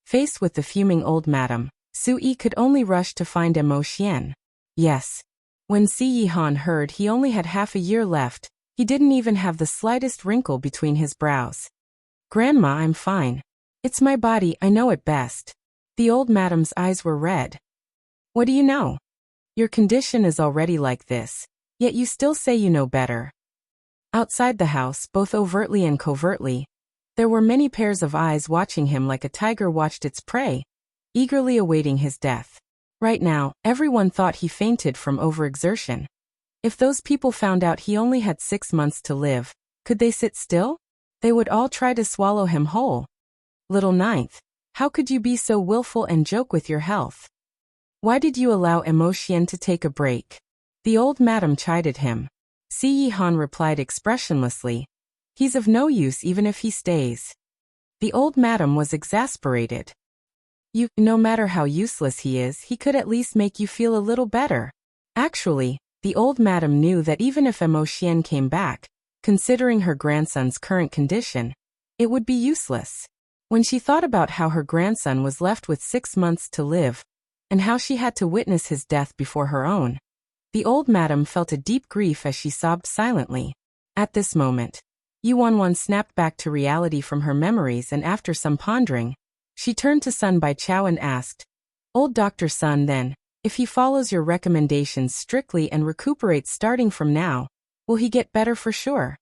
Faced with the fuming old madam, Su Yi could only rush to find Mo Xian. Yes. When Siyi-Han heard he only had half a year left, he didn't even have the slightest wrinkle between his brows. Grandma, I'm fine. It's my body, I know it best. The old madam's eyes were red. What do you know? Your condition is already like this, yet you still say you know better. Outside the house, both overtly and covertly, there were many pairs of eyes watching him like a tiger watched its prey, eagerly awaiting his death. Right now, everyone thought he fainted from overexertion. If those people found out he only had 6 months to live, could they sit still? They would all try to swallow him whole. Little ninth, how could you be so willful and joke with your health? Why did you allow Mo Xian to take a break? The old madam chided him. Siyi-Han replied expressionlessly. He's of no use even if he stays. The old madam was exasperated. No matter how useless he is, he could at least make you feel a little better. Actually, the old madam knew that even if Mo Xian came back, considering her grandson's current condition, it would be useless. When she thought about how her grandson was left with 6 months to live, and how she had to witness his death before her own, the old madam felt a deep grief as she sobbed silently. At this moment, Yuanwan snapped back to reality from her memories, and after some pondering, she turned to Sun Bai Chao and asked, Old Dr. Sun, then, if he follows your recommendations strictly and recuperates starting from now, will he get better for sure?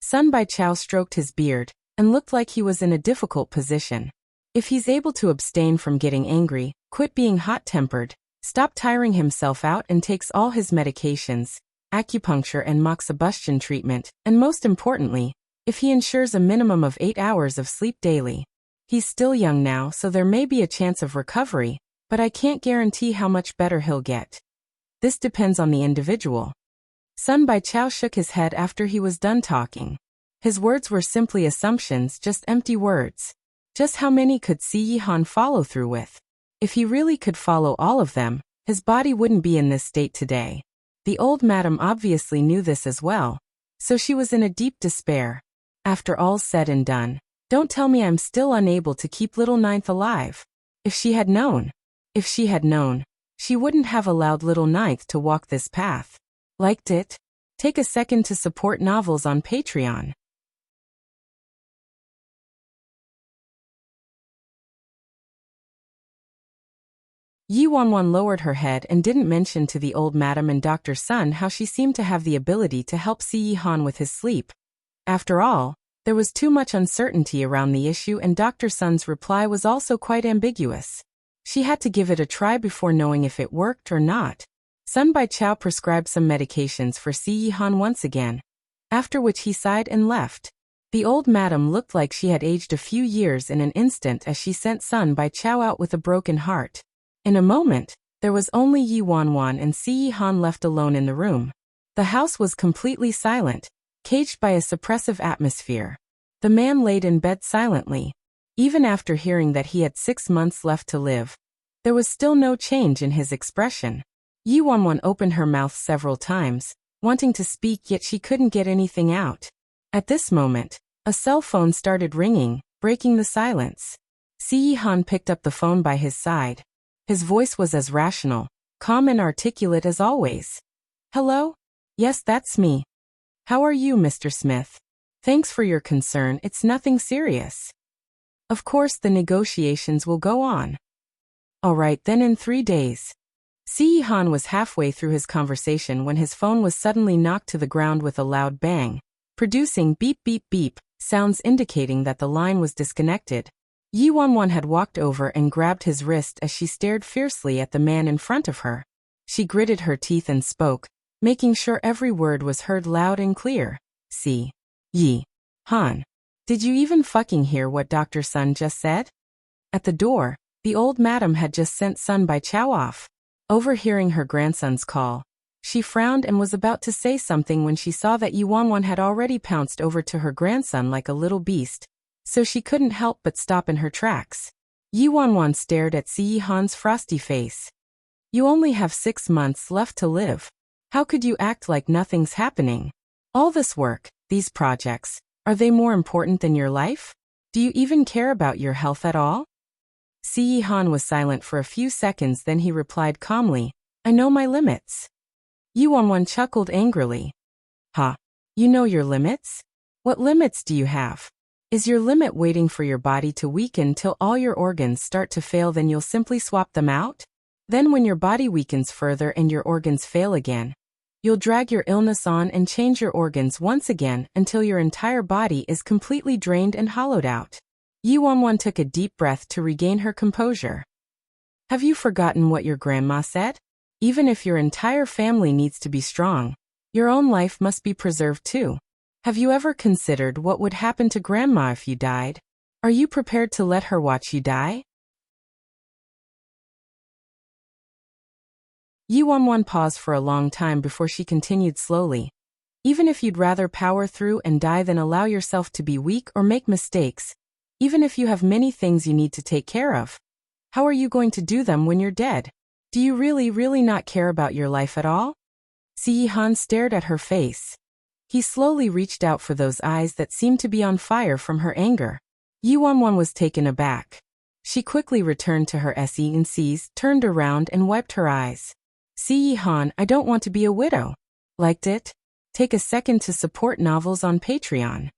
Sun Bai Chao stroked his beard and looked like he was in a difficult position. If he's able to abstain from getting angry, quit being hot-tempered, stop tiring himself out, and takes all his medications, acupuncture and moxibustion treatment, and most importantly, if he ensures a minimum of 8 hours of sleep daily. He's still young now, so there may be a chance of recovery, but I can't guarantee how much better he'll get. This depends on the individual. Sun Bai Chao shook his head after he was done talking. His words were simply assumptions, just empty words. Just how many could Siyi-Han follow through with? If he really could follow all of them, his body wouldn't be in this state today. The old madam obviously knew this as well, so she was in a deep despair. After all's said and done, don't tell me I'm still unable to keep little ninth alive. If she had known, she wouldn't have allowed little ninth to walk this path. Liked it? Take a second to support novels on Patreon. Yi Wanwan lowered her head and didn't mention to the old madam and Dr. Sun how she seemed to have the ability to help Si Yi Han with his sleep. After all, there was too much uncertainty around the issue, and Dr. Sun's reply was also quite ambiguous. She had to give it a try before knowing if it worked or not. Sun Bai Chao prescribed some medications for Si Yi Han once again, after which he sighed and left. The old madam looked like she had aged a few years in an instant as she sent Sun Bai Chao out with a broken heart. In a moment, there was only Yi Wanwan and Si Yi Han left alone in the room. The house was completely silent, caged by a suppressive atmosphere. The man laid in bed silently. Even after hearing that he had 6 months left to live, there was still no change in his expression. Yi Wanwan opened her mouth several times, wanting to speak, yet she couldn't get anything out. At this moment, a cell phone started ringing, breaking the silence. Si Yi Han picked up the phone by his side. His voice was as rational, calm and articulate as always. "Hello? Yes, that's me. How are you, Mr. Smith? Thanks for your concern, it's nothing serious. Of course the negotiations will go on. All right then, in 3 days. Si Yi Han was halfway through his conversation when his phone was suddenly knocked to the ground with a loud bang, producing beep beep beep sounds indicating that the line was disconnected. Yi Wanwan had walked over and grabbed his wrist as she stared fiercely at the man in front of her. She gritted her teeth and spoke, making sure every word was heard loud and clear. "Si Yi Han, did you even fucking hear what Dr. Sun just said?" At the door, the old madam had just sent Sun Bai Chao off. Overhearing her grandson's call, she frowned and was about to say something when she saw that Yi Wanwan had already pounced over to her grandson like a little beast, so she couldn't help but stop in her tracks. Yi Wanwan stared at Si Yi Han's frosty face. "You only have 6 months left to live. How could you act like nothing's happening? All this work, these projects, are they more important than your life? Do you even care about your health at all?" Si Yi Han was silent for a few seconds, then he replied calmly, "I know my limits." Yi Wanwan chuckled angrily. "Ha! You know your limits? What limits do you have? Is your limit waiting for your body to weaken till all your organs start to fail, then you'll simply swap them out? Then when your body weakens further and your organs fail again, you'll drag your illness on and change your organs once again until your entire body is completely drained and hollowed out." Yi Wanwan took a deep breath to regain her composure. "Have you forgotten what your grandma said? Even if your entire family needs to be strong, your own life must be preserved too. Have you ever considered what would happen to Grandma if you died? Are you prepared to let her watch you die?" Yi Wanwan paused for a long time before she continued slowly. "Even if you'd rather power through and die than allow yourself to be weak or make mistakes, even if you have many things you need to take care of, how are you going to do them when you're dead? Do you really not care about your life at all?" Si Yi Han stared at her face. He slowly reached out for those eyes that seemed to be on fire from her anger. Yi Wanwan was taken aback. She quickly returned to her SENCs, turned around and wiped her eyes. "Si Yi Han, I don't want to be a widow. Liked it? Take a second to support novels on Patreon."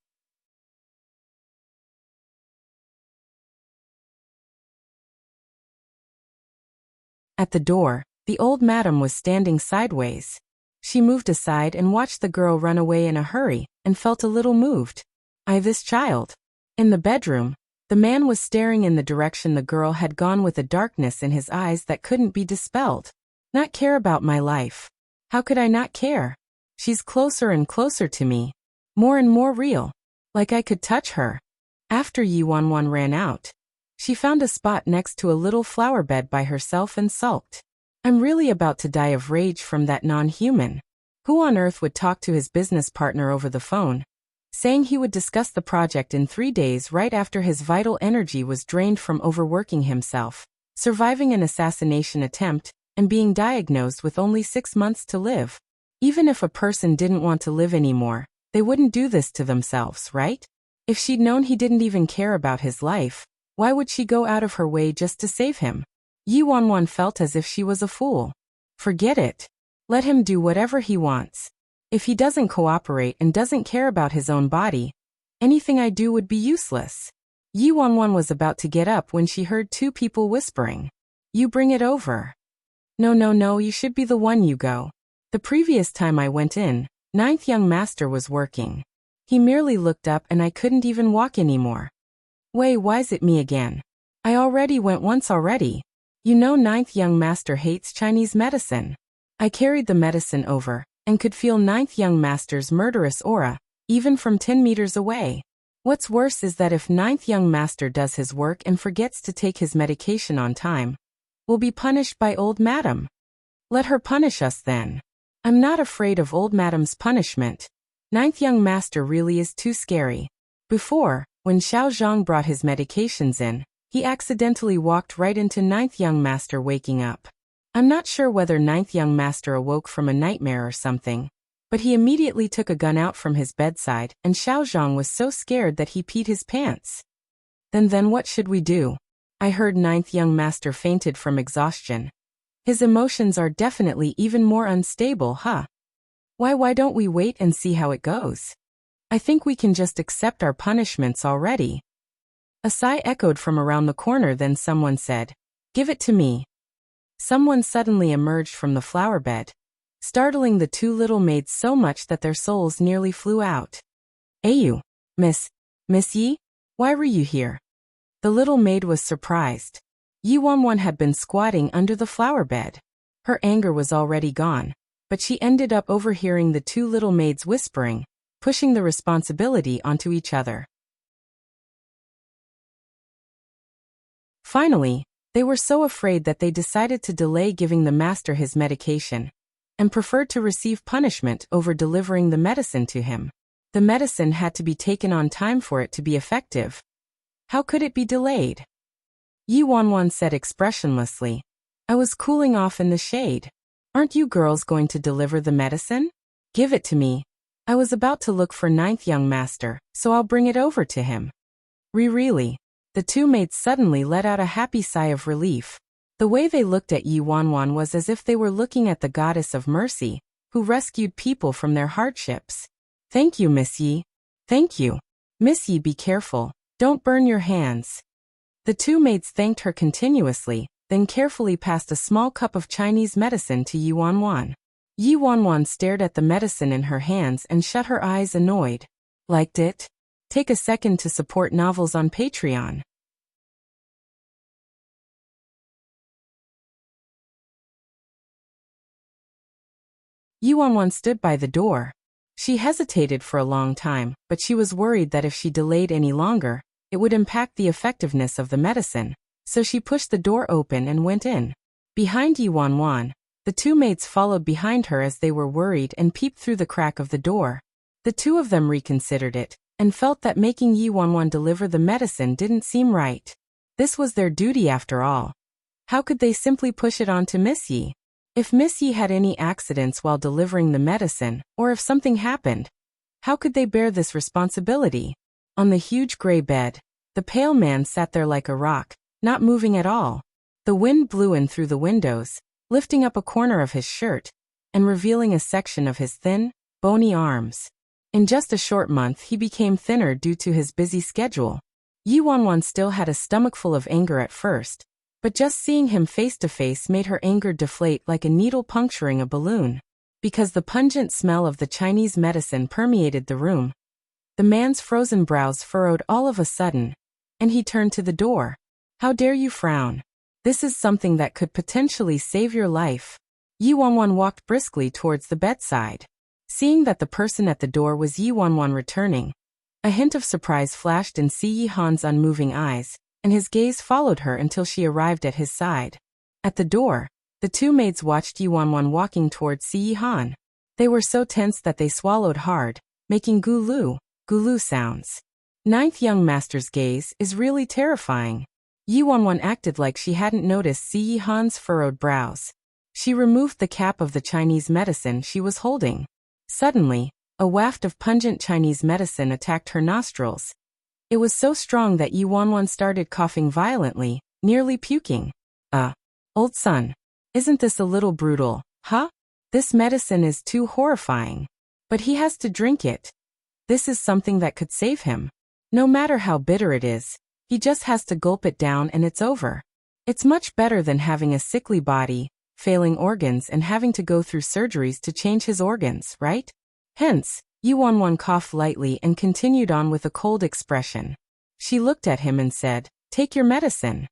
At the door, the old madam was standing sideways. She moved aside and watched the girl run away in a hurry, and felt a little moved. This child." In the bedroom, the man was staring in the direction the girl had gone with a darkness in his eyes that couldn't be dispelled. "Not care about my life? How could I not care? She's closer and closer to me. More and more real. Like I could touch her." After Yi Wanwan ran out, she found a spot next to a little flower bed by herself and sulked. "I'm really about to die of rage from that non-human. Who on earth would talk to his business partner over the phone, saying he would discuss the project in 3 days right after his vital energy was drained from overworking himself, surviving an assassination attempt, and being diagnosed with only 6 months to live? Even if a person didn't want to live anymore, they wouldn't do this to themselves, right? If she'd known he didn't even care about his life, why would she go out of her way just to save him?" Yi Wanwan felt as if she was a fool. Forget it. Let him do whatever he wants. If he doesn't cooperate and doesn't care about his own body, anything I do would be useless. Yi Wanwan was about to get up when she heard two people whispering. You bring it over. No, no, no, you should be the one, you go. The previous time I went in, ninth young master was working. He merely looked up and I couldn't even walk anymore. Why's it me again? I already went once already. You know ninth young master hates Chinese medicine. I carried the medicine over, and could feel ninth young master's murderous aura, even from 10 meters away. What's worse is that if ninth young master does his work and forgets to take his medication on time, we'll be punished by old madam. Let her punish us then. I'm not afraid of old madam's punishment. Ninth young master really is too scary. Before, when Xiao Zhang brought his medications in, he accidentally walked right into ninth young master waking up. I'm not sure whether ninth young master awoke from a nightmare or something, but he immediately took a gun out from his bedside and Xiao Zhang was so scared that he peed his pants. Then what should we do? I heard ninth young master fainted from exhaustion. His emotions are definitely even more unstable, huh? Why don't we wait and see how it goes? I think we can just accept our punishments already. A sigh echoed from around the corner, then someone said, Give it to me. Someone suddenly emerged from the flower bed, startling the two little maids so much that their souls nearly flew out. You, Miss Yi? Why were you here? The little maid was surprised. Yi Wanwan had been squatting under the flower bed. Her anger was already gone, but she ended up overhearing the two little maids whispering, pushing the responsibility onto each other. Finally, they were so afraid that they decided to delay giving the master his medication, and preferred to receive punishment over delivering the medicine to him. The medicine had to be taken on time for it to be effective. How could it be delayed? Yi Wanwan said expressionlessly, I was cooling off in the shade. Aren't you girls going to deliver the medicine? Give it to me. I was about to look for ninth young master, so I'll bring it over to him. Really? The two maids suddenly let out a happy sigh of relief. The way they looked at Yi Wanwan was as if they were looking at the goddess of mercy, who rescued people from their hardships. Thank you, Miss Yi. Thank you. Miss Yi, be careful. Don't burn your hands. The two maids thanked her continuously, then carefully passed a small cup of Chinese medicine to Yi Wanwan. Yi Wanwan stared at the medicine in her hands and shut her eyes annoyed. Liked it? Take a second to support novels on Patreon. Yi Wanwan stood by the door. She hesitated for a long time, but she was worried that if she delayed any longer, it would impact the effectiveness of the medicine, so she pushed the door open and went in. Behind Yi Wanwan, the two maids followed behind her as they were worried and peeped through the crack of the door. The two of them reconsidered it, and felt that making Yi Wanwan deliver the medicine didn't seem right. This was their duty after all. How could they simply push it on to Miss Yi? If Miss Yi had any accidents while delivering the medicine, or if something happened, how could they bear this responsibility? On the huge gray bed, the pale man sat there like a rock, not moving at all. The wind blew in through the windows, lifting up a corner of his shirt, and revealing a section of his thin, bony arms. In just a short month he became thinner due to his busy schedule. Yi Wanwan still had a stomachful of anger at first, but just seeing him face to face made her anger deflate like a needle puncturing a balloon. Because the pungent smell of the Chinese medicine permeated the room, the man's frozen brows furrowed all of a sudden, and he turned to the door. How dare you frown? This is something that could potentially save your life. Yi Wanwan walked briskly towards the bedside. Seeing that the person at the door was Yi Wanwan returning, a hint of surprise flashed in Si Yi Han's unmoving eyes, and his gaze followed her until she arrived at his side. At the door, the two maids watched Yi Wanwan walking towards Si Yi Han. They were so tense that they swallowed hard, making gulu sounds. Ninth young master's gaze is really terrifying. Yi Wanwan acted like she hadn't noticed Si Yi Han's furrowed brows. She removed the cap of the Chinese medicine she was holding. Suddenly, a waft of pungent Chinese medicine attacked her nostrils. It was so strong that Yi Wanwan started coughing violently, nearly puking. Old son. Isn't this a little brutal, huh? This medicine is too horrifying. But he has to drink it. This is something that could save him. No matter how bitter it is, he just has to gulp it down and it's over. It's much better than having a sickly body, failing organs and having to go through surgeries to change his organs, right? Hence, Yuanwan coughed lightly and continued on with a cold expression. She looked at him and said, "Take your medicine."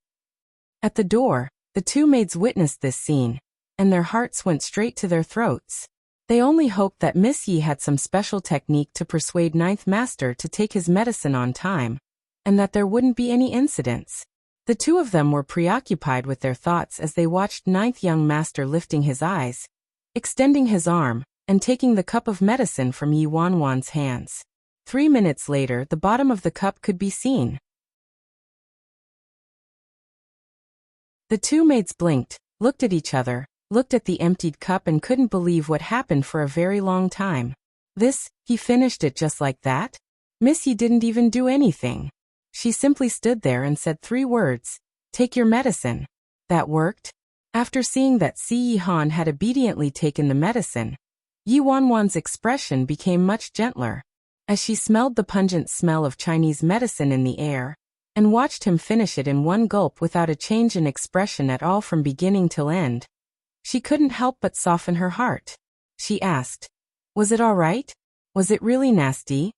At the door, the two maids witnessed this scene, and their hearts went straight to their throats. They only hoped that Miss Yi had some special technique to persuade Ninth Master to take his medicine on time, and that there wouldn't be any incidents. The two of them were preoccupied with their thoughts as they watched Ninth Young Master lifting his eyes, extending his arm, and taking the cup of medicine from Yi Wanwan's hands. 3 minutes later, the bottom of the cup could be seen. The two maids blinked, looked at each other, looked at the emptied cup and couldn't believe what happened for a very long time. He finished it just like that? Miss Yi didn't even do anything. She simply stood there and said 3 words, "Take your medicine." That worked. After seeing that Si Yihan had obediently taken the medicine, Yi Wanwan's expression became much gentler. As she smelled the pungent smell of Chinese medicine in the air, and watched him finish it in one gulp without a change in expression at all from beginning till end, she couldn't help but soften her heart. She asked, "Was it all right? Was it really nasty?"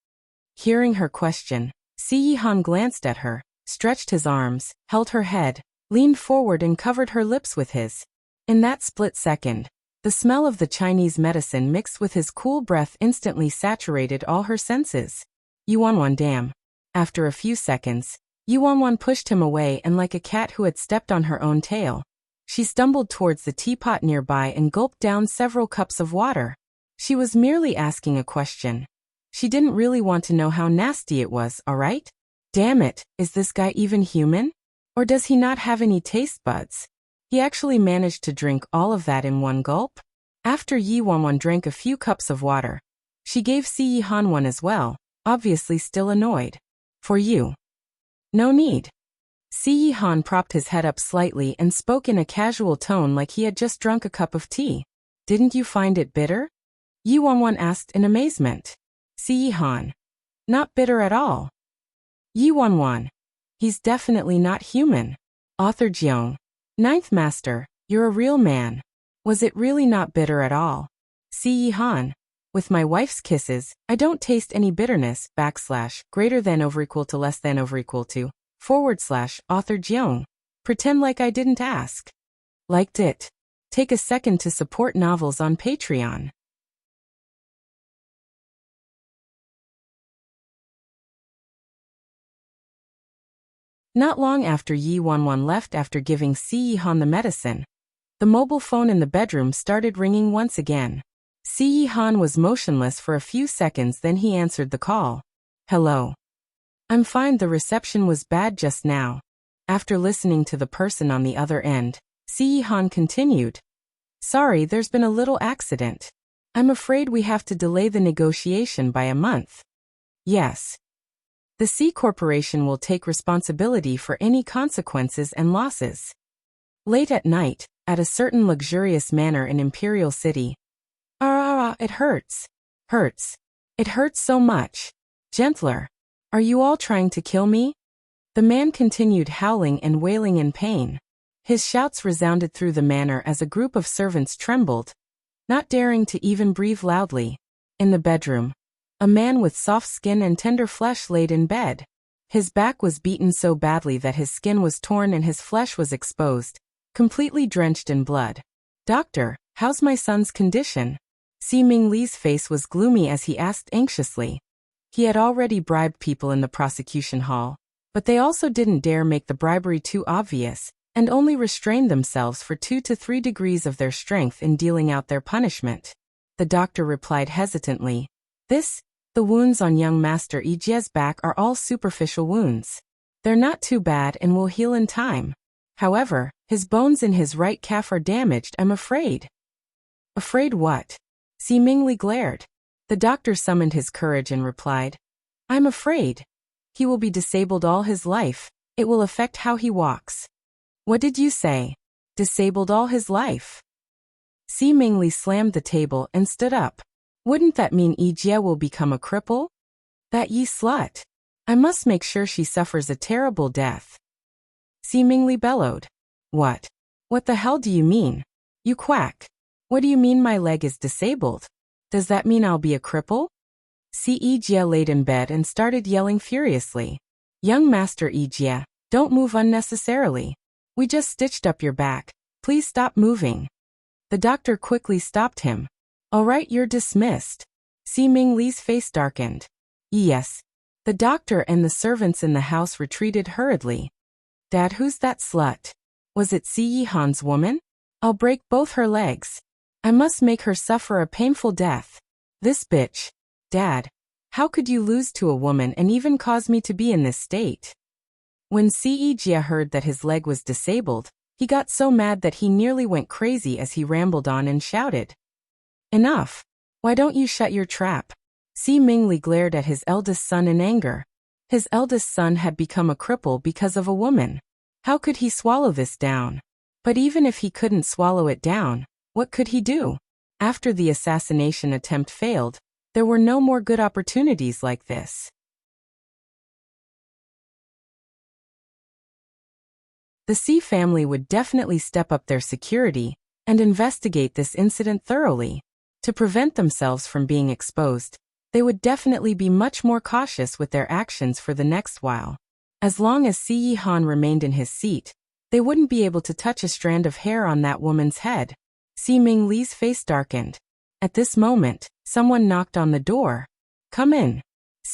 Hearing her question, Si Yihan glanced at her, stretched his arms, held her head, leaned forward and covered her lips with his. In that split second, the smell of the Chinese medicine mixed with his cool breath instantly saturated all her senses. Yuanwan, damn. After a few seconds, Yuanwan pushed him away and like a cat who had stepped on her own tail, she stumbled towards the teapot nearby and gulped down several cups of water. She was merely asking a question. She didn't really want to know how nasty it was, alright? Damn it, is this guy even human? Or does he not have any taste buds? He actually managed to drink all of that in one gulp? After Yi Wanwan drank a few cups of water, she gave Si Yihan one as well, obviously still annoyed. "For you." "No need." Si Yihan propped his head up slightly and spoke in a casual tone like he had just drunk a cup of tea. "Didn't you find it bitter?" Yi Wanwan asked in amazement. Si Yihan. "Not bitter at all." Yi Wanwan. "He's definitely not human." Author Jiang. "Ninth Master, you're a real man. Was it really not bitter at all?" Si Yihan. "With my wife's kisses, I don't taste any bitterness, greater than over equal to less than over equal to, / Author Jiang. Pretend like I didn't ask. Liked it? Take a second to support novels on Patreon. Not long after Yi Wanwan left after giving Si Yihan the medicine, the mobile phone in the bedroom started ringing once again. Si Yihan was motionless for a few seconds, then he answered the call. "Hello. I'm fine, the reception was bad just now." After listening to the person on the other end, Si Yihan continued. "Sorry, there's been a little accident. I'm afraid we have to delay the negotiation by a month." "Yes. The C Corporation will take responsibility for any consequences and losses." Late at night, at a certain luxurious manor in Imperial City. It hurts. Hurts. It hurts so much. Gentler. Are you all trying to kill me?" The man continued howling and wailing in pain. His shouts resounded through the manor as a group of servants trembled, not daring to even breathe loudly. In the bedroom, a man with soft skin and tender flesh laid in bed. His back was beaten so badly that his skin was torn and his flesh was exposed, completely drenched in blood. "Doctor, how's my son's condition?" Si Mingli's face was gloomy as he asked anxiously. He had already bribed people in the prosecution hall, but they also didn't dare make the bribery too obvious, and only restrained themselves for 2 to 3 degrees of their strength in dealing out their punishment. The doctor replied hesitantly, The wounds on young Master Yi's back are all superficial wounds. They're not too bad and will heal in time. However, his bones in his right calf are damaged, I'm afraid." "Afraid what?" Si Mingli glared. The doctor summoned his courage and replied, "I'm afraid. He will be disabled all his life. It will affect how he walks." "What did you say? Disabled all his life?" Si Mingli slammed the table and stood up. Wouldn't that mean Ijie will become a cripple? That ye slut. I must make sure she suffers a terrible death. Seemingly bellowed. What? What the hell do you mean? You quack. What do you mean my leg is disabled? Does that mean I'll be a cripple? Ijie laid in bed and started yelling furiously. Young Master Ijie, don't move unnecessarily. We just stitched up your back. Please stop moving. The doctor quickly stopped him. All right, you're dismissed. Ming Li's face darkened. Yes. The doctor and the servants in the house retreated hurriedly. Dad, who's that slut? Was it Han's woman? I'll break both her legs. I must make her suffer a painful death. This bitch. Dad, how could you lose to a woman and even cause me to be in this state? When Ijie heard that his leg was disabled, he got so mad that he nearly went crazy as he rambled on and shouted. Enough. Why don't you shut your trap? Mingli glared at his eldest son in anger. His eldest son had become a cripple because of a woman. How could he swallow this down? But even if he couldn't swallow it down, what could he do? After the assassination attempt failed, there were no more good opportunities like this. The C family would definitely step up their security and investigate this incident thoroughly. To prevent themselves from being exposed, they would definitely be much more cautious with their actions for the next while. As long as Han remained in his seat, they wouldn't be able to touch a strand of hair on that woman's head. Ming Li's face darkened. At this moment, someone knocked on the door. Come in,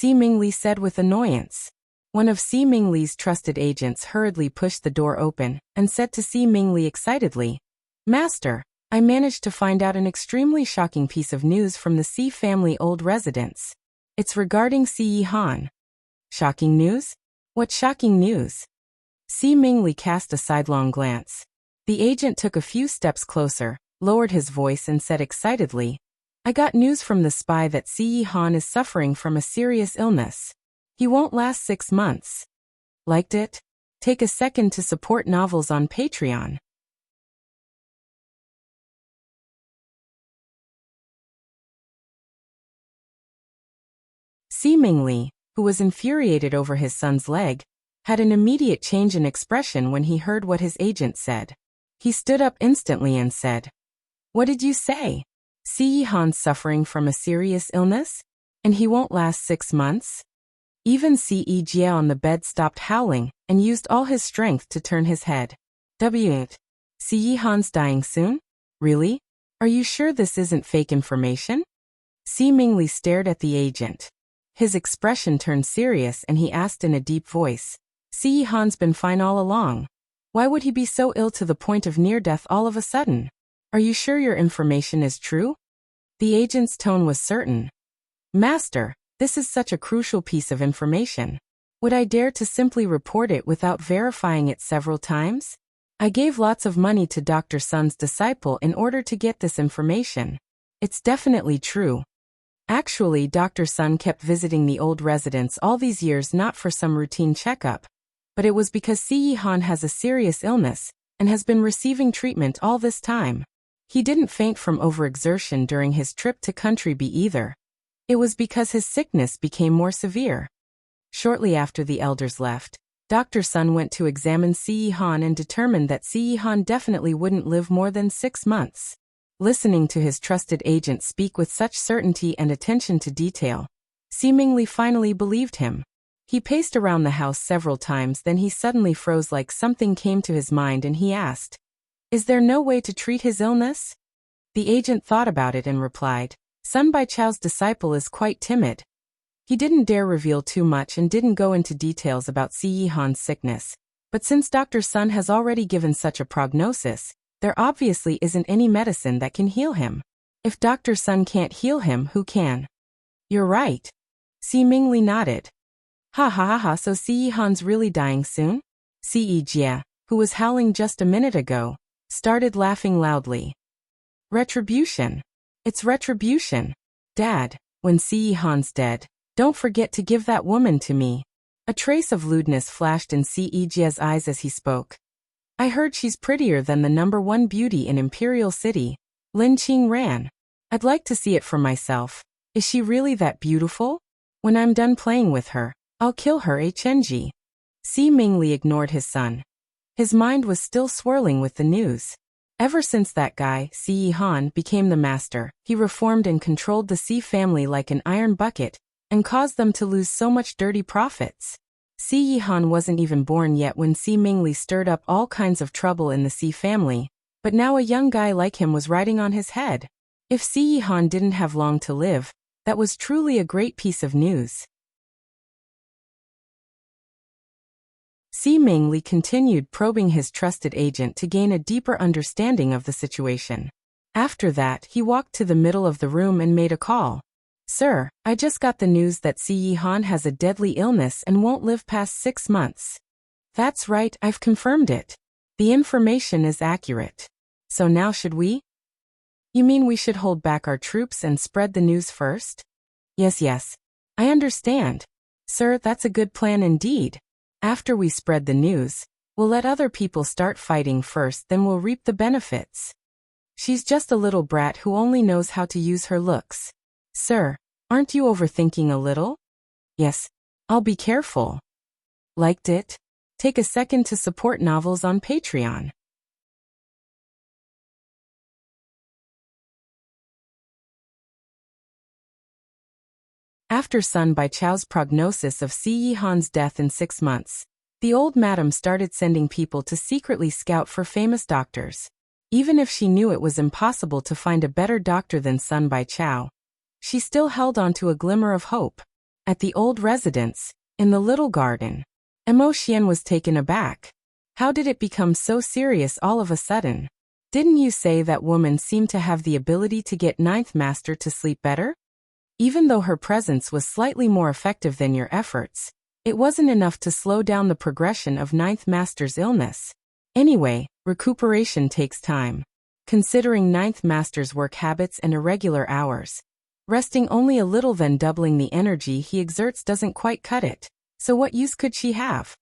Ming Li said with annoyance. One of Ming Li's trusted agents hurriedly pushed the door open and said to Ming Li excitedly, Master, I managed to find out an extremely shocking piece of news from the C family old residence. It's regarding Han. Shocking news? What shocking news? Ming Li cast a sidelong glance. The agent took a few steps closer, lowered his voice and said excitedly, I got news from the spy that Han is suffering from a serious illness. He won't last 6 months. Liked it? Take a second to support novels on Patreon. Ming Li, who was infuriated over his son's leg, had an immediate change in expression when he heard what his agent said. He stood up instantly and said, What did you say? Han's suffering from a serious illness? And he won't last 6 months? Even Ijie on the bed stopped howling and used all his strength to turn his head. Han's dying soon? Really? Are you sure this isn't fake information? Ming Li stared at the agent. His expression turned serious and he asked in a deep voice, Han's been fine all along. Why would he be so ill to the point of near death all of a sudden? Are you sure your information is true? The agent's tone was certain. Master, this is such a crucial piece of information. Would I dare to simply report it without verifying it several times? I gave lots of money to Dr. Sun's disciple in order to get this information. It's definitely true. Actually, Dr. Sun kept visiting the old residence all these years not for some routine checkup, but it was because Han has a serious illness and has been receiving treatment all this time. He didn't faint from overexertion during his trip to Country B either. It was because his sickness became more severe. Shortly after the elders left, Dr. Sun went to examine Han and determined that Han definitely wouldn't live more than 6 months. Listening to his trusted agent speak with such certainty and attention to detail, seemingly finally believed him. He paced around the house several times, then he suddenly froze like something came to his mind and he asked, Is there no way to treat his illness? The agent thought about it and replied, Sun Bai Chao's disciple is quite timid. He didn't dare reveal too much and didn't go into details about Han's sickness, but since Dr. Sun has already given such a prognosis, there obviously isn't any medicine that can heal him. If Dr. Sun can't heal him, who can? You're right. Ming Li nodded. Ha ha ha ha, so Han's really dying soon? Jie, who was howling just a minute ago, started laughing loudly. Retribution. It's retribution. Dad, when Han's dead, don't forget to give that woman to me. A trace of lewdness flashed in Jie's eyes as he spoke. I heard she's prettier than the #1 beauty in Imperial City, Lin Qing ran. I'd like to see it for myself. Is she really that beautiful? When I'm done playing with her, I'll kill her, Chenji. Si Mingli ignored his son. His mind was still swirling with the news. Ever since that guy, Si Yihan, became the master, he reformed and controlled the Si family like an iron bucket, and caused them to lose so much dirty profits. Si Yihan wasn't even born yet when Si Mingli stirred up all kinds of trouble in the Si family, but now a young guy like him was riding on his head. If Si Yihan didn't have long to live, that was truly a great piece of news. Si Mingli continued probing his trusted agent to gain a deeper understanding of the situation. After that, he walked to the middle of the room and made a call. Sir, I just got the news that Si Yihan has a deadly illness and won't live past 6 months. That's right, I've confirmed it. The information is accurate. So now should we? You mean we should hold back our troops and spread the news first? Yes. I understand. Sir, that's a good plan indeed. After we spread the news, we'll let other people start fighting first, then we'll reap the benefits. She's just a little brat who only knows how to use her looks. Sir, aren't you overthinking a little? Yes, I'll be careful. Liked it? Take a second to support novels on Patreon. After Sun Baichao's prognosis of Si Yihan's death in 6 months, the old madam started sending people to secretly scout for famous doctors. Even if she knew it was impossible to find a better doctor than Sun Baichao, she still held on to a glimmer of hope. At the old residence, in the little garden, Xian was taken aback. How did it become so serious all of a sudden? Didn't you say that woman seemed to have the ability to get Ninth Master to sleep better? Even though her presence was slightly more effective than your efforts, it wasn't enough to slow down the progression of Ninth Master's illness. Anyway, recuperation takes time. Considering Ninth Master's work habits and irregular hours, resting only a little then doubling the energy he exerts doesn't quite cut it. So what use could she have?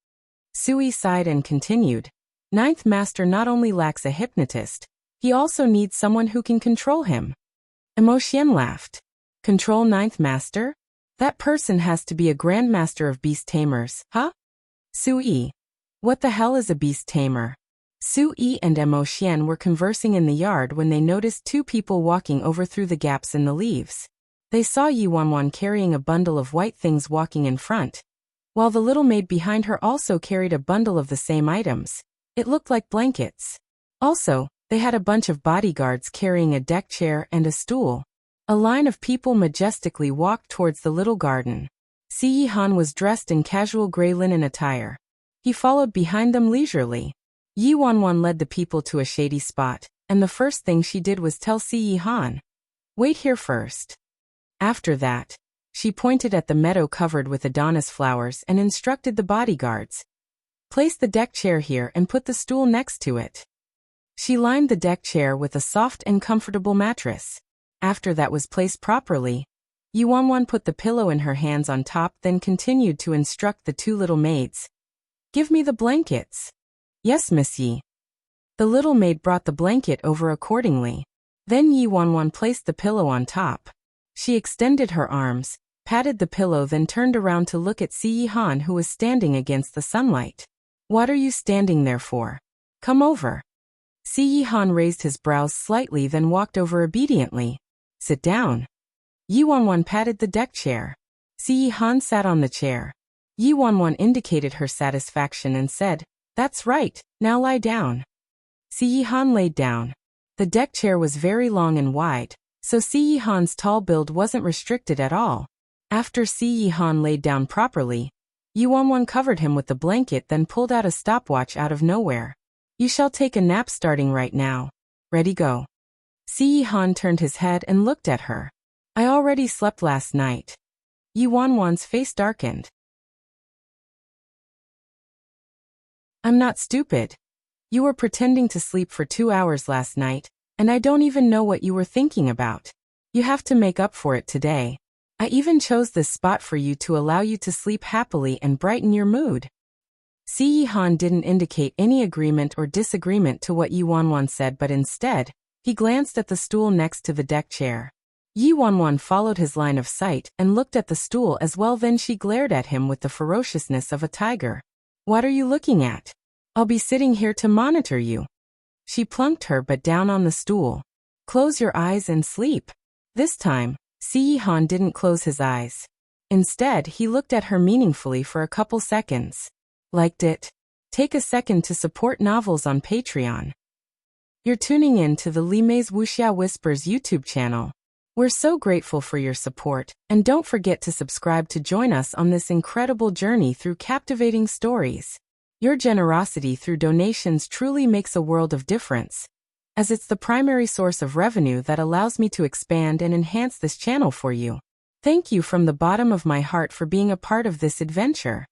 Sui sighed and continued. Ninth Master not only lacks a hypnotist, he also needs someone who can control him. Xian laughed. Control Ninth Master? That person has to be a Grandmaster of Beast Tamers, huh? Sui. What the hell is a Beast Tamer? Sui and Xian were conversing in the yard when they noticed 2 people walking over through the gaps in the leaves. They saw Yi Wanwan carrying a bundle of white things walking in front, while the little maid behind her also carried a bundle of the same items. It looked like blankets. Also, they had a bunch of bodyguards carrying a deck chair and a stool. A line of people majestically walked towards the little garden. Si Yihan was dressed in casual gray linen attire. He followed behind them leisurely. Yi Wanwan led the people to a shady spot, and the first thing she did was tell Si Yihan, "Wait here first." After that, she pointed at the meadow covered with Adonis flowers and instructed the bodyguards, "Place the deck chair here and put the stool next to it." She lined the deck chair with a soft and comfortable mattress. After that was placed properly, Yi Wanwan put the pillow in her hands on top, then continued to instruct the 2 little maids. "Give me the blankets." "Yes, Miss Yi." The little maid brought the blanket over accordingly. Then Yi Wanwan placed the pillow on top. She extended her arms, patted the pillow, then turned around to look at Si Yihan, who was standing against the sunlight. "What are you standing there for? Come over." Si Yihan raised his brows slightly, then walked over obediently. "Sit down." Yi Wanwan patted the deck chair. Si Yihan sat on the chair. Yi Wanwan indicated her satisfaction and said, "That's right, now lie down." Si Yihan laid down. The deck chair was very long and wide, so Si Yihan's tall build wasn't restricted at all. After Si Yihan laid down properly, Yi Wanwan covered him with the blanket, then pulled out a stopwatch out of nowhere. "You shall take a nap starting right now. Ready, go." Si Yihan turned his head and looked at her. "I already slept last night." Yi Wanwan's face darkened. "I'm not stupid. You were pretending to sleep for 2 hours last night, and I don't even know what you were thinking about. You have to make up for it today. I even chose this spot for you to allow you to sleep happily and brighten your mood." Si Yihan didn't indicate any agreement or disagreement to what Yi Wanwan said, but instead, he glanced at the stool next to the deck chair. Yi Wanwan followed his line of sight and looked at the stool as well. Then she glared at him with the ferociousness of a tiger. What are you looking at? I'll be sitting here to monitor you. She plunked her butt down on the stool. Close your eyes and sleep. This time, Si Yihan didn't close his eyes. Instead, he looked at her meaningfully for a couple seconds. Liked it? Take a second to support novels on Patreon. You're tuning in to the Li Mei's Wuxia Whispers YouTube channel. We're so grateful for your support, and don't forget to subscribe to join us on this incredible journey through captivating stories. Your generosity through donations truly makes a world of difference, as it's the primary source of revenue that allows me to expand and enhance this channel for you. Thank you from the bottom of my heart for being a part of this adventure.